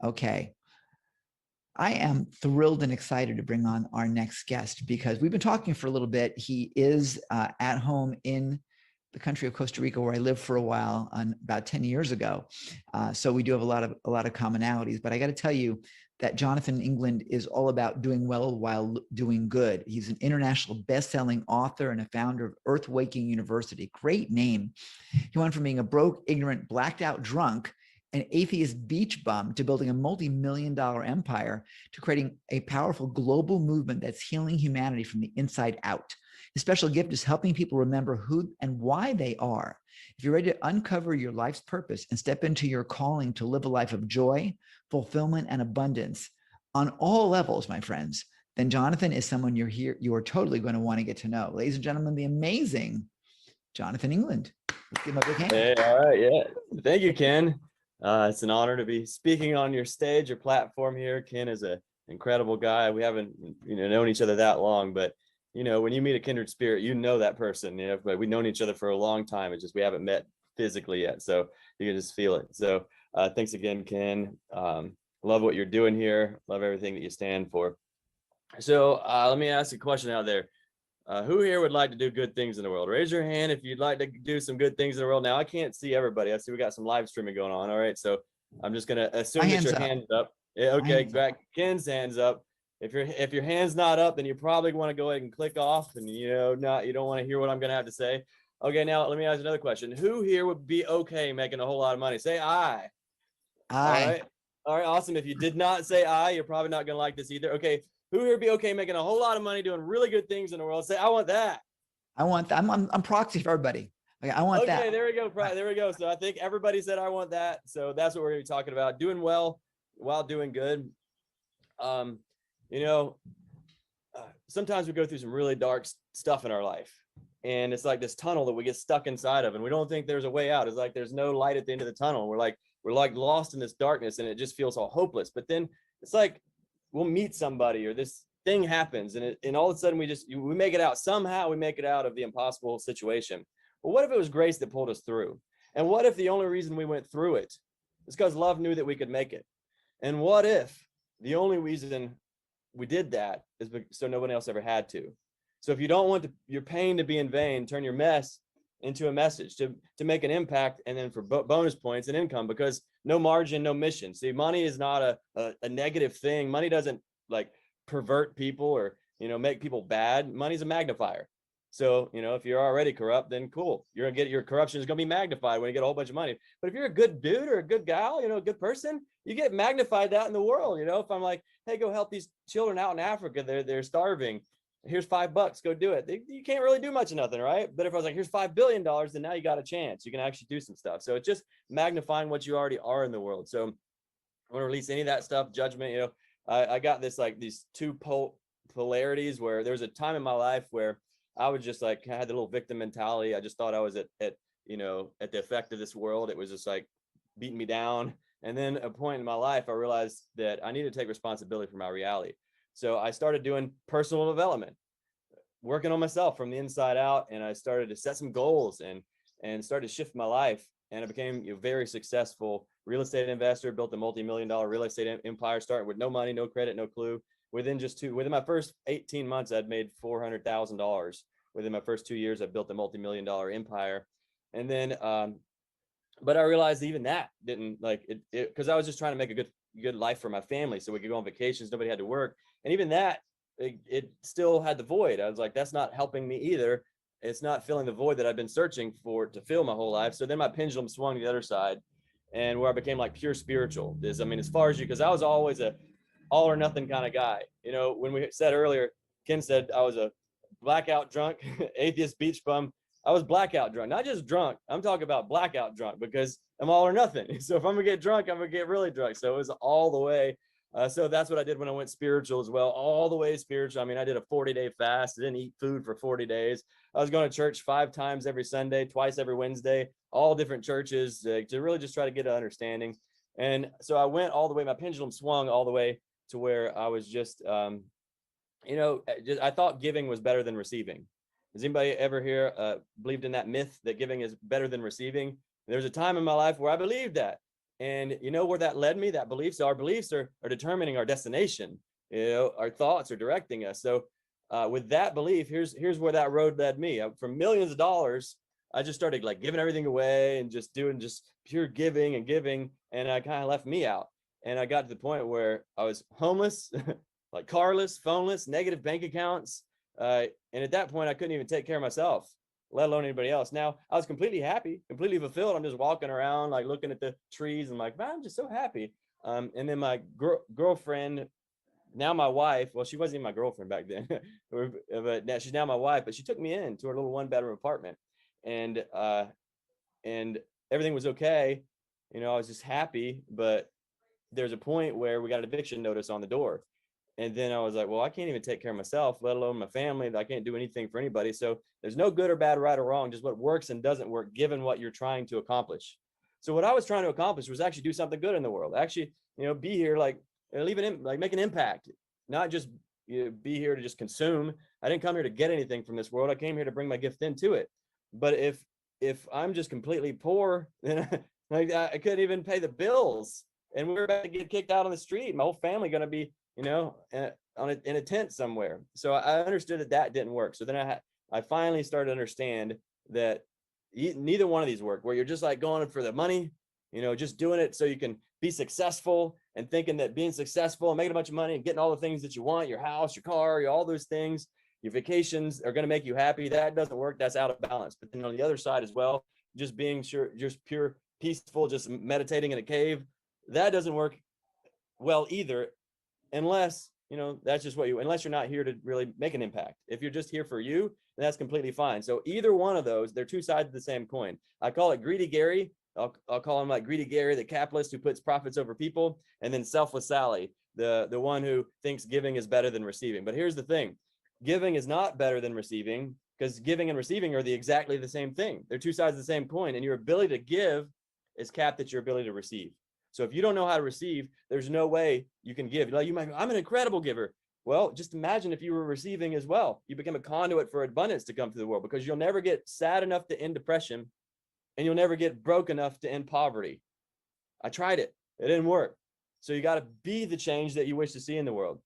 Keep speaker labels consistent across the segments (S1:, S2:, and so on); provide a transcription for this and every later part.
S1: Okay. I am thrilled and excited to bring on our next guest because we've been talking for a little bit. He is at home in the country of Costa Rica, where I lived for a while, about 10 years ago. So we do have a lot of commonalities. But I got to tell you that Jonathan England is all about doing well while doing good. He's an international best-selling author and a founder of Earth Waking University. Great name. He went from being a broke, ignorant, blacked out drunk, an atheist beach bum, to building a multi-million-dollar empire, to creating a powerful global movement that's healing humanity from the inside out. His special gift is helping people remember who and why they are. If you're ready to uncover your life's purpose and step into your calling to live a life of joy, fulfillment, and abundance on all levels, my friends, then Jonathan is someone you are totally going to want to get to know. Ladies and gentlemen, the amazing Jonathan England. Let's give him a big hand.
S2: Hey, all right, yeah. Thank you, Ken. It's an honor to be speaking on your stage, your platform here. Ken is an incredible guy. We haven't, known each other that long, but when you meet a kindred spirit, that person. But we've known each other for a long time. It's just we haven't met physically yet, so you can just feel it. So, thanks again, Ken. Love what you're doing here. Love everything that you stand for. So, let me ask a question out there. Who here would like to do good things in the world? Raise your hand if you'd like to do some good things in the world. Now, I can't see everybody. I see we got some live streaming going on. All right. So I'm just going to assume that your hand's up. Yeah, okay. Greg, Ken's hand's up. If your hand's not up, then you probably want to go ahead and click off and, you don't want to hear what I'm going to have to say. Okay. Now let me ask another question. Who here would be okay making a whole lot of money? Say aye.
S1: Aye.
S2: All right. All right. Awesome. If you did not say aye, you're probably not going to like this either. Okay. Who here be okay making a whole lot of money doing really good things in the world? Say, I want that.
S1: I want that. I'm proxy for everybody. Okay, I want that.
S2: Okay, there we go. There we go. So I think everybody said I want that. So that's what we're going to be talking about. Doing well while doing good. Um, you know, sometimes we go through some really dark stuff in our life. And it's like this tunnel that we get stuck inside of, and we don't think there's a way out. It's like there's no light at the end of the tunnel. We're like lost in this darkness, and it just feels all hopeless. But then it's like we'll meet somebody or this thing happens, and all of a sudden we make it out. Somehow we make it out of the impossible situation. But what if it was grace that pulled us through? And what if the only reason we went through it is because love knew that we could make it? And what if the only reason we did that is so no one else ever had to? So if you don't want your pain to be in vain, turn your mess into a message to make an impact, and then for bonus points and income, because no margin, no mission. See, money is not a negative thing. Money doesn't like pervert people or make people bad. Money's a magnifier. So if you're already corrupt, then cool, you're gonna get your corruption is gonna be magnified when you get a whole bunch of money. But if you're a good dude or a good gal, a good person, you get magnified that in the world. If I'm like, hey, go help these children out in Africa, they're starving, here's $5, go do it. You can't really do much of nothing, right? But if I was like, here's $5 billion, then now you got a chance. You can actually do some stuff. So it's just magnifying what you already are in the world. So I want to release any of that stuff, judgment. I got this like these two polarities where there was a time in my life where I was just like, I had the little victim mentality. I just thought I was at the effect of this world. It was just like beating me down. And then a point in my life, I realized that I needed to take responsibility for my reality. So I started doing personal development, working on myself from the inside out. And I started to set some goals and started to shift my life. And I became a very successful real estate investor, built a multi-million-dollar real estate empire, starting with no money, no credit, no clue. Within my first 18 months, I'd made $400,000. Within my first 2 years, I built a multi-million-dollar empire. And then, but I realized even that didn't like it because I was just trying to make a good life for my family so we could go on vacations, nobody had to work. And even that, it still had the void. I was like, that's not helping me either. It's not filling the void that I've been searching for to fill my whole life. So then my pendulum swung to the other side, and where I became like pure spiritual. As far as because I was always a all or nothing kind of guy. When we said earlier, Ken said I was a blackout drunk, atheist beach bum. I was blackout drunk, not just drunk. I'm talking about blackout drunk because I'm all or nothing. So if I'm gonna get drunk, I'm gonna get really drunk. So it was all the way. So that's what I did when I went spiritual as well, all the way spiritual. I did a 40-day fast. I didn't eat food for 40 days. I was going to church 5 times every Sunday, twice every Wednesday, all different churches to really just try to get an understanding. And so I went all the way, my pendulum swung all the way to where I was just, I thought giving was better than receiving. Has anybody ever here believed in that myth that giving is better than receiving? There's a time in my life where I believed that. And you know where that led me? That beliefs, our beliefs are determining our destination. You know, our thoughts are directing us. So with that belief, here's where that road led me. From millions of dollars, I just started like giving everything away and just doing just pure giving and giving. And I kind of left me out. And I got to the point where I was homeless, like carless, phoneless, negative bank accounts. And at that point, I couldn't even take care of myself, let alone anybody else. Now I was completely happy, completely fulfilled. I'm just walking around, like looking at the trees and like, man, I'm just so happy. And then my girlfriend, now my wife, well, she wasn't even my girlfriend back then, but now she's now my wife, but she took me in to her little 1-bedroom apartment, and everything was okay. You know, I was just happy, but there's a point where we got an eviction notice on the door. And then I was like, well, I can't even take care of myself, let alone my family. I can't do anything for anybody. So there's no good or bad, right or wrong, just what works and doesn't work given what you're trying to accomplish. So what I was trying to accomplish was actually do something good in the world. Actually, you know, be here, like like make an impact, not just be here to just consume. I didn't come here to get anything from this world. I came here to bring my gift into it. But if I'm just completely poor, then like I couldn't even pay the bills, and we were about to get kicked out on the street. My whole family going to be, you know, in a tent somewhere. So I understood that didn't work. So then I finally started to understand that neither one of these work, where you're just like going for the money, you know, just doing it so you can be successful and thinking that being successful and making a bunch of money and getting all the things that you want, your house, your car, all those things, your vacations are going to make you happy. That doesn't work. That's out of balance. But then on the other side as well, just being just pure peaceful, just meditating in a cave, that doesn't work well either, unless, you know, that's just what unless you're not here to really make an impact. If you're just here for you, then that's completely fine. So either one of those, they're two sides of the same coin. I call it Greedy Gary. I'll call him like Greedy Gary, the capitalist who puts profits over people, and then Selfless Sally, the one who thinks giving is better than receiving. But here's the thing, giving is not better than receiving, because giving and receiving are exactly the same thing. They're two sides of the same coin, and your ability to give is capped at your ability to receive. So if you don't know how to receive, there's no way you can give. Like, you might go, I'm an incredible giver. Well, just imagine if you were receiving as well. You become a conduit for abundance to come to the world, because you'll never get sad enough to end depression, and you'll never get broke enough to end poverty. I tried it. It didn't work. So you got to be the change that you wish to see in the world.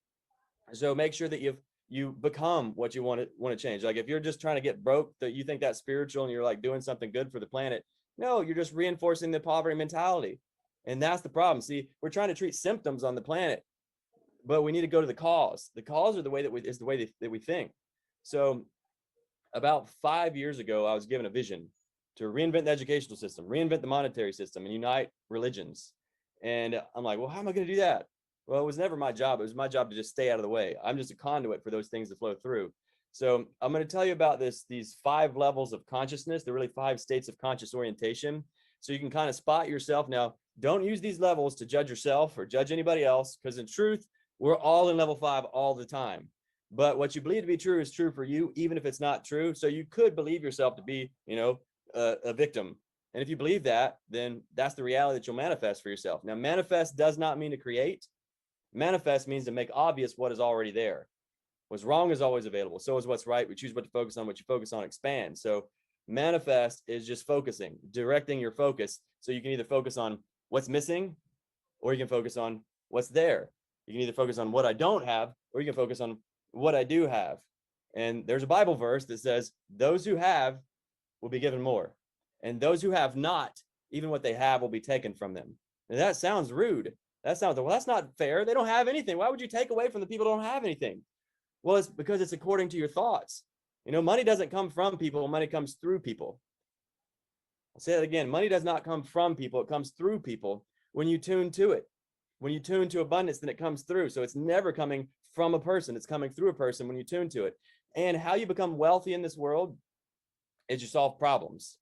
S2: So make sure that you become what you want to change. Like if you're just trying to get broke, that you think that's spiritual and you're like doing something good for the planet. No, you're just reinforcing the poverty mentality. And that's the problem. See, we're trying to treat symptoms on the planet, but we need to go to the cause. The cause are the way that we think. So about 5 years ago, I was given a vision to reinvent the educational system, reinvent the monetary system, and unite religions. And I'm like, well, how am I going to do that? Well, it was never my job. It was my job to just stay out of the way. I'm just a conduit for those things to flow through. So I'm going to tell you about these 5 levels of consciousness. They're really 5 states of conscious orientation. So you can kind of spot yourself. Now, don't use these levels to judge yourself or judge anybody else, because in truth, we're all in level 5 all the time. But what you believe to be true is true for you, even if it's not true. So you could believe yourself to be, you know, a victim. And if you believe that, then that's the reality that you'll manifest for yourself. Now, manifest does not mean to create. Manifest means to make obvious what is already there. What's wrong is always available. So is what's right. We choose what to focus on. What you focus on expands. So manifest is just focusing, directing your focus. So you can either focus on what's missing, or you can focus on what's there. You can either focus on what I don't have, or you can focus on what I do have. And there's a Bible verse that says, those who have will be given more, and those who have not, even what they have will be taken from them. And that sounds rude. That sounds, well, that's not fair. They don't have anything. Why would you take away from the people who don't have anything? Well, it's because it's according to your thoughts. You know, money doesn't come from people. Money comes through people. I'll say that again. Money does not come from people. It comes through people when you tune to it. When you tune to abundance, then it comes through. So it's never coming from a person. It's coming through a person when you tune to it. And how you become wealthy in this world is you solve problems.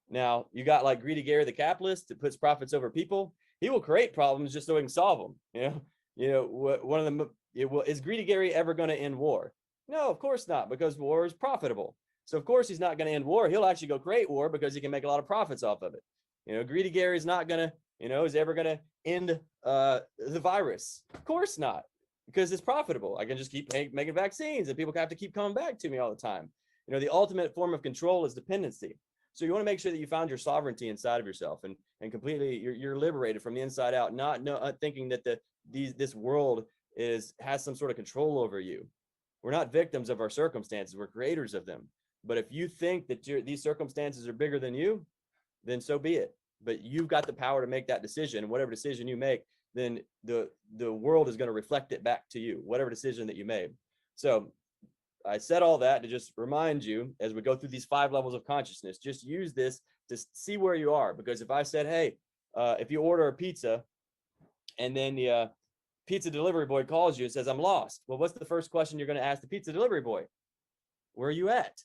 S2: Now, you got like Greedy Gary, the capitalist, that puts profits over people. He will create problems just so he can solve them. One of them, is Greedy Gary ever going to end war? No, of course not, because war is profitable. So of course he's not going to end war. He'll actually go create war because he can make a lot of profits off of it. Greedy Gary is not going to, is ever going to end the virus? Of course not, because it's profitable. I can just keep making vaccines, and people have to keep coming back to me all the time. The ultimate form of control is dependency. So you want to make sure that you found your sovereignty inside of yourself, and completely you're liberated from the inside out, not thinking that this world has some sort of control over you. We're not victims of our circumstances, we're creators of them. But if you think that these circumstances are bigger than you, then so be it. But you've got the power to make that decision, and whatever decision you make, then the world is going to reflect it back to you, whatever decision that you made. So I said all that to just remind you, as we go through these 5 levels of consciousness, just use this to see where you are. Because if I said, hey, if you order a pizza and then the pizza delivery boy calls you and says, I'm lost. Well, what's the first question you're going to ask the pizza delivery boy? Where are you at?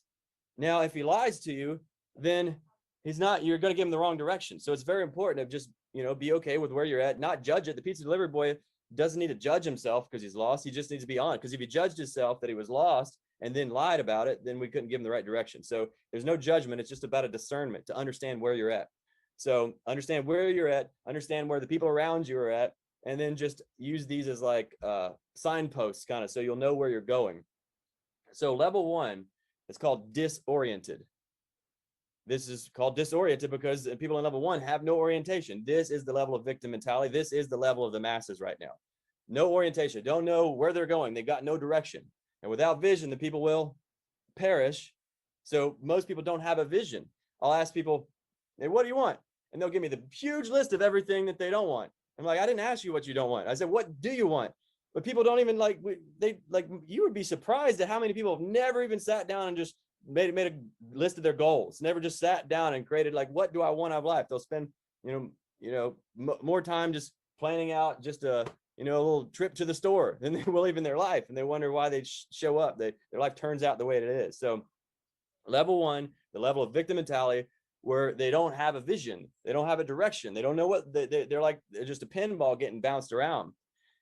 S2: Now, if he lies to you, then you're going to give him the wrong direction. So it's very important to just, be okay with where you're at, not judge it. The pizza delivery boy doesn't need to judge himself because he's lost. He just needs to be honest. Because if he judged himself that he was lost and then lied about it, then we couldn't give him the right direction. So there's no judgment. It's just about a discernment to understand where you're at. So understand where you're at, understand where the people around you are at, and then just use these as like signposts, kind of, so you'll know where you're going. So level 1, it's called disoriented. This is called disoriented because people in level 1 have no orientation. This is the level of victim mentality. This is the level of the masses right now. No orientation, don't know where they're going. They've got no direction. And without vision, the people will perish. So most people don't have a vision. I'll ask people, hey, what do you want? And they'll give me the huge list of everything that they don't want. I'm like, I didn't ask you what you don't want. I said, what do you want? But people don't even you would be surprised at how many people have never even sat down and just made a list of their goals, never just sat down and created like, what do I want out of life? They'll spend, more time just planning out just a little trip to the store than they will even their life. And they wonder why they show up. Their life turns out the way it is. So level 1, the level of victim mentality, where they don't have a vision, they don't have a direction, they don't know what they're just a pinball getting bounced around.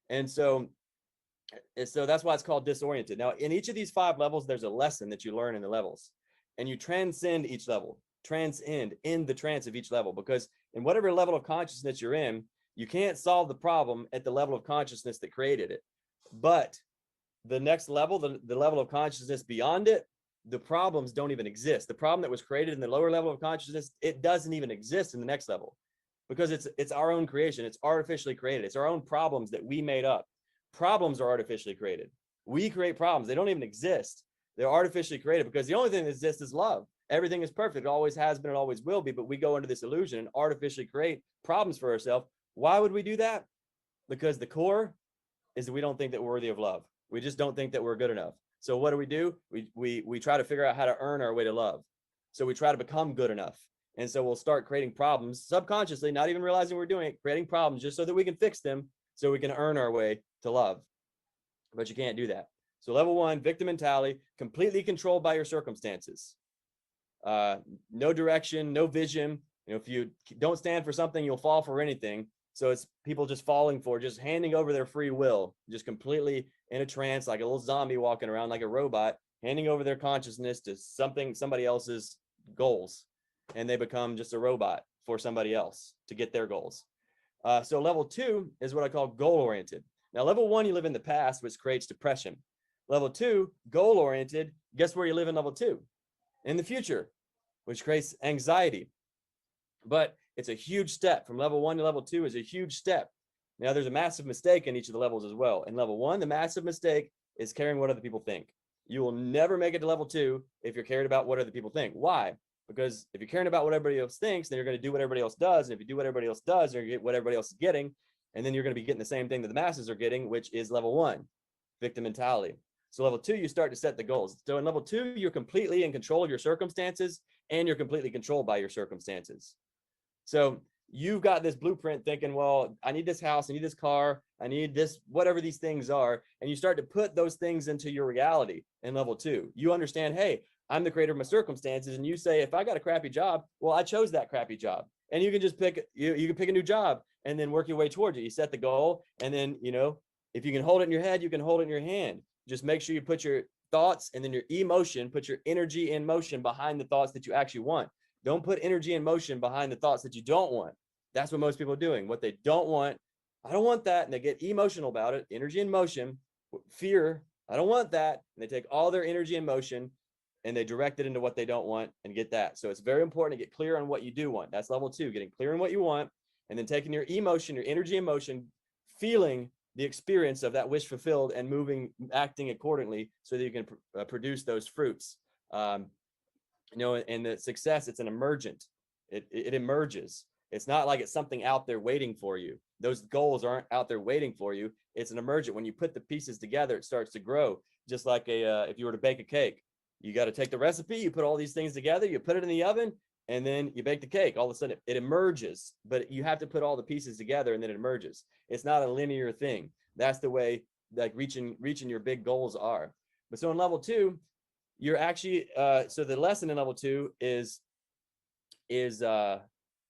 S2: And so that's why it's called disoriented. Now, in each of these 5 levels, there's a lesson that you learn in the levels, and you transcend each level, transcend in the trance of each level, because in whatever level of consciousness you're in, you can't solve the problem at the level of consciousness that created it. But the next level, the level of consciousness beyond it, the problems don't even exist. The problem that was created in the lower level of consciousness, it doesn't even exist in the next level, because it's our own creation. It's artificially created. It's our own problems that we made up. Problems are artificially created. We create problems. They don't even exist. They're artificially created, because the only thing that exists is love. Everything is perfect. It always has been. It always will be. But we go into this illusion and artificially create problems for ourselves. Why would we do that? Because the core is that we don't think that we're worthy of love. We just don't think that we're good enough. So what do? We try to figure out how to earn our way to love. So we try to become good enough. And so we'll start creating problems subconsciously, not even realizing we're doing it, creating problems just so that we can fix them, so we can earn our way to love. But you can't do that. So level 1, victim mentality, completely controlled by your circumstances. No direction, no vision. If you don't stand for something, you'll fall for anything. So it's people just falling for, just handing over their free will, just completely in a trance, like a little zombie walking around like a robot, handing over their consciousness to somebody else's goals. And they become just a robot for somebody else to get their goals. So level 2 is what I call goal-oriented. Now, level 1, you live in the past, which creates depression. Level 2, goal-oriented, guess where you live in level 2? In the future, which creates anxiety. But it's a huge step. From level 1 to level 2 is a huge step. Now, there's a massive mistake in each of the levels as well. In level 1, the massive mistake is caring what other people think. You will never make it to level 2 if you're cared about what other people think. Why? Because if you're caring about what everybody else thinks, then you're going to do what everybody else does. And if you do what everybody else does, you're going to get what everybody else is getting. And then you're going to be getting the same thing that the masses are getting, which is level 1, victim mentality. So level 2, you start to set the goals. So in level 2, you're completely in control of your circumstances, and you're completely controlled by your circumstances. So you've got this blueprint thinking, well, I need this house, I need this car, I need this, whatever these things are. And you start to put those things into your reality in level 2. You understand, hey, I'm the creator of my circumstances. And you say, if I got a crappy job, well, I chose that crappy job. And you can just pick, you can pick a new job and then work your way towards it. You set the goal. And then, if you can hold it in your head, you can hold it in your hand. Just make sure you put your thoughts and then your emotion, put your energy in motion behind the thoughts that you actually want. Don't put energy in motion behind the thoughts that you don't want. That's what most people are doing. What they don't want, I don't want that. And they get emotional about it. Energy in motion, fear, I don't want that. And they take all their energy in motion and they direct it into what they don't want and get that. So it's very important to get clear on what you do want. That's level 2, getting clear on what you want, and then taking your emotion, your energy, emotion, feeling the experience of that wish fulfilled and moving, acting accordingly so that you can produce those fruits. And the success, it's an emergent. It emerges. It's not like it's something out there waiting for you. Those goals aren't out there waiting for you. It's an emergent. When you put the pieces together, it starts to grow. Just like if you were to bake a cake, you got to take the recipe, you put all these things together, you put it in the oven, and then you bake the cake. All of a sudden it emerges, but you have to put all the pieces together and then it emerges. It's not a linear thing. That's the way like reaching your big goals are. But so in level 2, you're actually so the lesson in level 2 is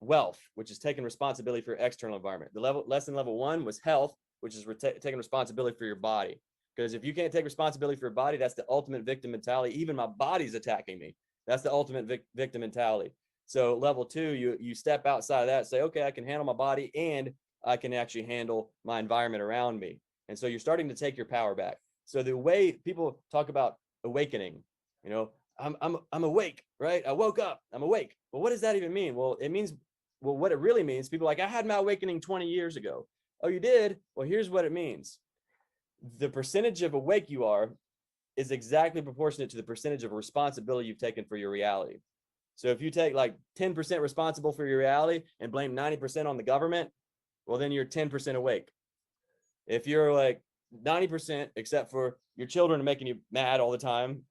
S2: wealth, which is taking responsibility for your external environment. The lesson level 1 was health, which is taking responsibility for your body. Because if you can't take responsibility for your body, that's the ultimate victim mentality. Even my body's attacking me. That's the ultimate victim mentality. So level 2, you step outside of that, say, okay, I can handle my body and I can actually handle my environment around me. And so you're starting to take your power back. So the way people talk about awakening, I'm awake, right? I woke up, I'm awake. Well, what does that even mean? Well, it means, what it really means, people are like, I had my awakening 20 years ago. Oh, you did? Well, here's what it means. The percentage of awake you are is exactly proportionate to the percentage of responsibility you've taken for your reality. So if you take like 10% responsible for your reality and blame 90% on the government, well, then you're 10% awake. If you're like 90%, except for your children are making you mad all the time,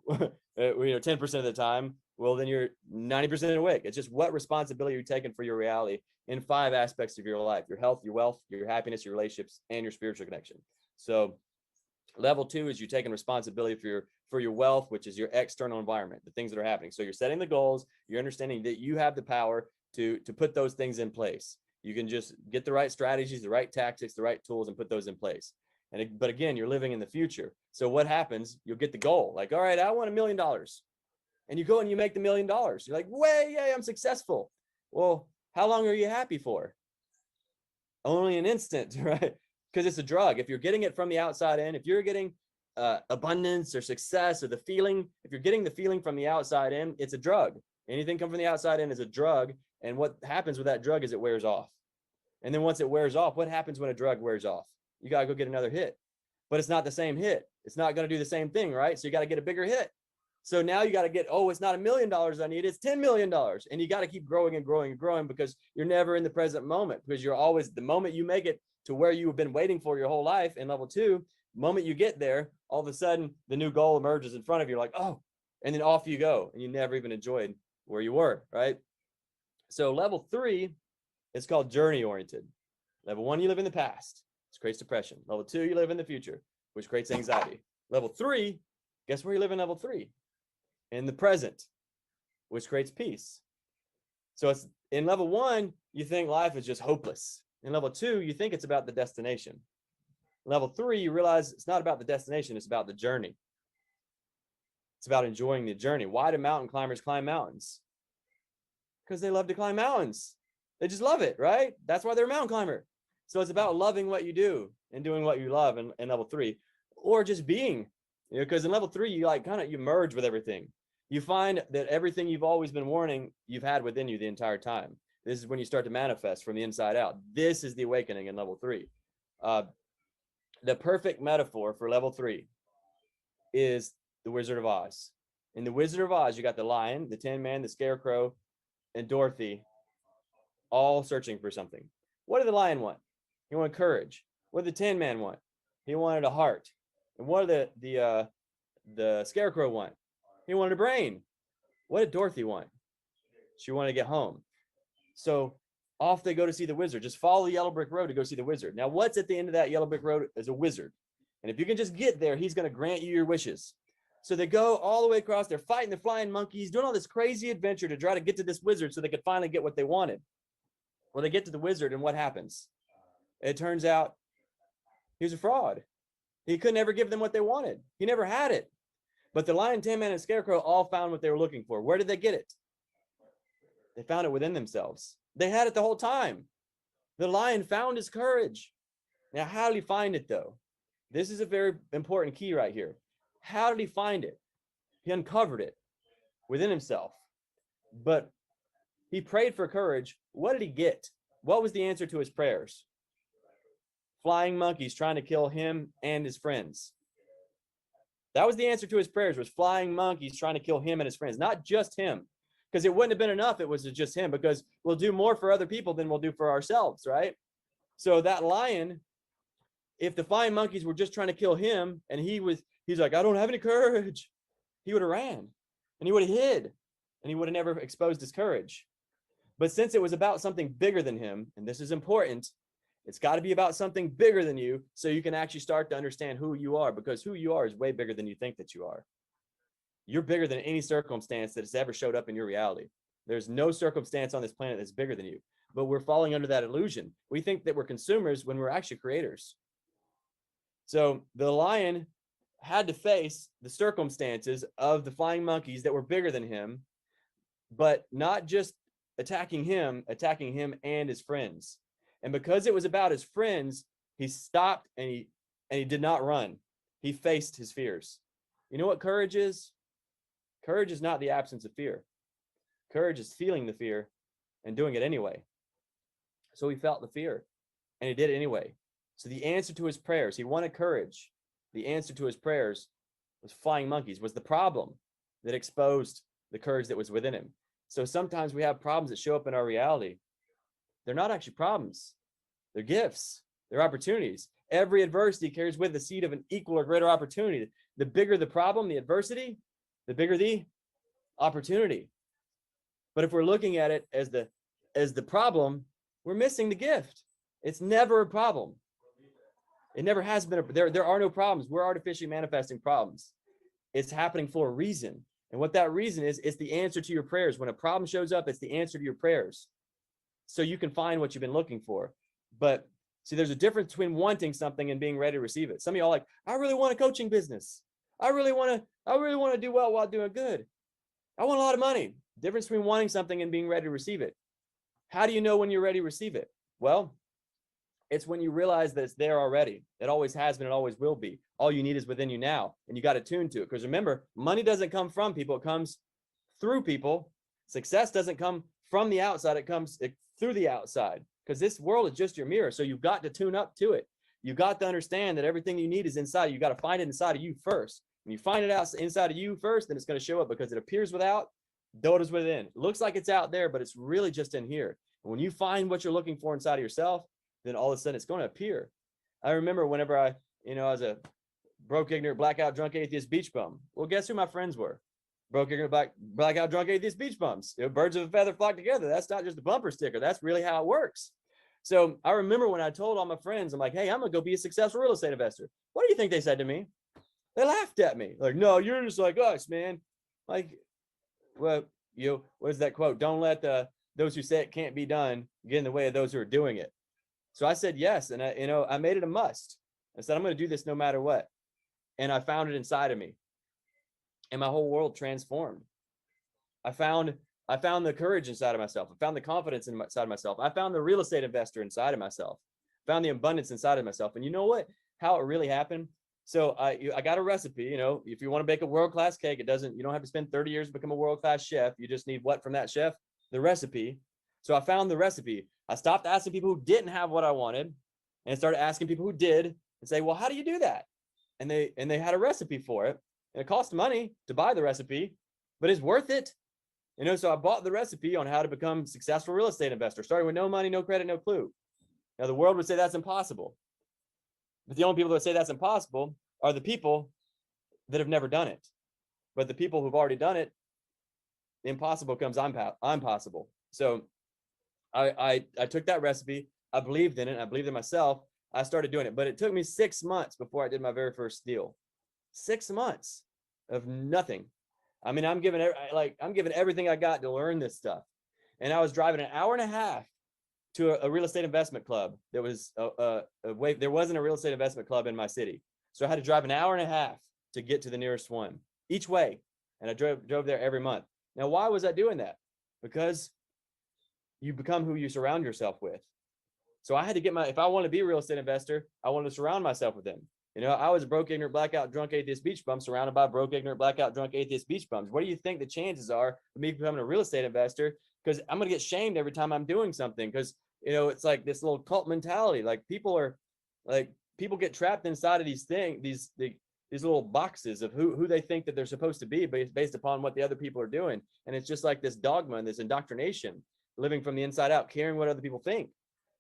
S2: 10% of the time, well, then you're 90% awake. It's just what responsibility you're taking for your reality in 5 aspects of your life: your health, your wealth, your happiness, your relationships, and your spiritual connection. So level 2 is you taking responsibility for your wealth, which is your external environment, the things that are happening. So you're setting the goals, you're understanding that you have the power to put those things in place. You can just get the right strategies, the right tactics, the right tools, and put those in place. But again, you're living in the future. So what happens? You'll get the goal. Like, all right, I want $1 million. And you go and you make the $1 million. You're like, yay, I'm successful. Well, how long are you happy for? Only an instant, right? Because it's a drug. If you're getting it from the outside in, if you're getting abundance or success or the feeling, if you're getting the feeling from the outside in, it's a drug. Anything come from the outside in is a drug. And what happens with that drug is it wears off. And then once it wears off, what happens when a drug wears off? You got to go get another hit. But it's not the same hit. It's not going to do the same thing, right? So you got to get a bigger hit. So now you got to get, it's not $1 million I need, it's $10 million. And you got to keep growing and growing and growing, because you're never in the present moment, because you're always, the moment you make it to where you've been waiting for your whole life in level 2, moment you get there, all of a sudden the new goal emerges in front of you. Like, and then off you go. And you never even enjoyed where you were, right? So level 3 is called journey oriented. Level 1, you live in the past, which creates depression. Level 2, you live in the future, which creates anxiety. Level 3, guess where you live in level 3? In the present, which creates peace. So it's in level 1, you think life is just hopeless. In level 2, you think it's about the destination. Level 3, you realize it's not about the destination, it's about the journey. It's about enjoying the journey. Why do mountain climbers climb mountains? Because they love to climb mountains. They just love it, right? That's why they're a mountain climber. So it's about loving what you do and doing what you love in level 3, or just being, because in level 3, you merge with everything. You find that everything you've always been wanting, you've had within you the entire time. This is when you start to manifest from the inside out. This is the awakening in level 3. The perfect metaphor for level 3 is the Wizard of Oz. In the Wizard of Oz, you got the lion, the Tin Man, the Scarecrow, and Dorothy, all searching for something. What did the lion want? He wanted courage. What did the Tin Man want? He wanted a heart. And what did the Scarecrow want? He wanted a brain. What did Dorothy want? She wanted to get home. So off they go to see the wizard. Just follow the yellow brick road to go see the wizard. Now, what's at the end of that yellow brick road is a wizard. And if you can just get there, he's going to grant you your wishes. So they go all the way across. They're fighting the flying monkeys, doing all this crazy adventure to try to get to this wizard so they could finally get what they wanted. Well, they get to the wizard, and what happens? It turns out he was a fraud. He could never give them what they wanted. He never had it. But the Lion, Tin Man, and Scarecrow all found what they were looking for. Where did they get it? They found it within themselves. They had it the whole time. The lion found his courage. Now, how did he find it, though? This is a very important key right here. How did he find it? He uncovered it. within himself. But he prayed for courage. What did he get? What was the answer to his prayers? Flying monkeys trying to kill him and his friends. That was the answer to his prayers, was flying monkeys trying to kill him and his friends, not just him. Because it wouldn't have been enough if it was just him, because we'll do more for other people than we'll do for ourselves, right? So that lion, if the flying monkeys were just trying to kill him and he's like, I don't have any courage, he would have ran and he would have hid and he would have never exposed his courage. But since it was about something bigger than him, and this is important, it's got to be about something bigger than you so you can actually start to understand who you are, because who you are is way bigger than you think that you are. You're bigger than any circumstance that has ever showed up in your reality. There's no circumstance on this planet that's bigger than you, but we're falling under that illusion. We think that we're consumers when we're actually creators. So the lion had to face the circumstances of the flying monkeys that were bigger than him, but not just attacking him and his friends. And because it was about his friends, he stopped and he did not run. He faced his fears. You know what courage is? Courage is not the absence of fear. Courage is feeling the fear and doing it anyway. So he felt the fear and he did it anyway. So the answer to his prayers, he wanted courage. The answer to his prayers was flying monkeys, was the problem that exposed the courage that was within him. So sometimes we have problems that show up in our reality. They're not actually problems. They're gifts. They're opportunities. Every adversity carries with the seed of an equal or greater opportunity. The bigger the problem, the adversity, the bigger the opportunity. But if we're looking at it as the problem, we're missing the gift. It's never a problem. It never has been. There are no problems. We're artificially manifesting problems. It's happening for a reason. And what that reason is, it's the answer to your prayers. When a problem shows up, it's the answer to your prayers. So you can find what you've been looking for. But see, there's a difference between wanting something and being ready to receive it. Some of y'all are like, I really want a coaching business. I really want to do well while doing good. I want a lot of money. Difference between wanting something and being ready to receive it. How do you know when you're ready to receive it? Well, it's when you realize that it's there already. It always has been, it always will be. All you need is within you now, and you got to tune to it. Because remember, money doesn't come from people, it comes through people. Success doesn't come from the outside, it comes through the outside. Because this world is just your mirror. So you've got to tune up to it. You've got to understand that everything you need is inside. You got to find it inside of you first. When you find it out inside of you first, then it's going to show up, because it appears without, though it is within. It looks like it's out there, but it's really just in here. And when you find what you're looking for inside of yourself, then all of a sudden it's going to appear. I remember whenever I was a broke, ignorant, blackout, drunk, atheist beach bum. Well, guess who my friends were? Broke, ignorant, blackout, drunk, atheist beach bums. Birds of a feather flock together. That's not just a bumper sticker. That's really how it works. So I remember when I told all my friends, I'm like, hey, I'm going to go be a successful real estate investor. What do you think they said to me? They laughed at me. Like, no, you're just like us, man. Like, well, what is that quote? Don't let those who say it can't be done get in the way of those who are doing it. So I said yes, and I made it a must. I said I'm going to do this no matter what, and I found it inside of me, and my whole world transformed. I found the courage inside of myself. I found the confidence inside of myself. I found the real estate investor inside of myself. Found the abundance inside of myself. And you know what? How it really happened? So I got a recipe. If you want to bake a world-class cake, you don't have to spend 30 years to become a world-class chef. You just need what from that chef? The recipe. So I found the recipe. I stopped asking people who didn't have what I wanted and started asking people who did and say, well, how do you do that? And they had a recipe for it. And it cost money to buy the recipe, but it's worth it. So I bought the recipe on how to become a successful real estate investor, starting with no money, no credit, no clue. Now the world would say that's impossible. But the only people that say that's impossible are the people that have never done it. But the people who've already done it, the impossible comes I'm possible. So I took that recipe. I believed in it. I believed in myself. I started doing it, but it took me 6 months before I did my very first deal. 6 months of nothing. I mean, I'm giving everything I got to learn this stuff. And I was driving an hour and a half to a real estate investment club. There was there wasn't a real estate investment club in my city. So I had to drive an hour and a half to get to the nearest one each way. And I drove there every month. Now, why was I doing that? Because you become who you surround yourself with. So I had to if I want to be a real estate investor, I wanted to surround myself with them. You know, I was a broke, ignorant, blackout, drunk, atheist beach bum surrounded by broke, ignorant, blackout, drunk, atheist beach bums. What do you think the chances are of me becoming a real estate investor? Because I'm going to get shamed every time I'm doing something. Because, you know, it's like this little cult mentality. Like people get trapped inside of these things, these little boxes of who they think that they're supposed to be based upon what the other people are doing. And it's just like this dogma and this indoctrination, living from the inside out, caring what other people think.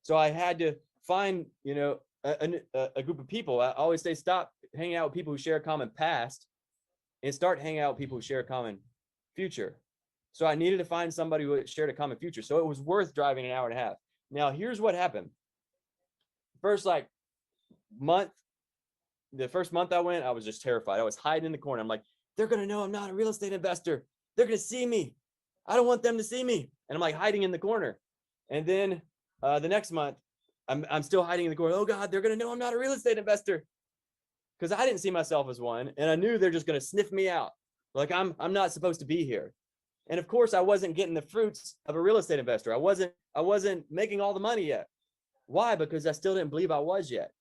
S2: So I had to find, you know, a group of people. I always say, stop hanging out with people who share a common past and start hanging out with people who share a common future. So I needed to find somebody who shared a common future. So it was worth driving an hour and a half. Now, here's what happened. First, like the first month I went, I was just terrified. I was hiding in the corner. I'm like, they're going to know I'm not a real estate investor. They're going to see me. I don't want them to see me. And I'm like hiding in the corner. And then the next month, I'm still hiding in the corner. Oh God, they're going to know I'm not a real estate investor, because I didn't see myself as one. And I knew they're just going to sniff me out. Like I'm not supposed to be here. And of course I wasn't getting the fruits of a real estate investor. I wasn't making all the money yet. Why? Because I still didn't believe I was yet.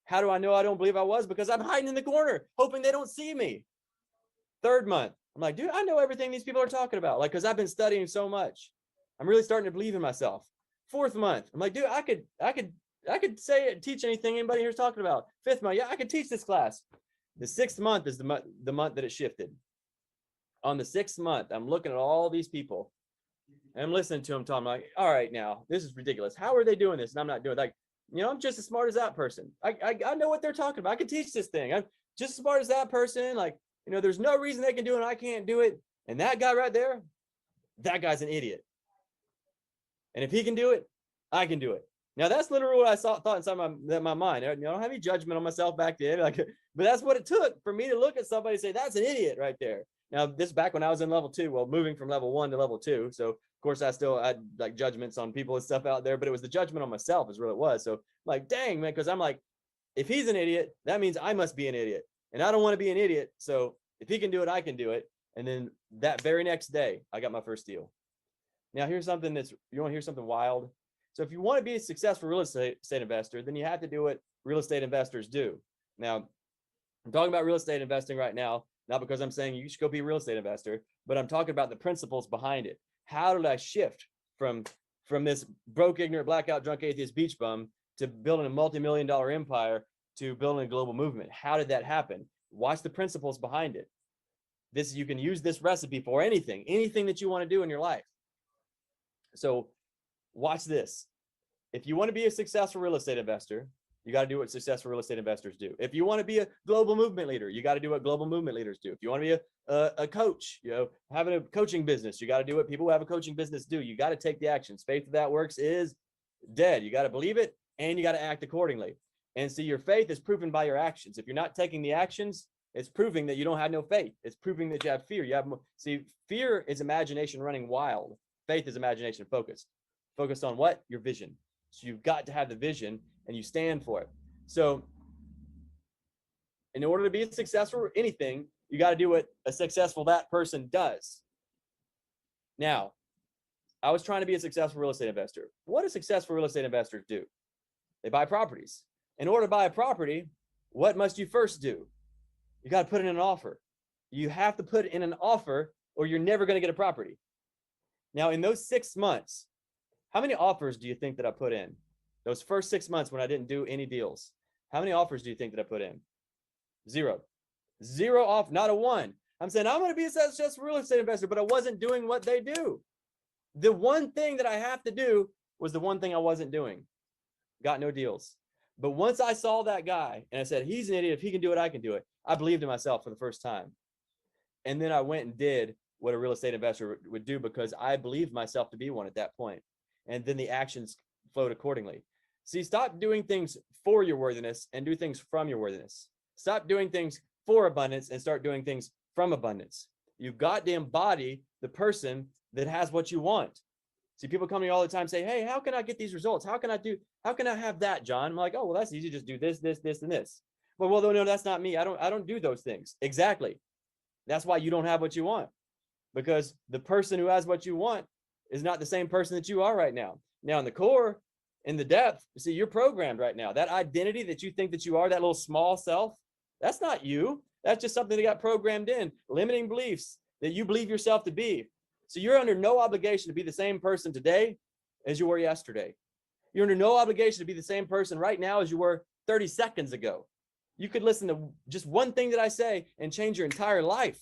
S2: How do I know I don't believe I was? Because I'm hiding in the corner, hoping they don't see me. Third month, I'm like, dude, I know everything these people are talking about. Like, because I've been studying so much. I'm really starting to believe in myself. Fourth month, I'm like, dude, I could say it, teach anything anybody here's talking about. Fifth month, yeah, I could teach this class. The sixth month is the month that it shifted. On the sixth month, I'm looking at all these people and I'm listening to them talk. I'm like, all right, now this is ridiculous. How are they doing this? And I'm not doing it. Like, you know, I'm just as smart as that person. I know what they're talking about. I can teach this thing. I'm just as smart as that person. Like, you know, there's no reason they can do it and I can't do it. And that guy right there, that guy's an idiot. And if he can do it, I can do it. Now that's literally what I thought inside my mind. I don't have any judgment on myself back then. Like, but that's what it took for me to look at somebody and say, that's an idiot right there. Now, this is back when I was in level 2, well, moving from level 1 to level 2. So of course I still had like judgments on people and stuff out there, but it was the judgment on myself is what it was. So like, dang, man, because I'm like, if he's an idiot, that means I must be an idiot. And I don't want to be an idiot. So if he can do it, I can do it. And then that very next day, I got my first deal. Now, here's something you want to hear something wild? So if you want to be a successful real estate investor, then you have to do what real estate investors do. Now, I'm talking about real estate investing right now, not because I'm saying you should go be a real estate investor, but I'm talking about the principles behind it. How did I shift from this broke, ignorant, blackout, drunk, atheist beach bum to building a multi-million-dollar empire to building a global movement? How did that happen? Watch the principles behind it. You can use this recipe for anything that you want to do in your life. So watch this. If you want to be a successful real estate investor, you got to do what successful real estate investors do. If you want to be a global movement leader, you got to do what global movement leaders do. If you want to be a coach, you know, having a coaching business, you got to do what people who have a coaching business do. You got to take the actions. Faith that works is dead. You got to believe it and you got to act accordingly. And so your faith is proven by your actions. If you're not taking the actions, it's proving that you don't have no faith. It's proving that you have fear. Fear is imagination running wild. Faith is imagination focused. Focused on what? Your vision. So you've got to have the vision and you stand for it. So in order to be successful or anything, you got to do what a successful that person does. Now, I was trying to be a successful real estate investor. What do successful real estate investors do? They buy properties. In order to buy a property, what must you first do? You got to put in an offer. You have to put in an offer or you're never going to get a property. Now, in those 6 months, how many offers do you think that I put in? Those first 6 months when I didn't do any deals, how many offers do you think that I put in? Zero off, not a one. I'm saying I'm going to be a successful real estate investor, but I wasn't doing what they do. The one thing that I have to do was the one thing I wasn't doing. Got no deals. But once I saw that guy and I said, he's an idiot. If he can do it, I can do it. I believed in myself for the first time. And then I went and did what a real estate investor would do because I believed myself to be one at that point. And then the actions flowed accordingly. See, stop doing things for your worthiness and do things from your worthiness. Stop doing things for abundance and start doing things from abundance. You've got to embody the person that has what you want. See, people come to me all the time say, hey, how can I get these results? How can I have that, John? I'm like, oh, well, that's easy. Just do this, this, this, and this. Well, no, that's not me. I don't do those things. Exactly. That's why you don't have what you want, because the person who has what you want is not the same person that you are right now. Now in the core, In the depth, see, you're programmed right now. That identity that you think that you are, that little small self, that's not you. That's just something that got programmed in, limiting beliefs that you believe yourself to be. So you're under no obligation to be the same person today as you were yesterday. You're under no obligation to be the same person right now as you were 30 seconds ago. You could listen to just one thing that I say and change your entire life.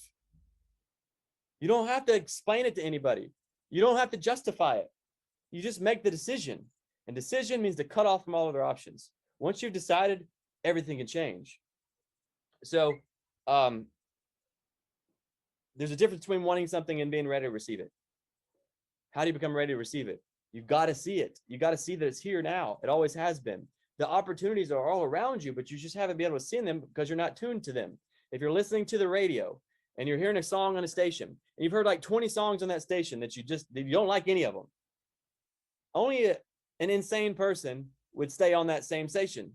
S2: You don't have to explain it to anybody. You don't have to justify it. You just make the decision. And decision means to cut off from all other options. Once you've decided, everything can change. So there's a difference between wanting something and being ready to receive it. How do you become ready to receive it? You've got to see it. You got to see that it's here now. It always has been. The opportunities are all around you, but you just haven't been able to see them because you're not tuned to them. If you're listening to the radio and you're hearing a song on a station, and you've heard like 20 songs on that station that you don't like any of them, only an insane person would stay on that same station.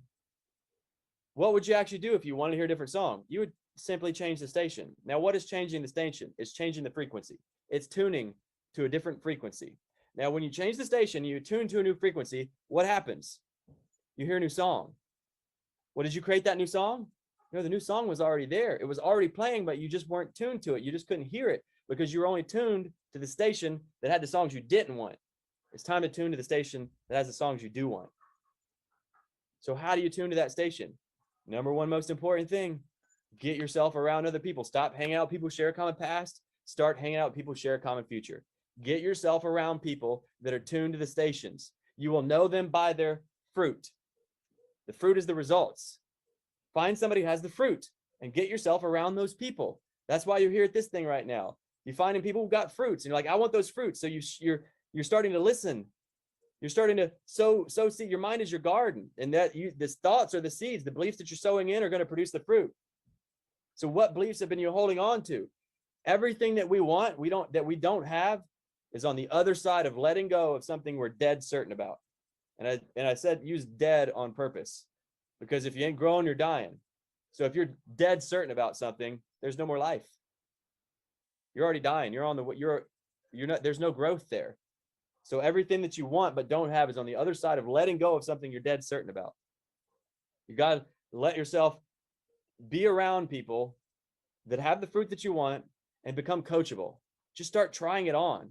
S2: What would you actually do if you wanted to hear a different song? You would simply change the station. Now, what is changing the station? It's changing the frequency. It's tuning to a different frequency. Now, when you change the station, you tune to a new frequency, what happens? You hear a new song. What did you create that new song? No, the new song was already there. It was already playing, but you just weren't tuned to it. You just couldn't hear it because you were only tuned to the station that had the songs you didn't want. It's time to tune to the station that has the songs you do want. So how do you tune to that station? Number one most important thing, get yourself around other people. Stop hanging out with people who share a common past. Start hanging out with people who share a common future. Get yourself around people that are tuned to the stations. You will know them by their fruit. The fruit is the results. Find somebody who has the fruit and get yourself around those people. That's why you're here at this thing right now. You're finding people who got fruits and you're like, I want those fruits. So you're starting to listen. You're starting to sow seed. Your mind is your garden, and this thoughts are the seeds. The beliefs that you're sowing in are going to produce the fruit. So what beliefs have been you holding on to? Everything that we want, we don't have, is on the other side of letting go of something we're dead certain about. And I said use dead on purpose, because if you ain't growing, you're dying. So if you're dead certain about something, there's no more life. You're already dying. You're not. There's no growth there. So everything that you want but don't have is on the other side of letting go of something you're dead certain about. You got to let yourself be around people that have the fruit that you want and become coachable. Just start trying it on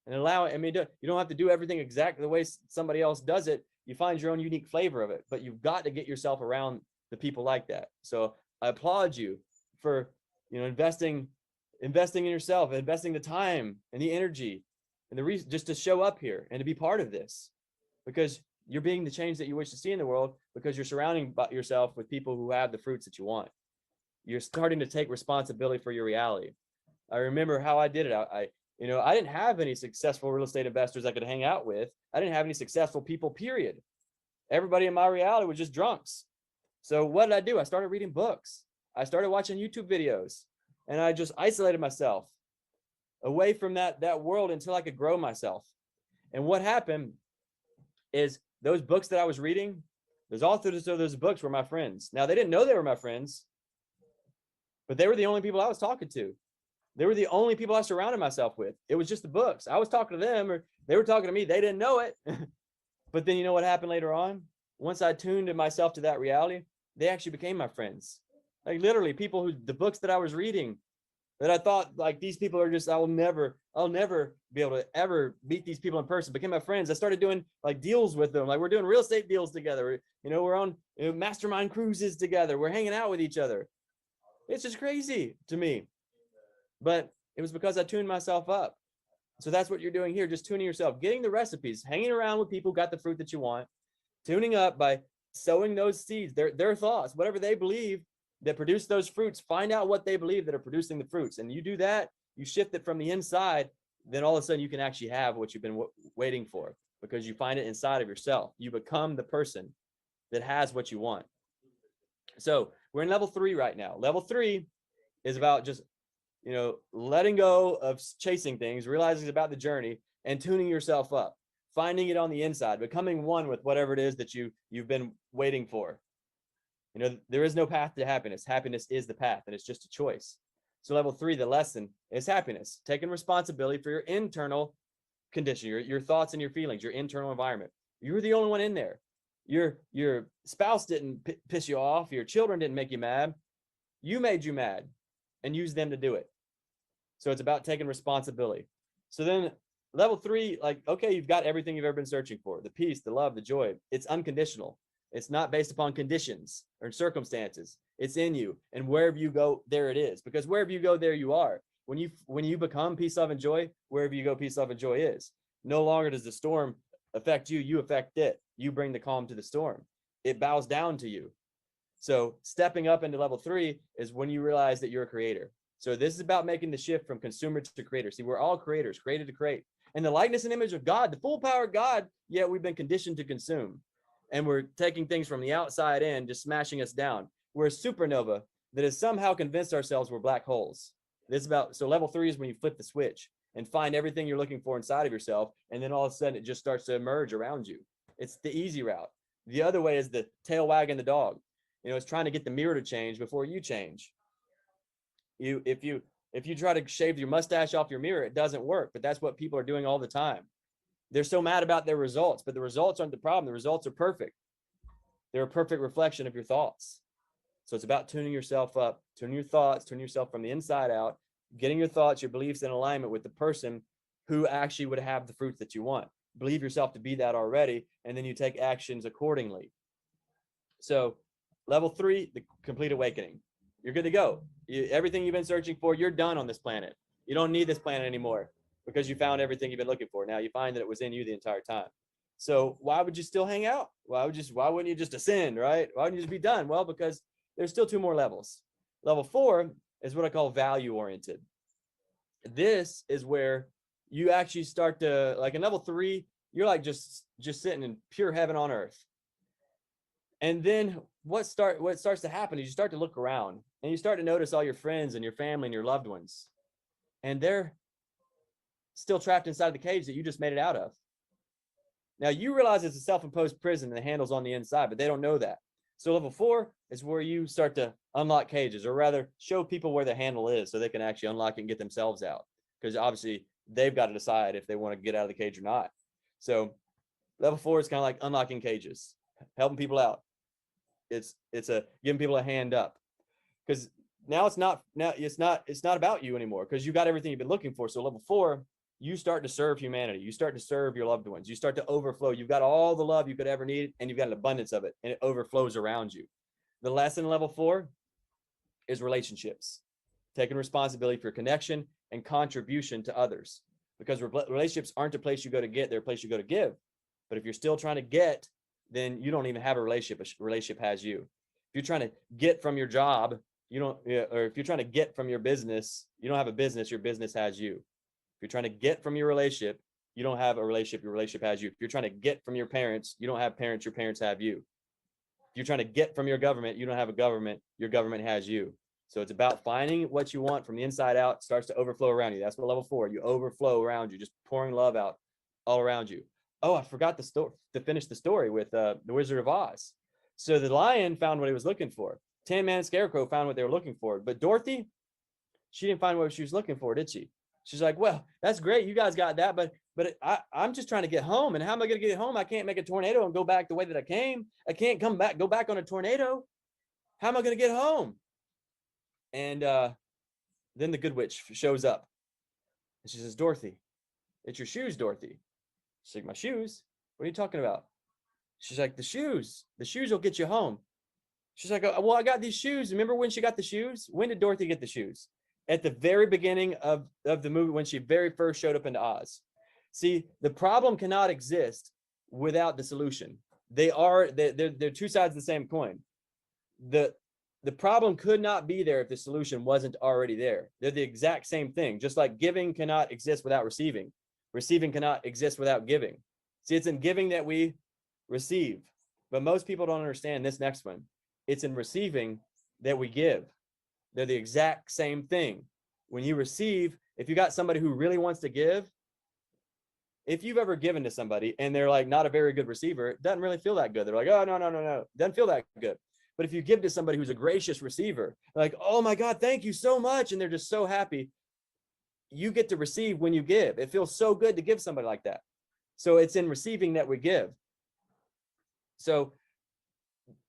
S2: and allow it. I mean, you don't have to do everything exactly the way somebody else does it. You find your own unique flavor of it, but you've got to get yourself around the people like that. So I applaud you for, investing in yourself, investing the time and the energy and the reason just to show up here and to be part of this, because you're being the change that you wish to see in the world, because you're surrounding yourself with people who have the fruits that you want. You're starting to take responsibility for your reality. I remember how I did it. I didn't have any successful real estate investors I could hang out with. I didn't have any successful people, period. Everybody in my reality was just drunks. So what did I do? I started reading books. I started watching YouTube videos, and I just isolated myself away from that world until I could grow myself. And what happened is those books that I was reading, those authors of those books were my friends. Now, they didn't know they were my friends, but they were the only people I was talking to. They were the only people I surrounded myself with. It was just the books. I was talking to them, or they were talking to me. They didn't know it. But then you know what happened later on? Once I tuned myself to that reality, they actually became my friends. Like literally people the books that I was reading, that I thought like these people are just, I'll never be able to ever meet these people in person, became my friends. I started doing like deals with them. Like we're doing real estate deals together. We're on mastermind cruises together. We're hanging out with each other. It's just crazy to me. But it was because I tuned myself up. So that's what you're doing here. Just tuning yourself, getting the recipes, hanging around with people who got the fruit that you want, tuning up by sowing those seeds, their thoughts, whatever they believe that produce those fruits. Find out what they believe that are producing the fruits. And you do that, you shift it from the inside, then all of a sudden you can actually have what you've been waiting for, because you find it inside of yourself. You become the person that has what you want. So we're in level 3 right now. Level 3 is about just, letting go of chasing things, realizing it's about the journey, and tuning yourself up, finding it on the inside, becoming one with whatever it is that you've been waiting for. There is no path to happiness. Happiness is the path, and it's just a choice. So level 3, the lesson is happiness, taking responsibility for your internal condition, your thoughts and your feelings, your internal environment. You were the only one in there. Your spouse didn't piss you off. Your children didn't make you mad. You made you mad and used them to do it. So it's about taking responsibility. So then level 3, like, okay, you've got everything you've ever been searching for, the peace, the love, the joy. It's unconditional. It's not based upon conditions or circumstances. It's in you, and wherever you go, there it is. Because wherever you go, there you are. When you become peace, love, and joy, wherever you go, peace, love, and joy is. No longer does the storm affect you, you affect it. You bring the calm to the storm. It bows down to you. So stepping up into level 3 is when you realize that you're a creator. So this is about making the shift from consumer to creator. See, we're all creators, created to create. And the likeness and image of God, the full power of God, yet we've been conditioned to consume. And we're taking things from the outside in, just smashing us down. We're a supernova that has somehow convinced ourselves we're black holes. So level 3 is when you flip the switch and find everything you're looking for inside of yourself. And then all of a sudden it just starts to emerge around you. It's the easy route. The other way is the tail wagging the dog. It's trying to get the mirror to change before you change. If you try to shave your mustache off your mirror, it doesn't work, but that's what people are doing all the time. They're so mad about their results, but the results aren't the problem. The results are perfect. They're a perfect reflection of your thoughts. So it's about tuning yourself up, tuning your thoughts, tuning yourself from the inside out, getting your thoughts, your beliefs in alignment with the person who actually would have the fruits that you want. Believe yourself to be that already, and then you take actions accordingly. So level 3, the complete awakening. You're good to go. Everything you've been searching for, you're done on this planet. You don't need this planet anymore because you found everything you've been looking for. Now you find that it was in you the entire time. So why would you still hang out? Why wouldn't you just ascend, right? Why wouldn't you just be done? Well, because there's still 2 more levels. Level 4 is what I call value oriented. This is where you actually start to, like in level 3, you're like just sitting in pure heaven on earth. And then what starts to happen is you start to look around and you start to notice all your friends and your family and your loved ones. And they're still trapped inside the cage that you just made it out of. Now you realize it's a self-imposed prison and the handle's on the inside, but they don't know that. So level 4 is where you start to unlock cages, or rather show people where the handle is so they can actually unlock it and get themselves out. Because obviously they've got to decide if they want to get out of the cage or not. So level 4 is kind of like unlocking cages, helping people out. It's giving people a hand up, because now it's not about you anymore, because you got everything you've been looking for. So level 4, you start to serve humanity. You start to serve your loved ones. You start to overflow. You've got all the love you could ever need, and you've got an abundance of it, and it overflows around you. The lesson in level 4 is relationships, taking responsibility for connection and contribution to others, because relationships aren't a place you go to get, they're a place you go to give. But if you're still trying to get, then you don't even have a relationship. A relationship has you. If you're trying to get from your job, you don't, or if you're trying to get from your business, you don't have a business, your business has you. If you're trying to get from your relationship, you don't have a relationship, your relationship has you. If you're trying to get from your parents, you don't have parents, your parents have you. If you're trying to get from your government, you don't have a government, your government has you. So it's about finding what you want from the inside out, starts to overflow around you. That's what level 4, you overflow around you, just pouring love out all around you. Oh, I forgot to finish the story with the Wizard of Oz. So the lion found what he was looking for. Tin Man and Scarecrow found what they were looking for. But Dorothy, she didn't find what she was looking for, did she? She's like, well, that's great. You guys got that. But I'm just trying to get home. And how am I going to get home? I can't make a tornado and go back the way that I came. I can't go back on a tornado. How am I going to get home? And then the good witch shows up. And she says, Dorothy, it's your shoes, Dorothy. She's like, my shoes? What are you talking about? She's like, the shoes will get you home. She's like, well, I got these shoes. Remember when she got the shoes? When did Dorothy get the shoes? At the very beginning of the movie, when she very first showed up into Oz. See, the problem cannot exist without the solution. They're 2 sides of the same coin. The problem could not be there if the solution wasn't already there. They're the exact same thing. Just like giving cannot exist without receiving. Receiving cannot exist without giving. See, it's in giving that we receive. But most people don't understand this next one. It's in receiving that we give. They're the exact same thing. When you receive, if you got somebody who really wants to give, if you've ever given to somebody and they're like not a very good receiver, it doesn't really feel that good. They're like, oh, no. It doesn't feel that good. But if you give to somebody who's a gracious receiver, like, oh my God, thank you so much. And they're just so happy. You get to receive when you give. It feels so good to give somebody like that. So it's in receiving that we give. So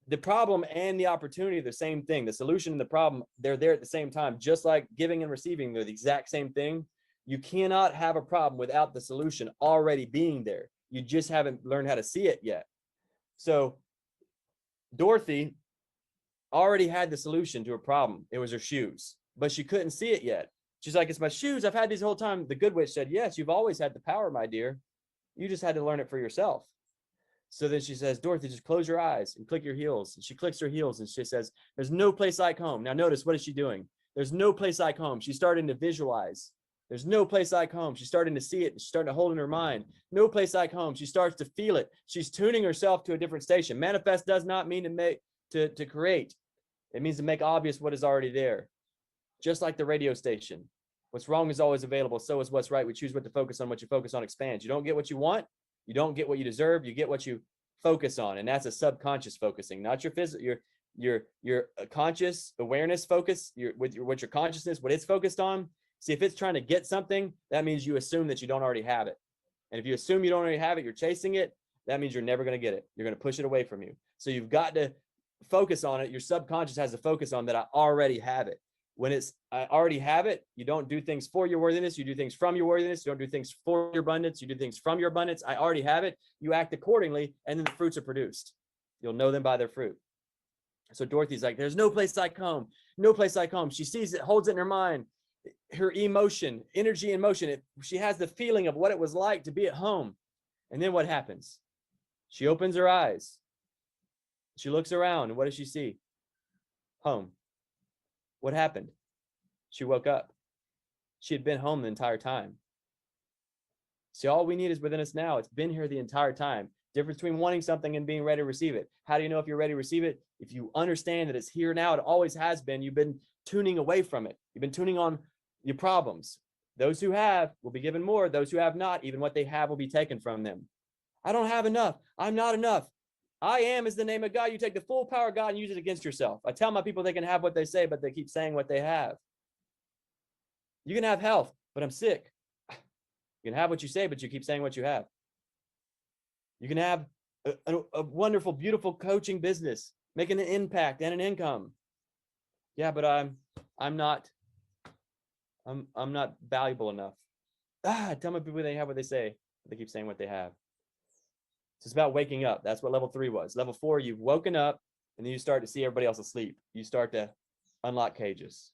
S2: the problem and the opportunity are the same thing. The solution and the problem, they're there at the same time. Just like giving and receiving, they're the exact same thing. You cannot have a problem without the solution already being there. You just haven't learned how to see it yet. So Dorothy already had the solution to a problem. It was her shoes, but she couldn't see it yet. She's like, it's my shoes. I've had these whole time. The good witch said, yes, you've always had the power, my dear. You just had to learn it for yourself. So then she says, Dorothy, just close your eyes and click your heels. And she clicks her heels and she says, there's no place like home. Now notice, what is she doing? There's no place like home. She's starting to visualize. There's no place like home. She's starting to see it. She's starting to hold in her mind. No place like home. She starts to feel it. She's tuning herself to a different station. Manifest does not mean to create. It means to make obvious what is already there. Just like the radio station. What's wrong is always available. So is what's right. We choose what to focus on. What you focus on expands. You don't get what you want. You don't get what you deserve. You get what you focus on. And that's a subconscious focusing, not your physical, your conscious awareness focus, what your consciousness, what it's focused on. See, if it's trying to get something, that means you assume that you don't already have it. And if you assume you don't already have it, you're chasing it, that means you're never going to get it. You're going to push it away from you. So you've got to focus on it. Your subconscious has to focus on that. I already have it. When it's, I already have it, you don't do things for your worthiness. You do things from your worthiness. You don't do things for your abundance. You do things from your abundance. I already have it. You act accordingly, and then the fruits are produced. You'll know them by their fruit. So Dorothy's like, there's no place like home. No place like home. She sees it, holds it in her mind. Her emotion, energy and motion. She has the feeling of what it was like to be at home. And then what happens? She opens her eyes. She looks around, and what does she see? Home. What happened? She woke up. She had been home the entire time. See, all we need is within us now. It's been here the entire time. Difference between wanting something and being ready to receive it. How do you know if you're ready to receive it? If you understand that it's here now, it always has been. You've been tuning away from it. You've been tuning on your problems. Those who have will be given more. Those who have not, even what they have will be taken from them. I don't have enough. I'm not enough. I am is the name of God. You take the full power of God and use it against yourself. I tell my people they can have what they say, but they keep saying what they have. You can have health, but I'm sick. You can have what you say, but you keep saying what you have. You can have a wonderful, beautiful coaching business, making an impact and an income. Yeah, but I'm not valuable enough. Tell my people they have what they say, but they keep saying what they have. So it's about waking up. That's what level 3 was. Level 4, you've woken up, and then you start to see everybody else asleep. You start to unlock cages.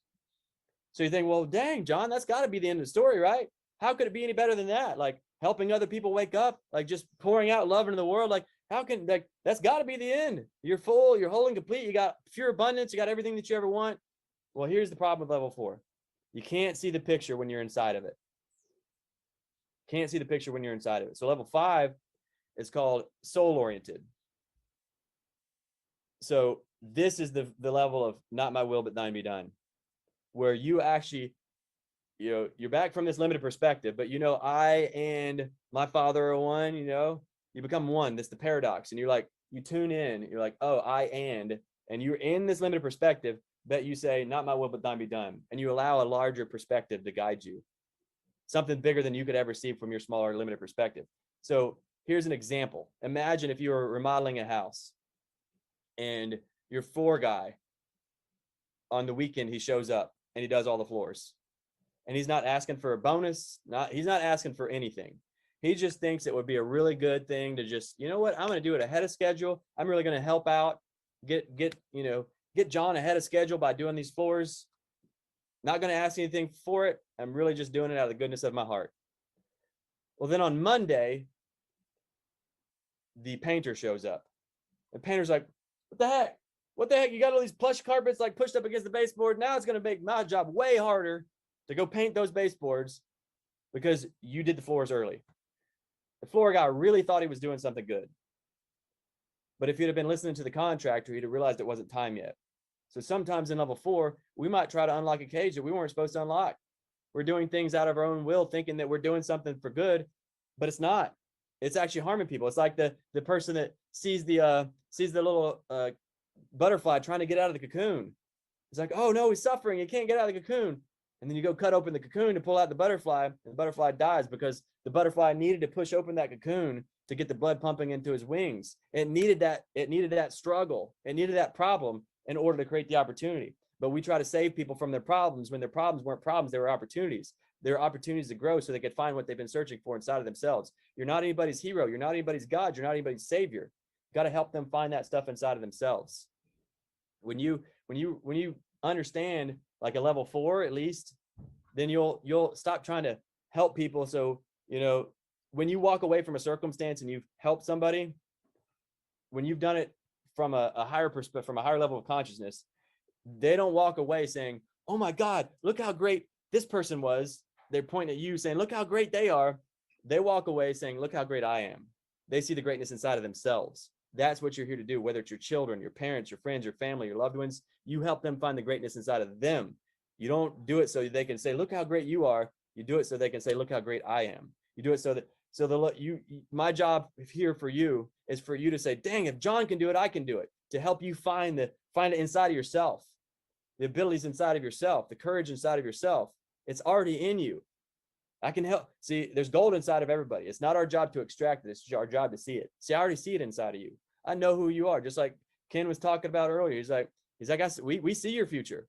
S2: So you think, well, dang, John, that's got to be the end of the story, right? How could it be any better than that? Like helping other people wake up, like just pouring out love into the world. Like how can, like, that's got to be the end. You're full, you're whole and complete. You got pure abundance. You got everything that you ever want. Well, here's the problem with level 4. You can't see the picture when you're inside of it. Can't see the picture when you're inside of it. So level 5 is called soul oriented. So this is the level of not my will, but thine be done, where you actually, you're back from this limited perspective, but I and my Father are one, you become one. That's the paradox. And you're like, you tune in, you're like, oh, and you're in this limited perspective, but you say, not my will, but thine be done. And you allow a larger perspective to guide you. Something bigger than you could ever see from your smaller limited perspective. So here's an example. Imagine if you were remodeling a house and your floor guy, on the weekend, he shows up and he does all the floors. And he's not asking for a bonus. He's not asking for anything. He just thinks it would be a really good thing to just, you know what, I'm going to do it ahead of schedule. I'm really going to help out, get John ahead of schedule by doing these floors. Not going to ask anything for it. I'm really just doing it out of the goodness of my heart. Well, then on Monday, the painter shows up. The painter's like, what the heck? What the heck? You got all these plush carpets like pushed up against the baseboard. Now it's going to make my job way harder to go paint those baseboards because you did the floors early. The floor guy really thought he was doing something good. But if he'd have been listening to the contractor, he'd have realized it wasn't time yet. So sometimes in level 4, we might try to unlock a cage that we weren't supposed to unlock. We're doing things out of our own will, thinking that we're doing something for good, but it's not. It's actually harming people. It's like the person that sees the little butterfly trying to get out of the cocoon. It's like, oh no, he's suffering. He can't get out of the cocoon. And then you go cut open the cocoon to pull out the butterfly, and the butterfly dies because the butterfly needed to push open that cocoon to get the blood pumping into his wings. It needed that struggle. It needed that problem in order to create the opportunity. But we try to save people from their problems when their problems weren't problems, they were opportunities. There are opportunities to grow so they could find what they've been searching for inside of themselves. You're not anybody's hero. You're not anybody's God. You're not anybody's savior. You got to help them find that stuff inside of themselves. When you understand like a level 4 at least, then you'll stop trying to help people. So, when you walk away from a circumstance and you've helped somebody, when you've done it from a higher perspective, from a higher level of consciousness, they don't walk away saying, oh my God, look how great this person was. They're pointing at you saying, look how great they are. They walk away saying, look how great I am. They see the greatness inside of themselves. That's what you're here to do, whether it's your children, your parents, your friends, your family, your loved ones. You help them find the greatness inside of them. You don't do it so they can say, look how great you are. You do it so they can say, look how great I am. You do it so that my job here for you is for you to say, dang, if John can do it, I can do it. To help you find it inside of yourself, the abilities inside of yourself, the courage inside of yourself. It's already in you. I can help. See, there's gold inside of everybody. It's not our job to extract it. It's our job to see it. See, I already see it inside of you. I know who you are. Just like Ken was talking about earlier. He's like, we see your future.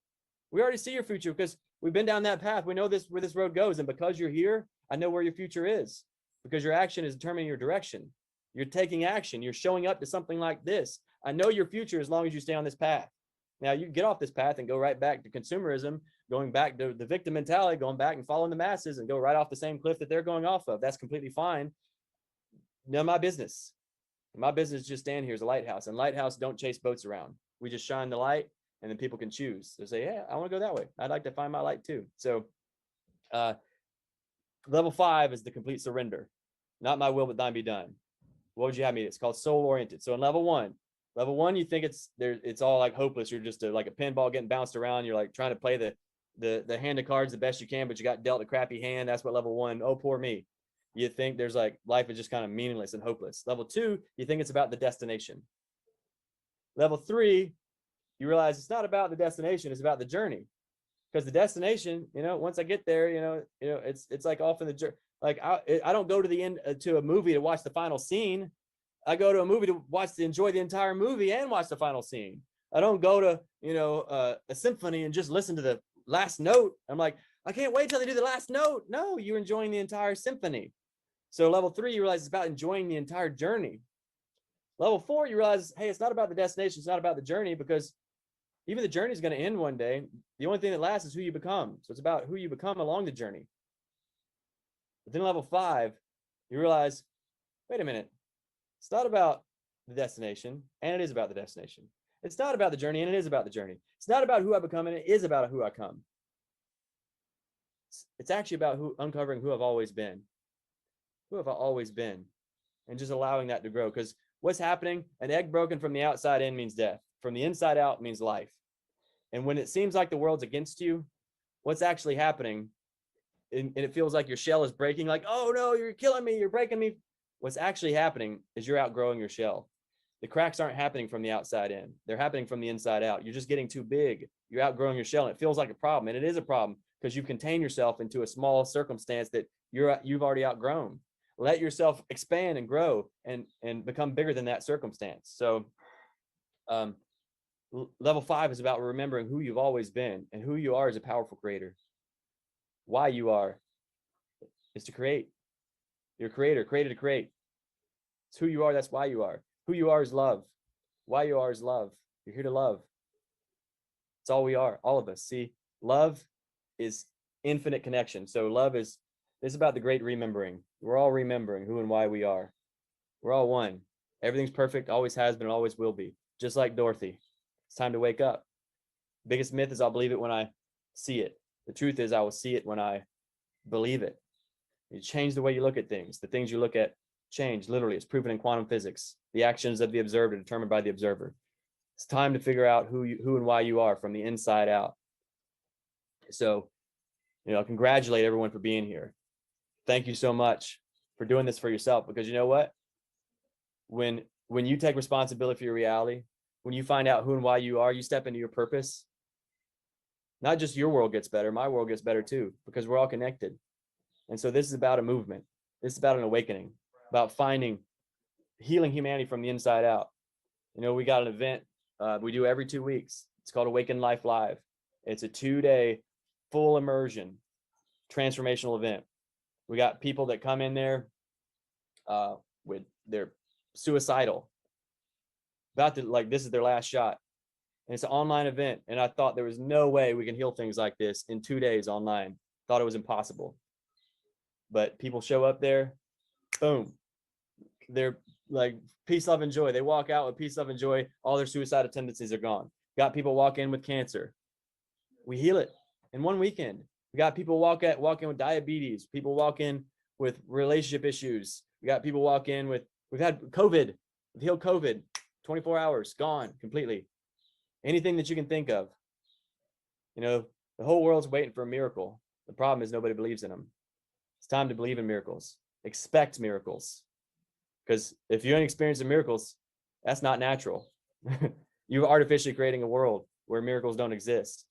S2: We already see your future because we've been down that path. We know where this road goes. And because you're here, I know where your future is, because your action is determining your direction. You're taking action. You're showing up to something like this. I know your future as long as you stay on this path. Now you get off this path and go right back to consumerism, going back to the victim mentality, going back and following the masses and go right off the same cliff that they're going off of. That's completely fine. None of my business. My business is just stand here as a lighthouse, and lighthouse don't chase boats around. We just shine the light, and then people can choose. They say, yeah, I want to go that way. I'd like to find my light too. So level 5 is the complete surrender. Not my will, but thine be done. What would you have me? It's called soul oriented. So in level 1, you think it's all like hopeless. You're just like a pinball getting bounced around. You're like trying to play the hand of cards the best you can, but you got dealt a crappy hand. That's what level 1. Oh, poor me. You think there's like life is just kind of meaningless and hopeless. Level 2, you think it's about the destination. Level 3, you realize it's not about the destination, it's about the journey. Because the destination, once I get there, it's like off in the journey. Like I don't go to the end to a movie to watch the final scene. I go to a movie to enjoy the entire movie and watch the final scene. I don't go to a symphony and just listen to the last note. I'm like, I can't wait till they do the last note. No, you're enjoying the entire symphony. So level 3, you realize it's about enjoying the entire journey. Level 4, you realize, hey, it's not about the destination. It's not about the journey, because even the journey is going to end one day. The only thing that lasts is who you become. So it's about who you become along the journey. But then level 5, you realize, wait a minute. It's not about the destination, and it is about the destination. It's not about the journey, and it is about the journey. It's not about who I become, and it is about who I come. It's actually about uncovering who I've always been. Who have I always been? And just allowing that to grow. Because what's happening? An egg broken from the outside in means death. From the inside out means life. And when it seems like the world's against you, what's actually happening, and it feels like your shell is breaking, like, oh no, you're killing me, you're breaking me. What's actually happening is you're outgrowing your shell. The cracks aren't happening from the outside in. They're happening from the inside out. You're just getting too big. You're outgrowing your shell, and it feels like a problem. And it is a problem because you contain yourself into a small circumstance that you've already outgrown. Let yourself expand and grow and become bigger than that circumstance. So level 5 is about remembering who you've always been, and who you are as a powerful creator. Why you are is to create. You're a creator, created to create. It's who you are. That's why you are. Who you are is love. Why you are is love. You're here to love. It's all we are, all of us. See, love is infinite connection. So love is about the great remembering. We're all remembering who and why we are. We're all one. Everything's perfect, always has been, and always will be. Just like Dorothy. It's time to wake up. Biggest myth is I'll believe it when I see it. The truth is I will see it when I believe it. You change the way you look at things. The things you look at change. Literally, it's proven in quantum physics. The actions of the observer are determined by the observer. It's time to figure out who and why you are from the inside out. So, congratulate everyone for being here. Thank you so much for doing this for yourself, because you know what? When you take responsibility for your reality, when you find out who and why you are, you step into your purpose. Not just your world gets better, my world gets better too, because we're all connected. And so this is about a movement. This is about an awakening, about finding healing humanity from the inside out. You know, we got an event we do every 2 weeks. It's called Awaken Life Live. It's a 2-day full immersion transformational event. We got people that come in there with they're suicidal, about to, like, this is their last shot. And it's an online event. And I thought there was no way we can heal things like this in 2 days online. Thought it was impossible. But people show up there, boom. They're like peace, love, and joy. They walk out with peace, love, and joy. All their suicidal tendencies are gone. Got people walk in with cancer. We heal it in one weekend. We got people walk in with diabetes. People walk in with relationship issues. We got people walk in with, we've had COVID, we've healed COVID, 24 hours, gone completely. Anything that you can think of. You know, the whole world's waiting for a miracle. The problem is nobody believes in them. It's time to believe in miracles. Expect miracles. Because if you ain't experiencing miracles, that's not natural. You're artificially creating a world where miracles don't exist.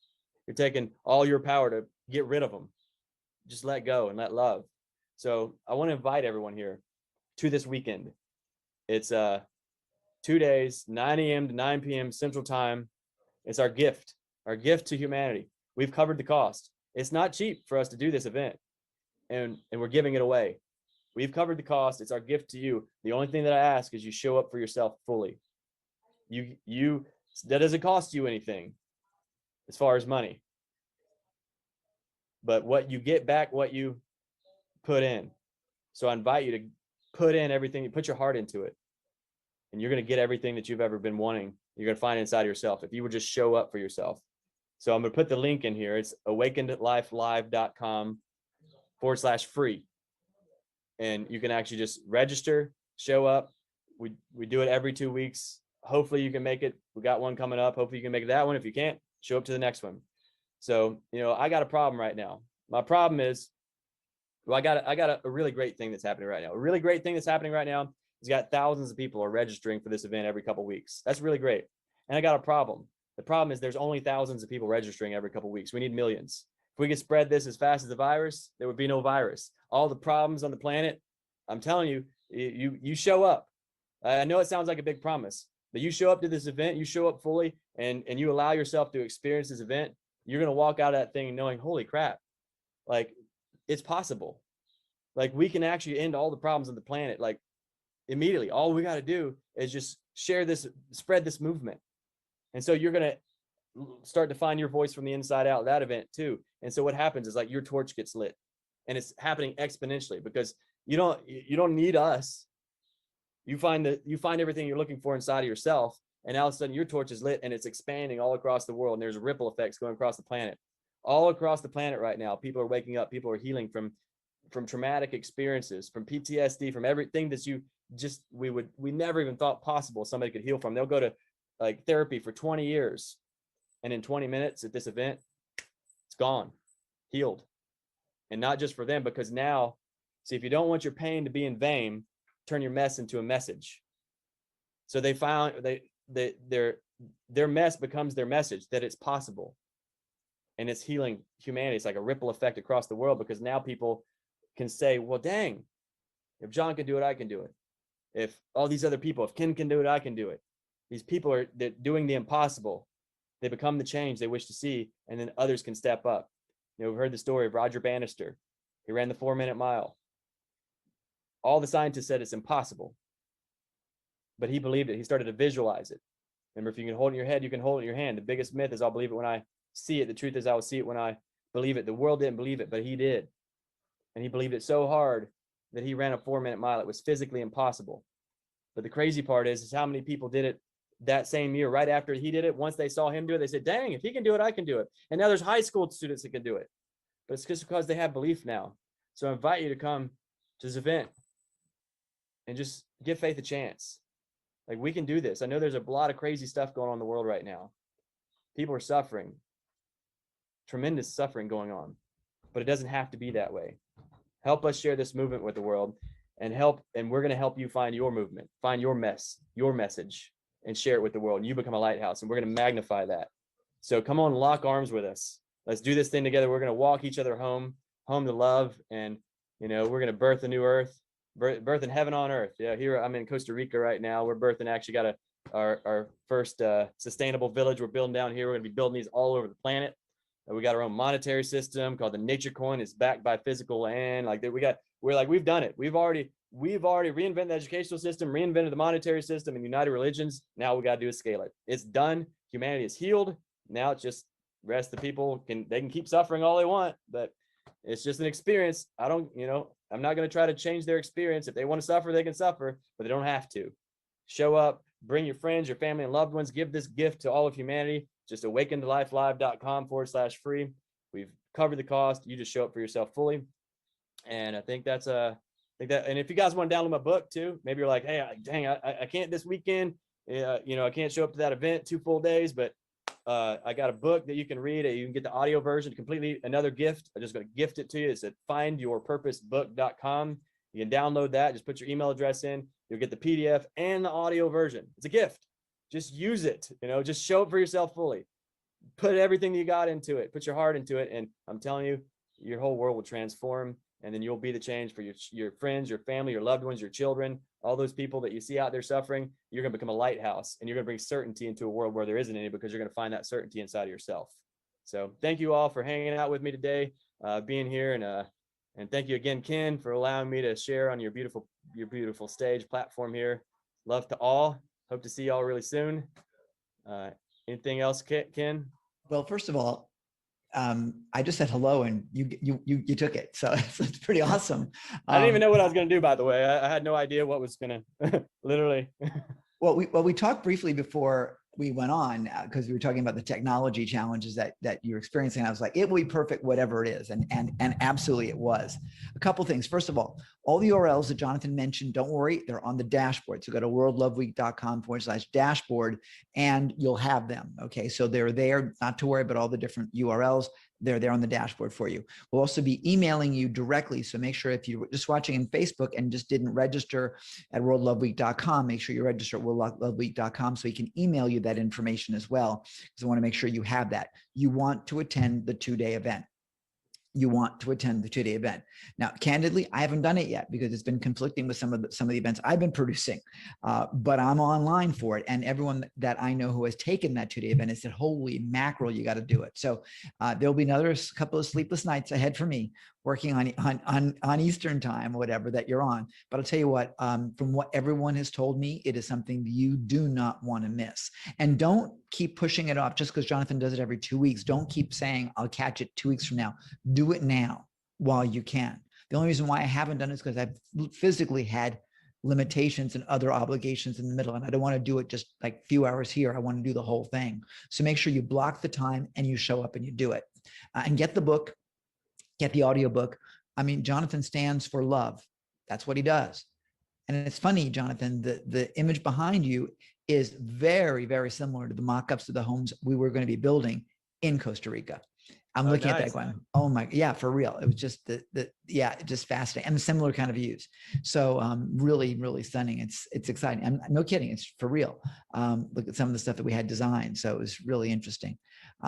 S2: You're taking all your power to get rid of them. Just let go and let love. So I want to invite everyone here to this weekend. It's 2 days, 9 a.m. to 9 p.m. Central Time. It's our gift to humanity. We've covered the cost. It's not cheap for us to do this event, and we're giving it away. We've covered the cost. It's our gift to you. The only thing that I ask is you show up for yourself fully. That doesn't cost you anything as far as money, but what you get back, what you put in. So I invite you to put in everything, put your heart into it, and you're going to get everything that you've ever been wanting. You're going to find inside yourself if you would just show up for yourself. So I'm going to put the link in here. It's awakenedlifelive.com/free. And you can actually just register, show up. We do it every 2 weeks. Hopefully you can make it. We got one coming up. Hopefully you can make it that one. If you can't, show up to the next one. So, you know, I got a problem right now. My problem is, well, I got a really great thing that's happening right now. A really great thing that's happening right now is got thousands of people are registering for this event every couple of weeks. That's really great. And I got a problem. The problem is there's only thousands of people registering every couple of weeks. We need millions. If we could spread this as fast as the virus, there would be no virus. All the problems on the planet, I'm telling you, you show up. I know it sounds like a big promise, but you show up to this event, you show up fully, and you allow yourself to experience this event, you're going to walk out of that thing knowing, holy crap, like, it's possible. Like, we can actually end all the problems on the planet, like, immediately. All we got to do is just share this, spread this movement. And so you're going to start to find your voice from the inside out, that event too. And so what happens is, like, your torch gets lit, and it's happening exponentially because you don't need us. You find everything you're looking for inside of yourself, and all of a sudden your torch is lit and it's expanding all across the world. And there's ripple effects going across the planet. All across the planet right now, people are waking up. People are healing from traumatic experiences, from PTSD, from everything that we never even thought possible somebody could heal from. They'll go to like therapy for 20 years, and in 20 minutes at this event, it's gone, healed. And not just for them, because now, see, if you don't want your pain to be in vain, turn your mess into a message. So they found their mess becomes their message, that it's possible. And it's healing humanity. It's like a ripple effect across the world, because now people can say, well, dang, if John can do it, I can do it. If all these other people, if Ken can do it, I can do it. These people are doing the impossible. They become the change they wish to see, and then others can step up. You know, we've heard the story of Roger Bannister. He ran the 4-minute mile. All the scientists said it's impossible, but he believed it. He started to visualize it. Remember, if you can hold it in your head, you can hold it in your hand. The biggest myth is I'll believe it when I see it. The truth is I will see it when I believe it. The world didn't believe it, but he did. And he believed it so hard that he ran a 4-minute mile. It was physically impossible. But the crazy part is how many people did it that same year, right after he did it. Once they saw him do it, they said, dang, if he can do it, I can do it. And now there's high school students that can do it. But it's just because they have belief now. So I invite you to come to this event and just give faith a chance. Like, we can do this. I know there's a lot of crazy stuff going on in the world right now. People are suffering, tremendous suffering going on, but it doesn't have to be that way. Help us share this movement with the world, and we're going to help you find your movement, find your message, and share it with the world. And you become a lighthouse, and we're going to magnify that. So come on, lock arms with us. Let's do this thing together. We're going to walk each other home to love. And, you know, we're going to birth a new earth. birthing heaven on earth. Yeah, here I'm in Costa Rica right now. We're birthing, actually got our first sustainable village we're building down here. We're gonna be building these all over the planet. We got our own monetary system called the Nature Coin. It's backed by physical land. Like that, we've done it. We've already reinvented the educational system, reinvented the monetary system, and united religions. Now we got to do is scale it. It's done. Humanity is healed. Now it's just rest the people they can keep suffering all they want, but it's just an experience. I'm not going to try to change their experience. If they want to suffer, they can suffer, but they don't have to. Show up, bring your friends, your family, and loved ones. Give this gift to all of humanity. Just awakentolifelive.com/free. We've covered the cost. You just show up for yourself fully. And I think that's and if you guys want to download my book too, maybe you're like, hey, dang, I can't this weekend. I can't show up to that event 2 full days, but I got a book that you can read. You can get the audio version, completely another gift. I'm just going to gift it to you. It's at findyourpurposebook.com. You can download that. Just put your email address in. You'll get the PDF and the audio version. It's a gift. Just use it. Just show up for yourself fully. Put everything you got into it. Put your heart into it. And I'm telling you, your whole world will transform. And then you'll be the change for your friends, your family, your loved ones, your children, all those people that you see out there suffering. You're going to become a lighthouse, and you're going to bring certainty into a world where there isn't any, because you're going to find that certainty inside of yourself. So thank you all for hanging out with me today, being here. And thank you again, Ken, for allowing me to share on your beautiful stage platform here. Love to all. Hope to see y'all really soon. Anything else, Ken?
S1: Well, first of all, I just said hello and you took it. So it's pretty awesome.
S2: I didn't even know what I was going to do, by the way. I had no idea what was going to literally.
S1: Well, we talked briefly before we went on, because we were talking about the technology challenges that you're experiencing. I was like, it will be perfect, whatever it is. And absolutely it was. A couple things. First of all the URLs that Jonathan mentioned, don't worry, they're on the dashboard. So go to worldloveweek.com/dashboard and you'll have them. Okay. So they're there, not to worry about all the different URLs. They're there on the dashboard for you. We'll also be emailing you directly. So make sure, if you're just watching in Facebook and just didn't register at worldloveweek.com, make sure you register at worldloveweek.com so we can email you that information as well, because I want to make sure you have that. You want to attend the 2-day event. Now, candidly, I haven't done it yet because it's been conflicting with some of the events I've been producing, but I'm online for it. And everyone that I know who has taken that 2-day event has said, holy mackerel, you got to do it. So there'll be another couple of sleepless nights ahead for me working on Eastern time, or whatever that you're on. But I'll tell you what, from what everyone has told me, it is something you do not want to miss. And don't keep pushing it off just because Jonathan does it every 2 weeks. Don't keep saying, I'll catch it 2 weeks from now. Do it now while you can. The only reason why I haven't done it is because I've physically had limitations and other obligations in the middle. And I don't want to do it just like a few hours here. I want to do the whole thing. So make sure you block the time and you show up and you do it. And get the book, get the audiobook. I mean, Jonathan stands for love. That's what he does. And it's funny, Jonathan, the image behind you is very, very similar to the mock-ups of the homes we were going to be building in Costa Rica. I'm looking at that going, oh my, yeah, for real. It was just just fascinating, and similar kind of views. So really, really stunning. It's exciting. I'm no kidding. It's for real. Look at some of the stuff that we had designed. So it was really interesting.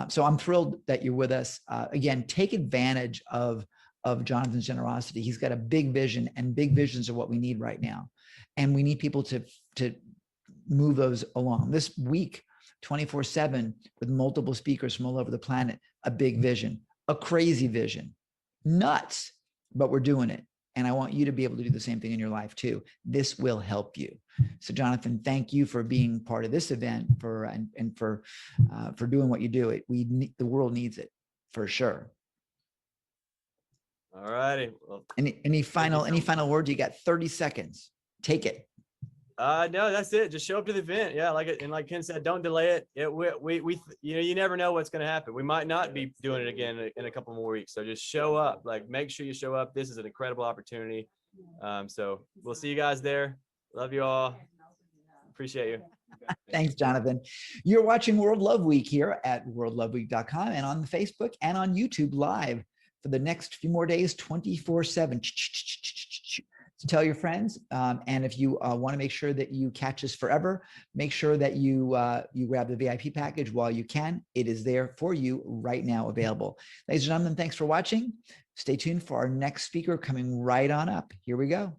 S1: So I'm thrilled that you're with us. Again, take advantage of Jonathan's generosity. He's got a big vision, and big visions are what we need right now. And we need people to move those along. This week, 24/7 with multiple speakers from all over the planet, a big vision, a crazy vision, nuts, but we're doing it. And I want you to be able to do the same thing in your life too. This will help you. So Jonathan, thank you for being part of this event, for doing what you do. The world needs it for sure.
S2: All righty. Well,
S1: any final words? You got 30 seconds. Take it.
S2: No, that's it. Just show up to the event. Yeah, like Ken said, don't delay it. You never know what's going to happen. We might not be doing it again in a couple more weeks. So just show up. Like, make sure you show up. This is an incredible opportunity. So we'll see you guys there. Love you all. Appreciate you.
S1: Thanks, Jonathan. You're watching World Love Week here at worldloveweek.com and on Facebook and on YouTube live for the next few more days, 24/7. So tell your friends, and if you want to make sure that you catch us forever, make sure that you grab the VIP package while you can. It is there for you right now, available. Ladies and gentlemen, thanks for watching. Stay tuned for our next speaker coming right on up. Here we go.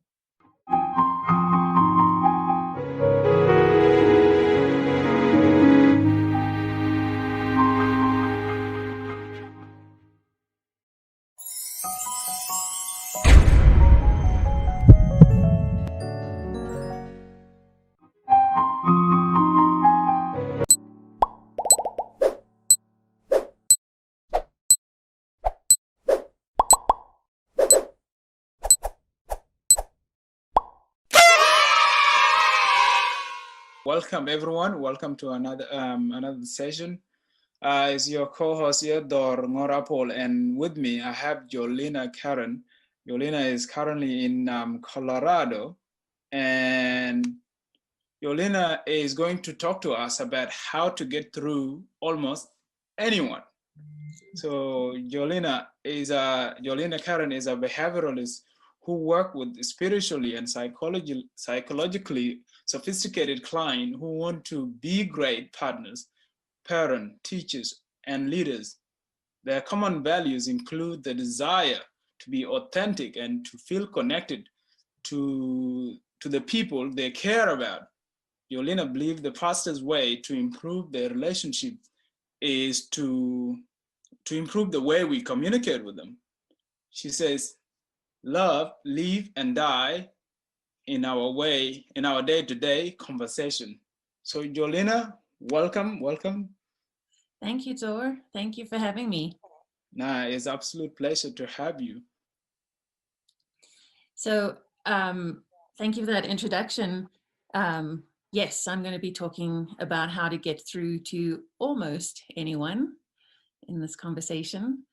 S3: Welcome everyone. Welcome to another session. Is your co-host Theodore Ngorapol, and with me I have Jolina Karen. Jolina is currently in Colorado, and Jolina is going to talk to us about how to get through almost anyone. So Jolina Karen is a behavioralist who work with spiritually and psychologically sophisticated clients who want to be great partners, parents, teachers, and leaders. Their common values include the desire to be authentic and to feel connected to the people they care about. Jolina believes the fastest way to improve their relationship is to improve the way we communicate with them. She says, love, live, and die in our day-to-day conversation. So Jolina, welcome.
S4: Thank you, Dor. Thank you for having me.
S3: It's an absolute pleasure to have you.
S4: So thank you for that introduction. Yes, I'm going to be talking about how to get through to almost anyone in this conversation.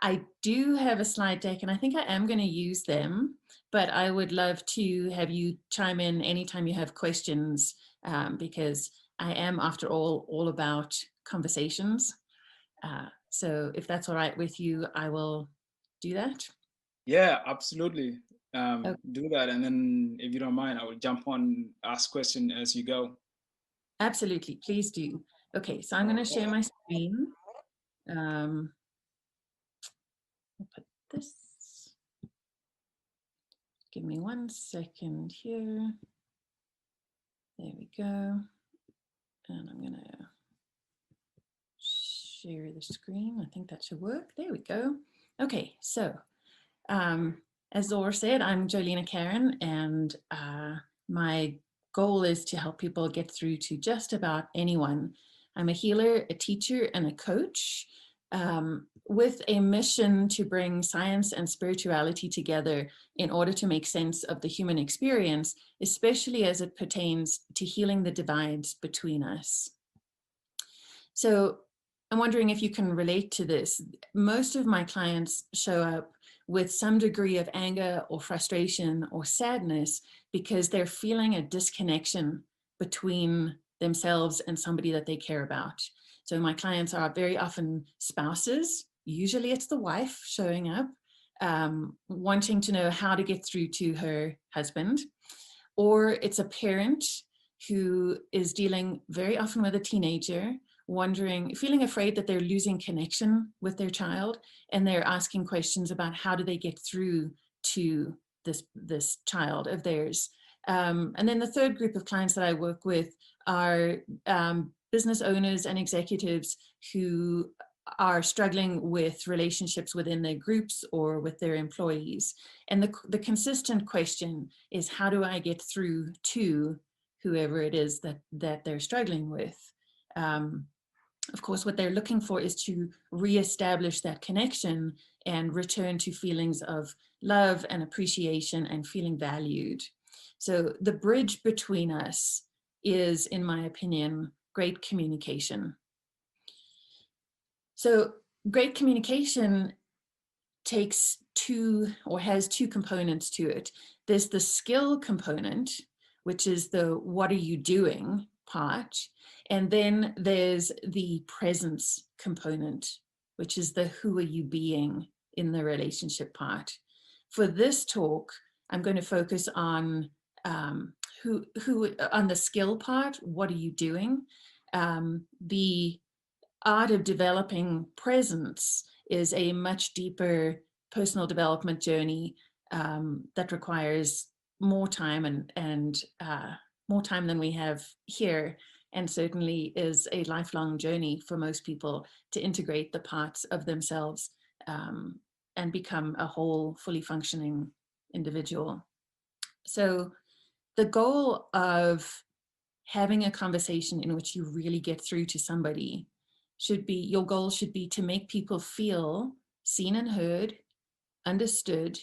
S4: I do have a slide deck, and I think I am going to use them, but I would love to have you chime in anytime you have questions, because I am, after all about conversations. So if that's all right with you, I will do that.
S3: Yeah, absolutely. Do that, and then if you don't mind, I will jump on, ask question as you go.
S4: Absolutely, please do. Okay, so I'm going to share my screen. I'll put this. Give me 1 second here. There we go. And I'm going to share the screen. I think that should work. There we go. Okay, so as Zor said, I'm Jolina Karen, and my goal is to help people get through to just about anyone. I'm a healer, a teacher, and a coach, with a mission to bring science and spirituality together in order to make sense of the human experience, especially as it pertains to healing the divides between us. So I'm wondering if you can relate to this. Most of my clients show up with some degree of anger or frustration or sadness because they're feeling a disconnection between themselves and somebody that they care about. So my clients are very often spouses. Usually it's the wife showing up, wanting to know how to get through to her husband, or it's a parent who is dealing very often with a teenager, feeling afraid that they're losing connection with their child, and they're asking questions about how do they get through to this child of theirs. And then the third group of clients that I work with are business owners and executives who are struggling with relationships within their groups or with their employees. And the consistent question is, how do I get through to whoever it is that they're struggling with? Of course, what they're looking for is to reestablish that connection and return to feelings of love and appreciation and feeling valued. So the bridge between us is, in my opinion, great communication. So great communication has two components to it. There's the skill component, which is the what are you doing part. And then there's the presence component, which is the who are you being in the relationship part. For this talk, I'm going to focus on on the skill part. What are you doing? The art of developing presence is a much deeper personal development journey that requires more time and more time than we have here, and certainly is a lifelong journey for most people to integrate the parts of themselves and become a whole, fully functioning individual. So the goal of having a conversation in which you really get through to somebody should be, your goal should be to make people feel seen and heard, understood,